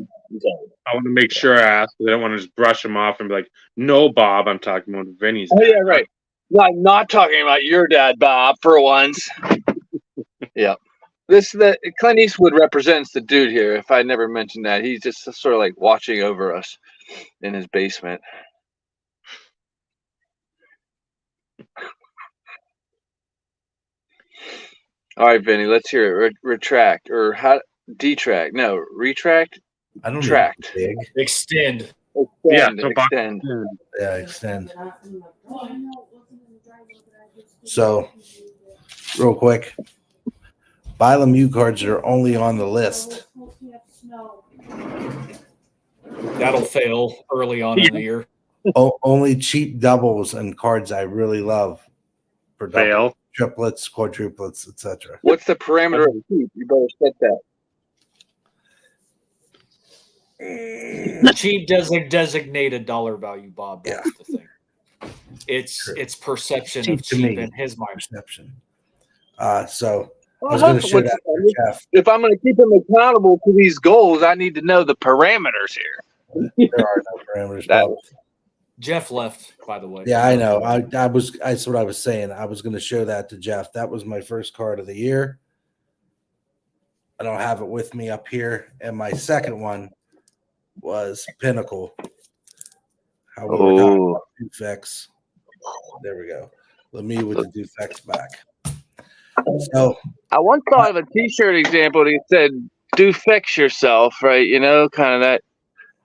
I want to make sure I ask. I don't want to just brush him off and be like, "No, Bob, I'm talking about Vinny's." Oh yeah, right. No, I'm not talking about your dad, Bob, for once. Yeah. Clint Eastwood represents the dude here. If I never mentioned that, he's just sort of like watching over us in his basement. All right, Vinny, let's hear it. Retract or detract? No, retract. I don't Tract. need big. Extend. Extend. Yeah, extend. So, real quick, Bilamu cards are only on the list. That'll fail early on in the year. Only cheap doubles and cards I really love for double, Fail. triplets, quadruplets, etc. What's the parameter of cheap? You better set that. Cheap designated dollar value, Bob. That's the thing. It's perception Cheap of to cheap me. in his mind. Perception. So I was going to show that to Jeff. If I'm going to keep him accountable to these goals, I need to know the parameters here. There are no parameters. Bob. Jeff left, by the way. Yeah, I know. That's what I was saying. I was going to show that to Jeff. That was my first card of the year. I don't have it with me up here. And my second one was Pinnacle. How we were talking about Dufex. There we go. Let me with the Dufex back. So I once thought of a T-shirt example that said "Do fix yourself," right? Kind of that.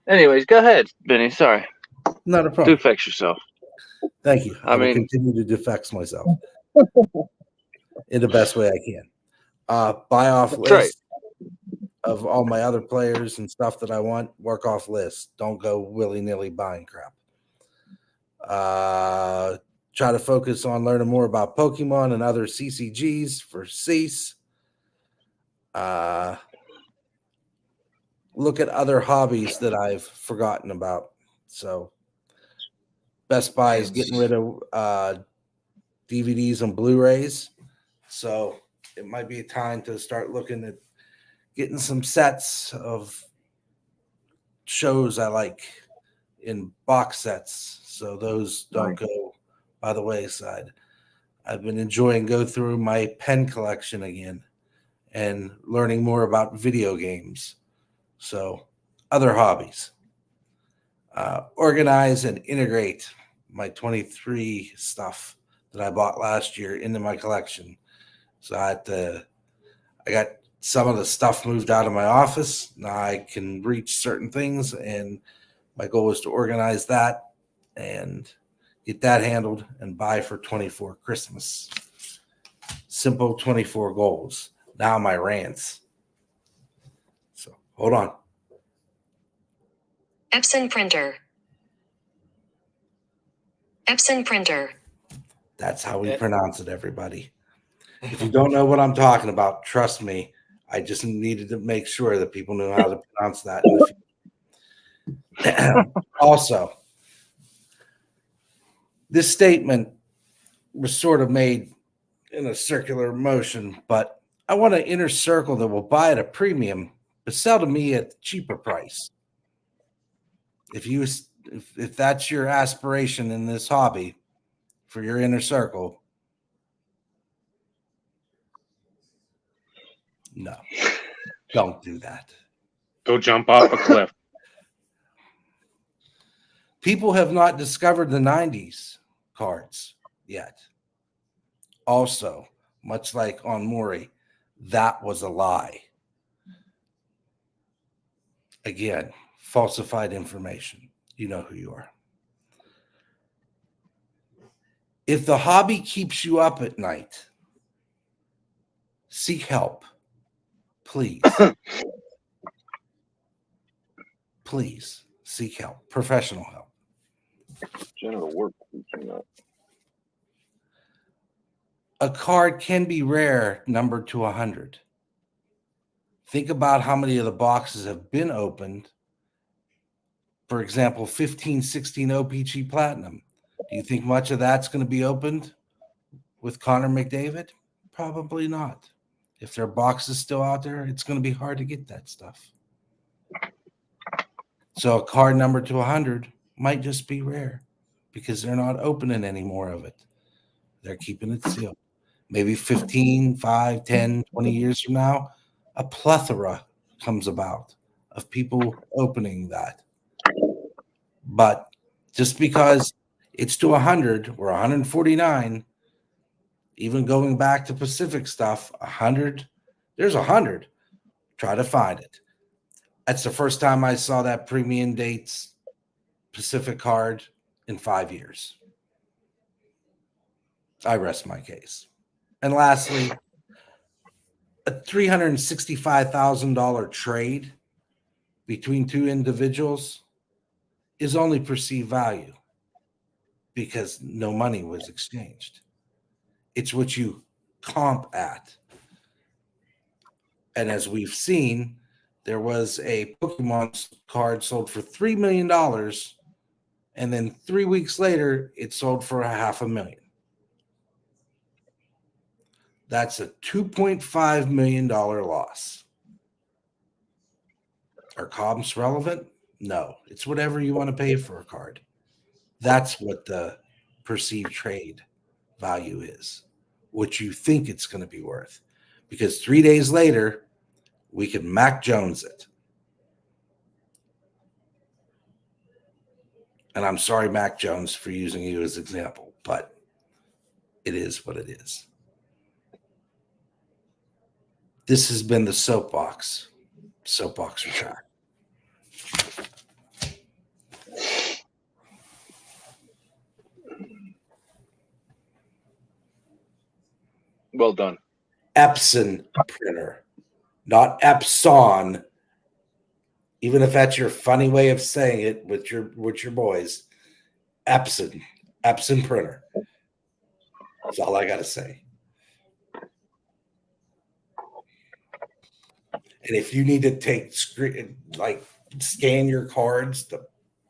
Anyways, go ahead, Benny. Sorry. Not a problem. Do fix yourself. Thank you. I will continue to defect myself in the best way I can. Buy off list of all my other players and stuff that I want. Work off list. Don't go willy-nilly buying crap. Try to focus on learning more about Pokemon and other CCGs for Cease. Look at other hobbies that I've forgotten about. So Best Buy is getting rid of DVDs and Blu-rays. So it might be a time to start looking at getting some sets of shows I like in box sets. So those don't go by the wayside. I've been enjoying go through my pen collection again and learning more about video games. So other hobbies. Organize and integrate my 23 stuff that I bought last year into my collection. So I got some of the stuff moved out of my office. Now I can reach certain things, and my goal is to organize that and get that handled and buy for 24 Christmas. Simple 24 goals. Now my rants. So hold on. Epson printer. Epson printer. That's how we pronounce it, everybody. If you don't know what I'm talking about, trust me, I just needed to make sure that people knew how to pronounce that in the future. Also, this statement was sort of made in a circular motion, but I want an inner circle that will buy at a premium, but sell to me at a cheaper price. If that's your aspiration in this hobby for your inner circle, no, don't do that. Go jump off a cliff. People have not discovered the 90s cards yet. Also, much like on Maury, That was a lie. Again, falsified information. You know who you are. If the hobby keeps you up at night, seek help. Please. Please seek help. Professional help. General work. A card can be rare, numbered to 100. Think about how many of the boxes have been opened. For example, 1516 OPG Platinum. Do you think much of that's going to be opened with Connor McDavid? Probably not. If their box is still out there, it's going to be hard to get that stuff. So a card numbered to 100 might just be rare because they're not opening any more of it. They're keeping it sealed. Maybe 15, 5, 10, 20 years from now, a plethora comes about of people opening that. But just because it's to 100 or 149, even going back to Pacific stuff, 100, there's 100. Try to find it. That's the first time I saw that premium dates Pacific card in 5 years. I rest my case. And lastly, a $365,000 trade between two individuals is only perceived value because no money was exchanged. It's what you comp at. And as we've seen, there was a Pokemon card sold for $3 million, and then 3 weeks later, it sold for $500,000. That's a $2.5 million loss. Are comps relevant? No. It's whatever you want to pay for a card. That's what the perceived trade value is, what you think it's going to be worth. Because 3 days later, we can Mac Jones it. And I'm sorry, Mac Jones, for using you as example, but it is what it is. This has been the Soapbox Retire. Well done. Epson printer, not Epson. Even if that's your funny way of saying it with your boys, Epson printer. That's all I got to say. And if you need to scan your cards to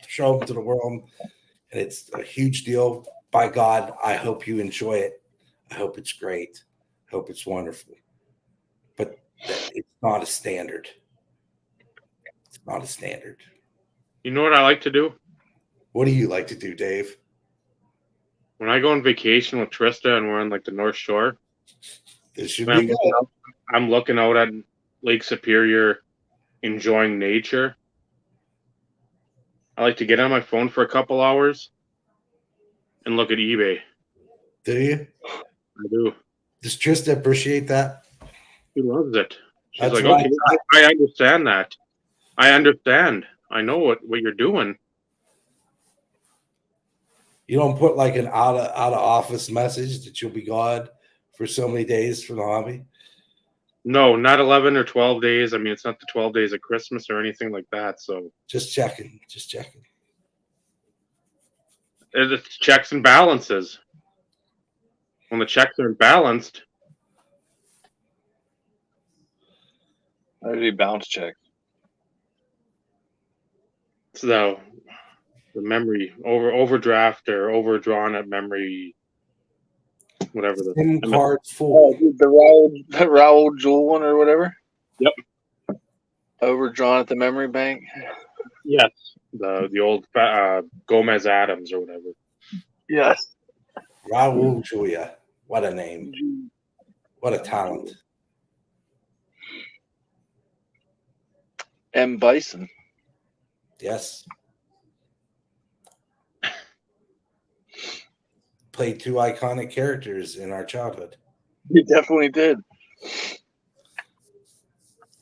show them to the world, and it's a huge deal, by God, I hope you enjoy it. I hope it's great. I hope it's wonderful. But it's not a standard. It's not a standard. You know what I like to do? What do you like to do, Dave? When I go on vacation with Trista and we're on like the North Shore, This should and be good. I'm looking out at Lake Superior, enjoying nature. I like to get on my phone for a couple hours and look at eBay. Do you? I do. Does Trista appreciate that? She loves it. She's That's like, why okay, I understand that. I understand. I know what you're doing. You don't put like an out of office message that you'll be gone for so many days from the hobby? No, not 11 or 12 days. I mean, it's not the 12 days of Christmas or anything like that. So Just checking. it's checks and balances. When the checks are balanced, I do bounce checks. it's the memory overdraft or overdrawn at memory, whatever the SIM card Oh, full. dude, the Raoul Jewel one or whatever. Yep. Overdrawn at the memory bank. Yes, the old Gomez Adams or whatever. Yes. Raul Julia. What a name. What a talent. M. Bison. Yes. Played two iconic characters in our childhood. He definitely did.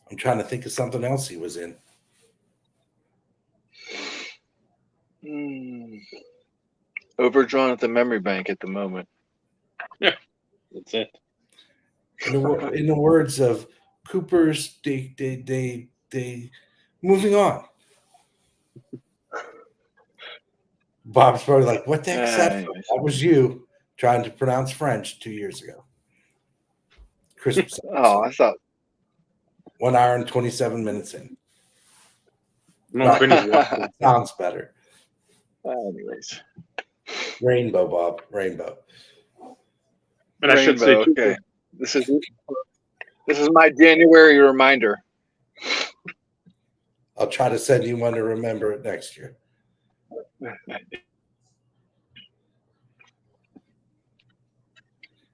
I'm trying to think of something else he was in. Overdrawn at the memory bank at the moment. That's it. In the words of Cooper's, they moving on. Bob's probably like, what the heck's that? Anyways. That was you trying to pronounce French 2 years ago. Christmas. Oh, I thought 1 hour and 27 minutes in. No, finish watching. Sounds better. anyways. Rainbow, Bob. Rainbow. And I should say, Rainbow, too, okay. This is my January reminder. I'll try to send you one to remember it next year.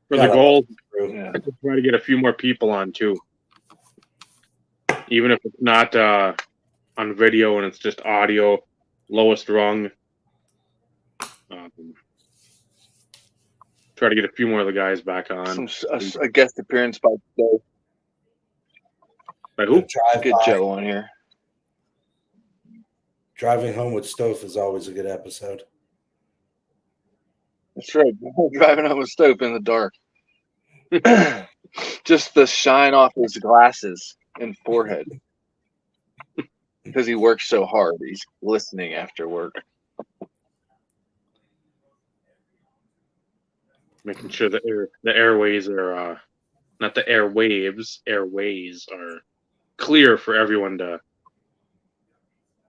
for the goal, Yeah. I could try to get a few more people on too, even if it's not on video and it's just audio. Lowest rung. Try to get a few more of the guys back on. A guest appearance by Joe. By who? Drive Get by. Joe on here. Driving home with Stove is always a good episode. That's right. Driving home with Stope in the dark. Just the shine off his glasses and forehead. Because he works so hard. He's listening after work. Making sure the airways are not the airwaves are clear for everyone to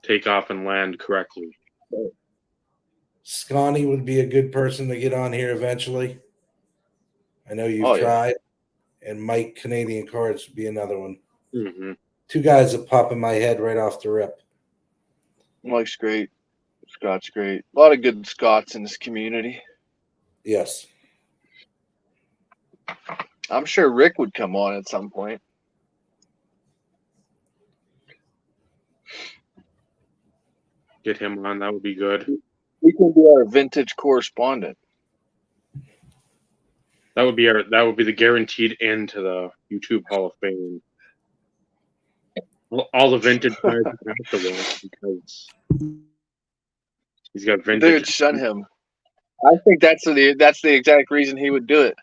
take off and land correctly. Scotty would be a good person to get on here eventually. I know you've tried. And Mike Canadian Cards would be another one. Mm-hmm. Two guys that pop in my head right off the rip. Mike's great. Scott's great. A lot of good Scots in this community. Yes. I'm sure Rick would come on at some point. Get him on. That would be good. He can be our vintage correspondent. That would be the guaranteed end to the YouTube Hall of Fame. All the vintage cards have to win because he's got vintage. Dude, shun him. I think that's the exact reason he would do it.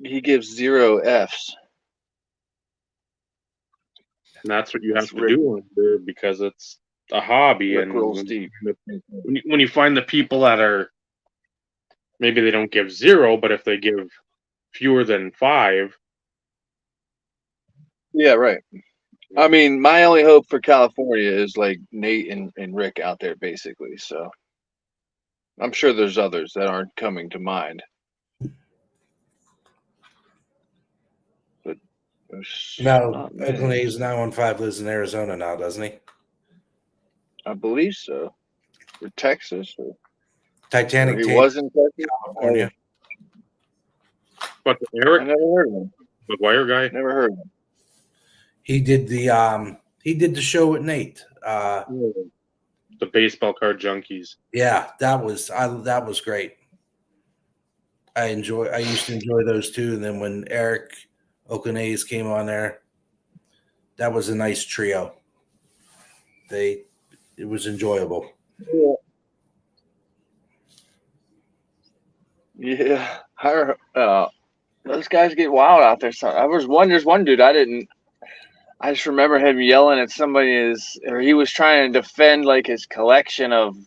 He gives 0 Fs. And that's what you have to Rick. do because it's a hobby. Rick And rolls deep. when you find the people that are maybe they don't give 0, but if they give fewer than 5. Yeah, right. I mean, my only hope for California is like Nate and Rick out there, basically. So I'm sure there's others that aren't coming to mind. But No, Oakland A's 915 lives in Arizona now, doesn't he? I believe so. Or Texas. Or Titanic he Tape, was in Texas. California. But I Eric, never heard of him. McGuire guy, Never heard of him. He did the show with Nate. the baseball card junkies. Yeah, that was great. I used to enjoy those too. And then when Eric Oakland A's came on there, that was a nice trio. It was enjoyable. Yeah. Those guys get wild out there. So there's one dude I just remember him yelling at somebody or he was trying to defend like his collection of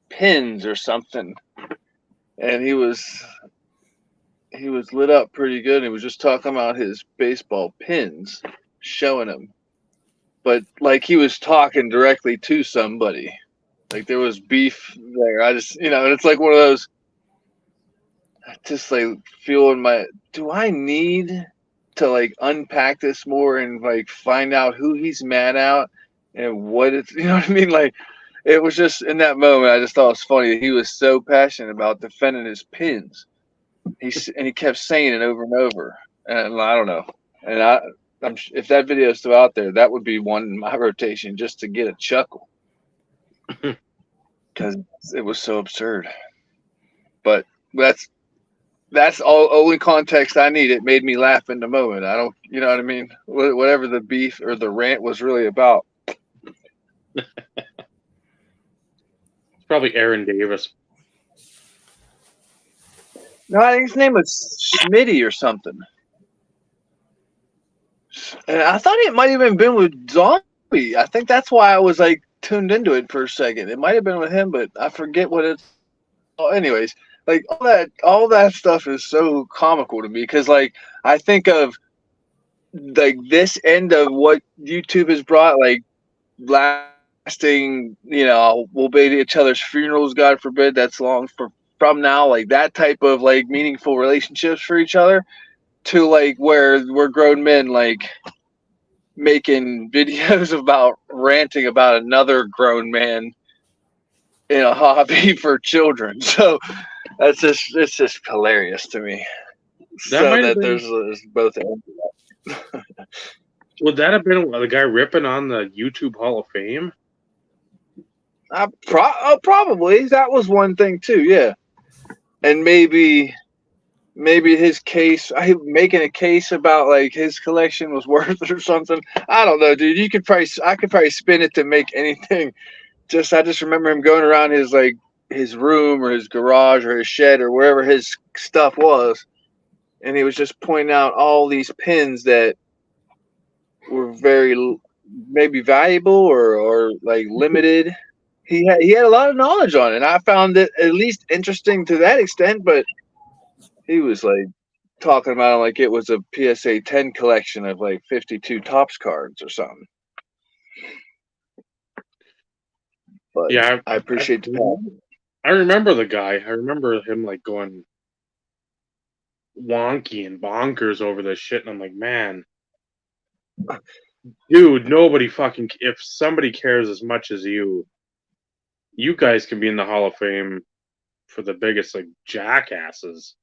pins or something. And he was lit up pretty good. He was just talking about his baseball pins, showing them. But like he was talking directly to somebody. Like there was beef there. I just, and it's like one of those, just like feeling do I need to like unpack this more and like find out who he's mad at and what it's, you know what I mean? Like it was just in that moment, I just thought it was funny that he was so passionate about defending his pins. He kept saying it over and over. And I don't know. And if that video is still out there, that would be one in my rotation just to get a chuckle. Because it was so absurd. But that's all only context I need. It made me laugh in the moment. I don't, you know what I mean? Whatever the beef or the rant was really about. It's probably Aaron Davis. No, I think his name was Smitty or something. And I thought it might have even been with Zombie. I think that's why I was like tuned into it for a second. It might have been with him, but I forget what it's. Oh, anyways, like all that stuff is so comical to me because like I think of like this end of what YouTube has brought, like lasting, we'll be to each other's funerals, God forbid, that's long from now, like that type of like meaningful relationships for each other to like where we're grown men like making videos about ranting about another grown man in a hobby for children. So it's just hilarious to me. That So might have that been. there's both ends. Would that have been the guy ripping on the YouTube Hall of Fame? Probably that was one thing too. Yeah, and maybe his case, I making a case about like his collection was worth it or something. I don't know, dude. I could probably spin it to make anything. I just remember him going around his room or his garage or his shed or wherever his stuff was, and he was just pointing out all these pins that were very maybe valuable or like limited. He had a lot of knowledge on it, and I found it at least interesting to that extent. But he was like talking about it like it was a PSA 10 collection of like 52 Topps cards or something. But Yeah, I appreciate the I remember the guy. I remember him like going wonky and bonkers over this shit, and I'm like, man, dude, nobody fucking. If somebody cares as much as you guys can be in the Hall of Fame for the biggest like jackasses.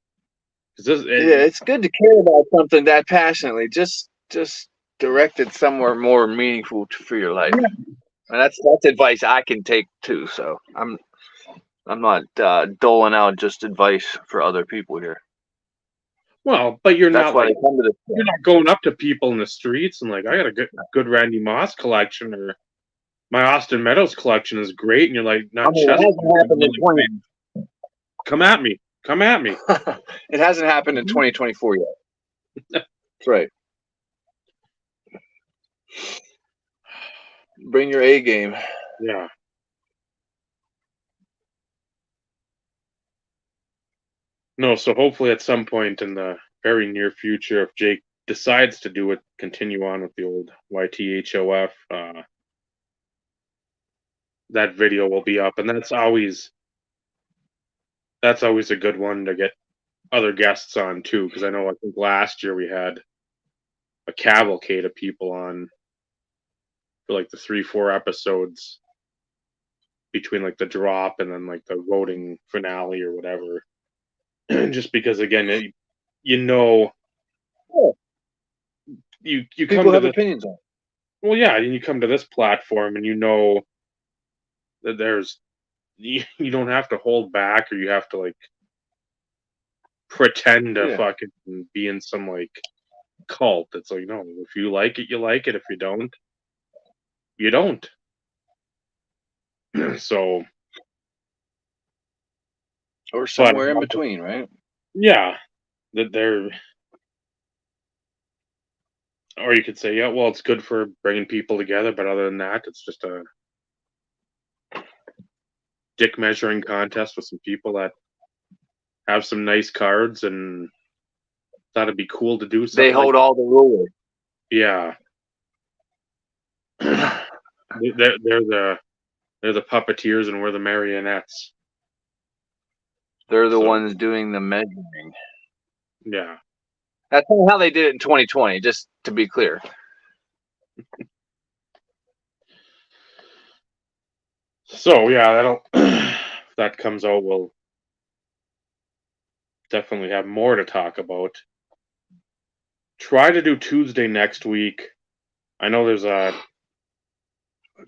Yeah, it's good to care about something that passionately. Just direct it somewhere more meaningful for your life. And that's advice I can take too. So I'm not doling out just advice for other people here. Well, but you're That's not why like they come to this. you're not going up to people in the streets and like I got a good Randy Moss collection or my Austin Meadows collection is great, and you're like I not mean, it chest. hasn't happened in 20. Come at me. Come at me. It hasn't happened in 2024 yet. That's right. Bring your A game. Yeah. No, so hopefully at some point in the very near future, if Jake decides to do it, continue on with the old YTHOF, that video will be up, and that's always a good one to get other guests on too, because I think last year we had a cavalcade of people on for like the 3-4 episodes between like the drop and then like the voting finale or whatever. Just because again, you People come to have this, opinions on it. well, yeah, and you come to this platform and you know that you don't have to hold back or you have to like pretend to Yeah. fucking be in some like cult. It's like, no, if you like it, you like it. If you don't, you don't. So, Or somewhere in between, right? yeah, that they're, or you could say, yeah, well, it's good for bringing people together, but other than that, it's just a dick measuring contest with some people that have some nice cards and thought it'd be cool to do something. They hold all the rules. Yeah. They're the puppeteers and we're the marionettes. They're the ones doing the measuring. Yeah. That's how they did it in 2020, just to be clear. So yeah, if that comes out, we'll definitely have more to talk about. Try to do Tuesday next week. I know there's a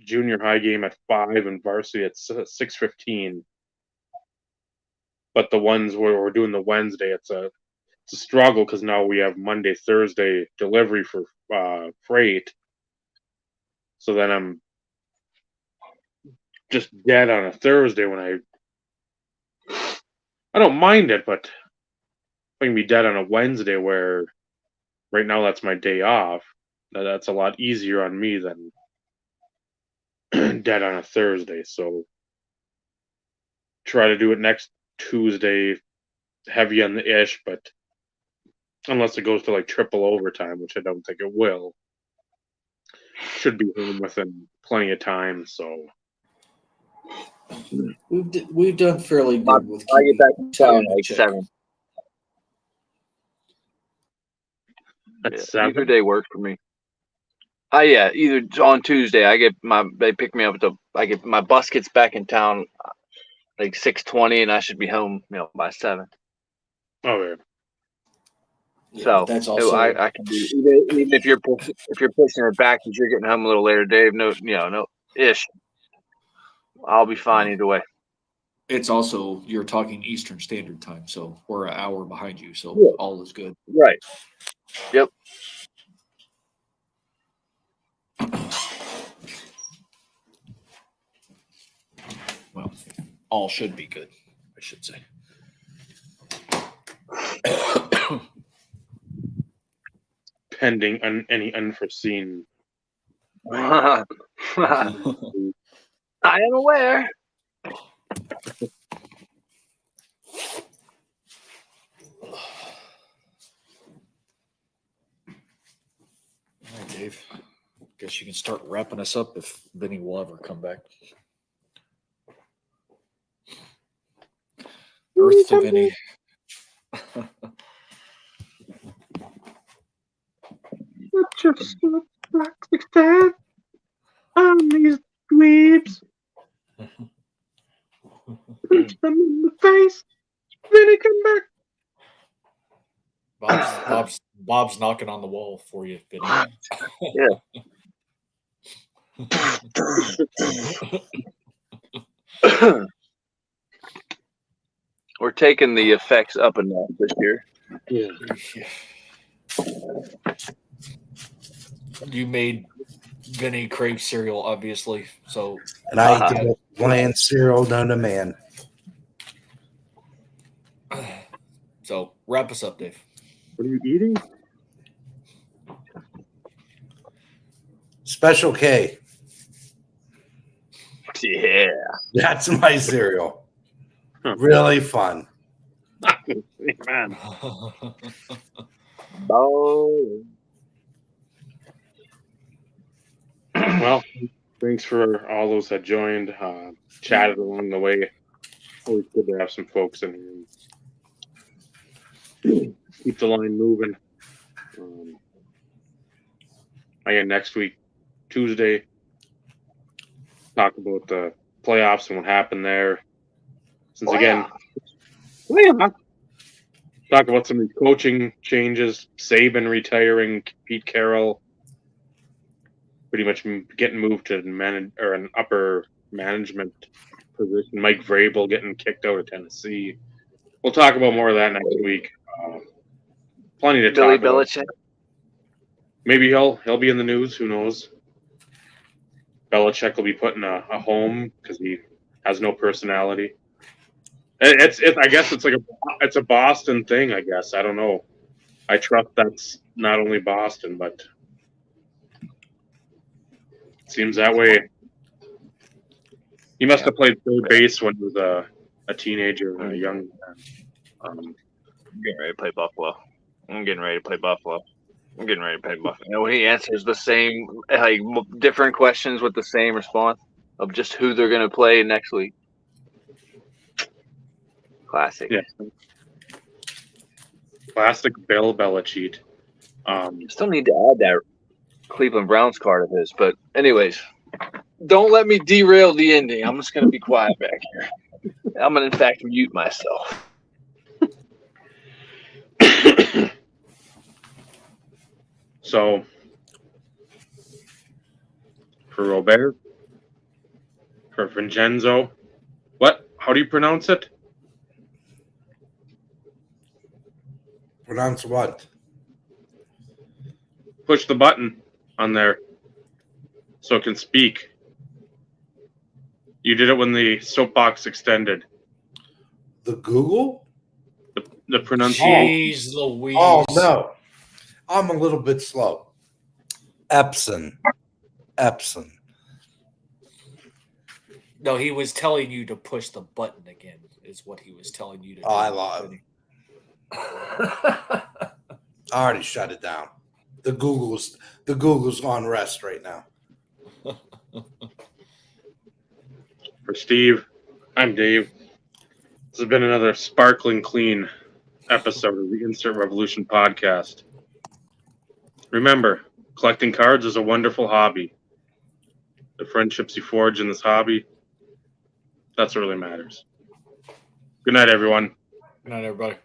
junior high game at 5 and varsity at 6:15. but the ones where we're doing the Wednesday, it's a struggle because now we have Monday, Thursday delivery for freight. So then I'm just dead on a Thursday when I don't mind it, but I can be dead on a Wednesday where right now that's my day off. That's a lot easier on me than dead on a Thursday. So try to do it next Tuesday, heavy on the ish, but unless it goes to like triple overtime, which I don't think it will, should be home within plenty of time. So We've done fairly good with I get keeping back in town in like check. 7. that's Yeah, either 7. day works for me. Yeah, either on Tuesday they pick me up I get my bus gets back in town like 6:20, and I should be home, by 7. Okay. Yeah, So but that's also I can do even if you're pushing it back because you're getting home a little later, Dave. No ish. I'll be fine either way. it's also you're talking Eastern Standard Time, so we're an hour behind you, so Yeah. all is good. Right. Yep. Well, all should be good, I should say. Pending any unforeseen. I am aware. All right, Dave. Guess you can start wrapping us up if Vinny will ever come back. Earth to Vinny. Just plastic stand on these dweebs. Punch them in the face. Then he come back. Bob's knocking on the wall for you, Vinny. We're taking the effects up a notch this year. Yeah. You made Vinny crave cereal, obviously. So, And I eat the most bland cereal known to man. so wrap us up, Dave. What are you eating? Special K. Yeah. That's my cereal. Huh. Really fun. Man. Oh. Well, thanks for all those that joined, chatted along the way. Always good to have some folks in here. Keep the line moving. Again, next week, Tuesday, talk about the playoffs and what happened there. Since again, talk about some of these coaching changes, Saban retiring, Pete Carroll pretty much getting moved to an upper management position, Mike Vrabel getting kicked out of Tennessee. We'll talk about more of that next week. Plenty to Billy talk about. Belichick. Maybe he'll be in the news. Who knows? Belichick will be put in a home because he has no personality. It's I guess it's a Boston thing. I guess I don't know. I trust that's not only Boston, but it seems that way. He must have played third base when he was a teenager and a young man. I'm getting ready to play Buffalo. I'm getting ready to play Buffalo. He answers the same, like different questions with the same response of just who they're going to play next week. Classic. Yeah. Classic Bill Belichick. Still need to add that Cleveland Browns card of his, but anyways, don't let me derail the ending. I'm just going to be quiet back here. I'm going to, in fact, mute myself. So, for Robert, for Vincenzo, what? How do you pronounce it? Pronounce what? Push the button on there so it can speak. You did it when the soapbox extended. The Google? The pronunciation. Jeez Louise. Oh no, I'm a little bit slow. Epson. No, he was telling you to push the button again, is what he was telling you to do. Oh, I lied. I already shut it down. The Google's on rest right now. For Steve, I'm Dave. This has been another sparkling clean episode of the Instant Revolution podcast. Remember, collecting cards is a wonderful hobby. The friendships you forge in this hobby, that's what really matters. Good night, everyone. Good night, everybody.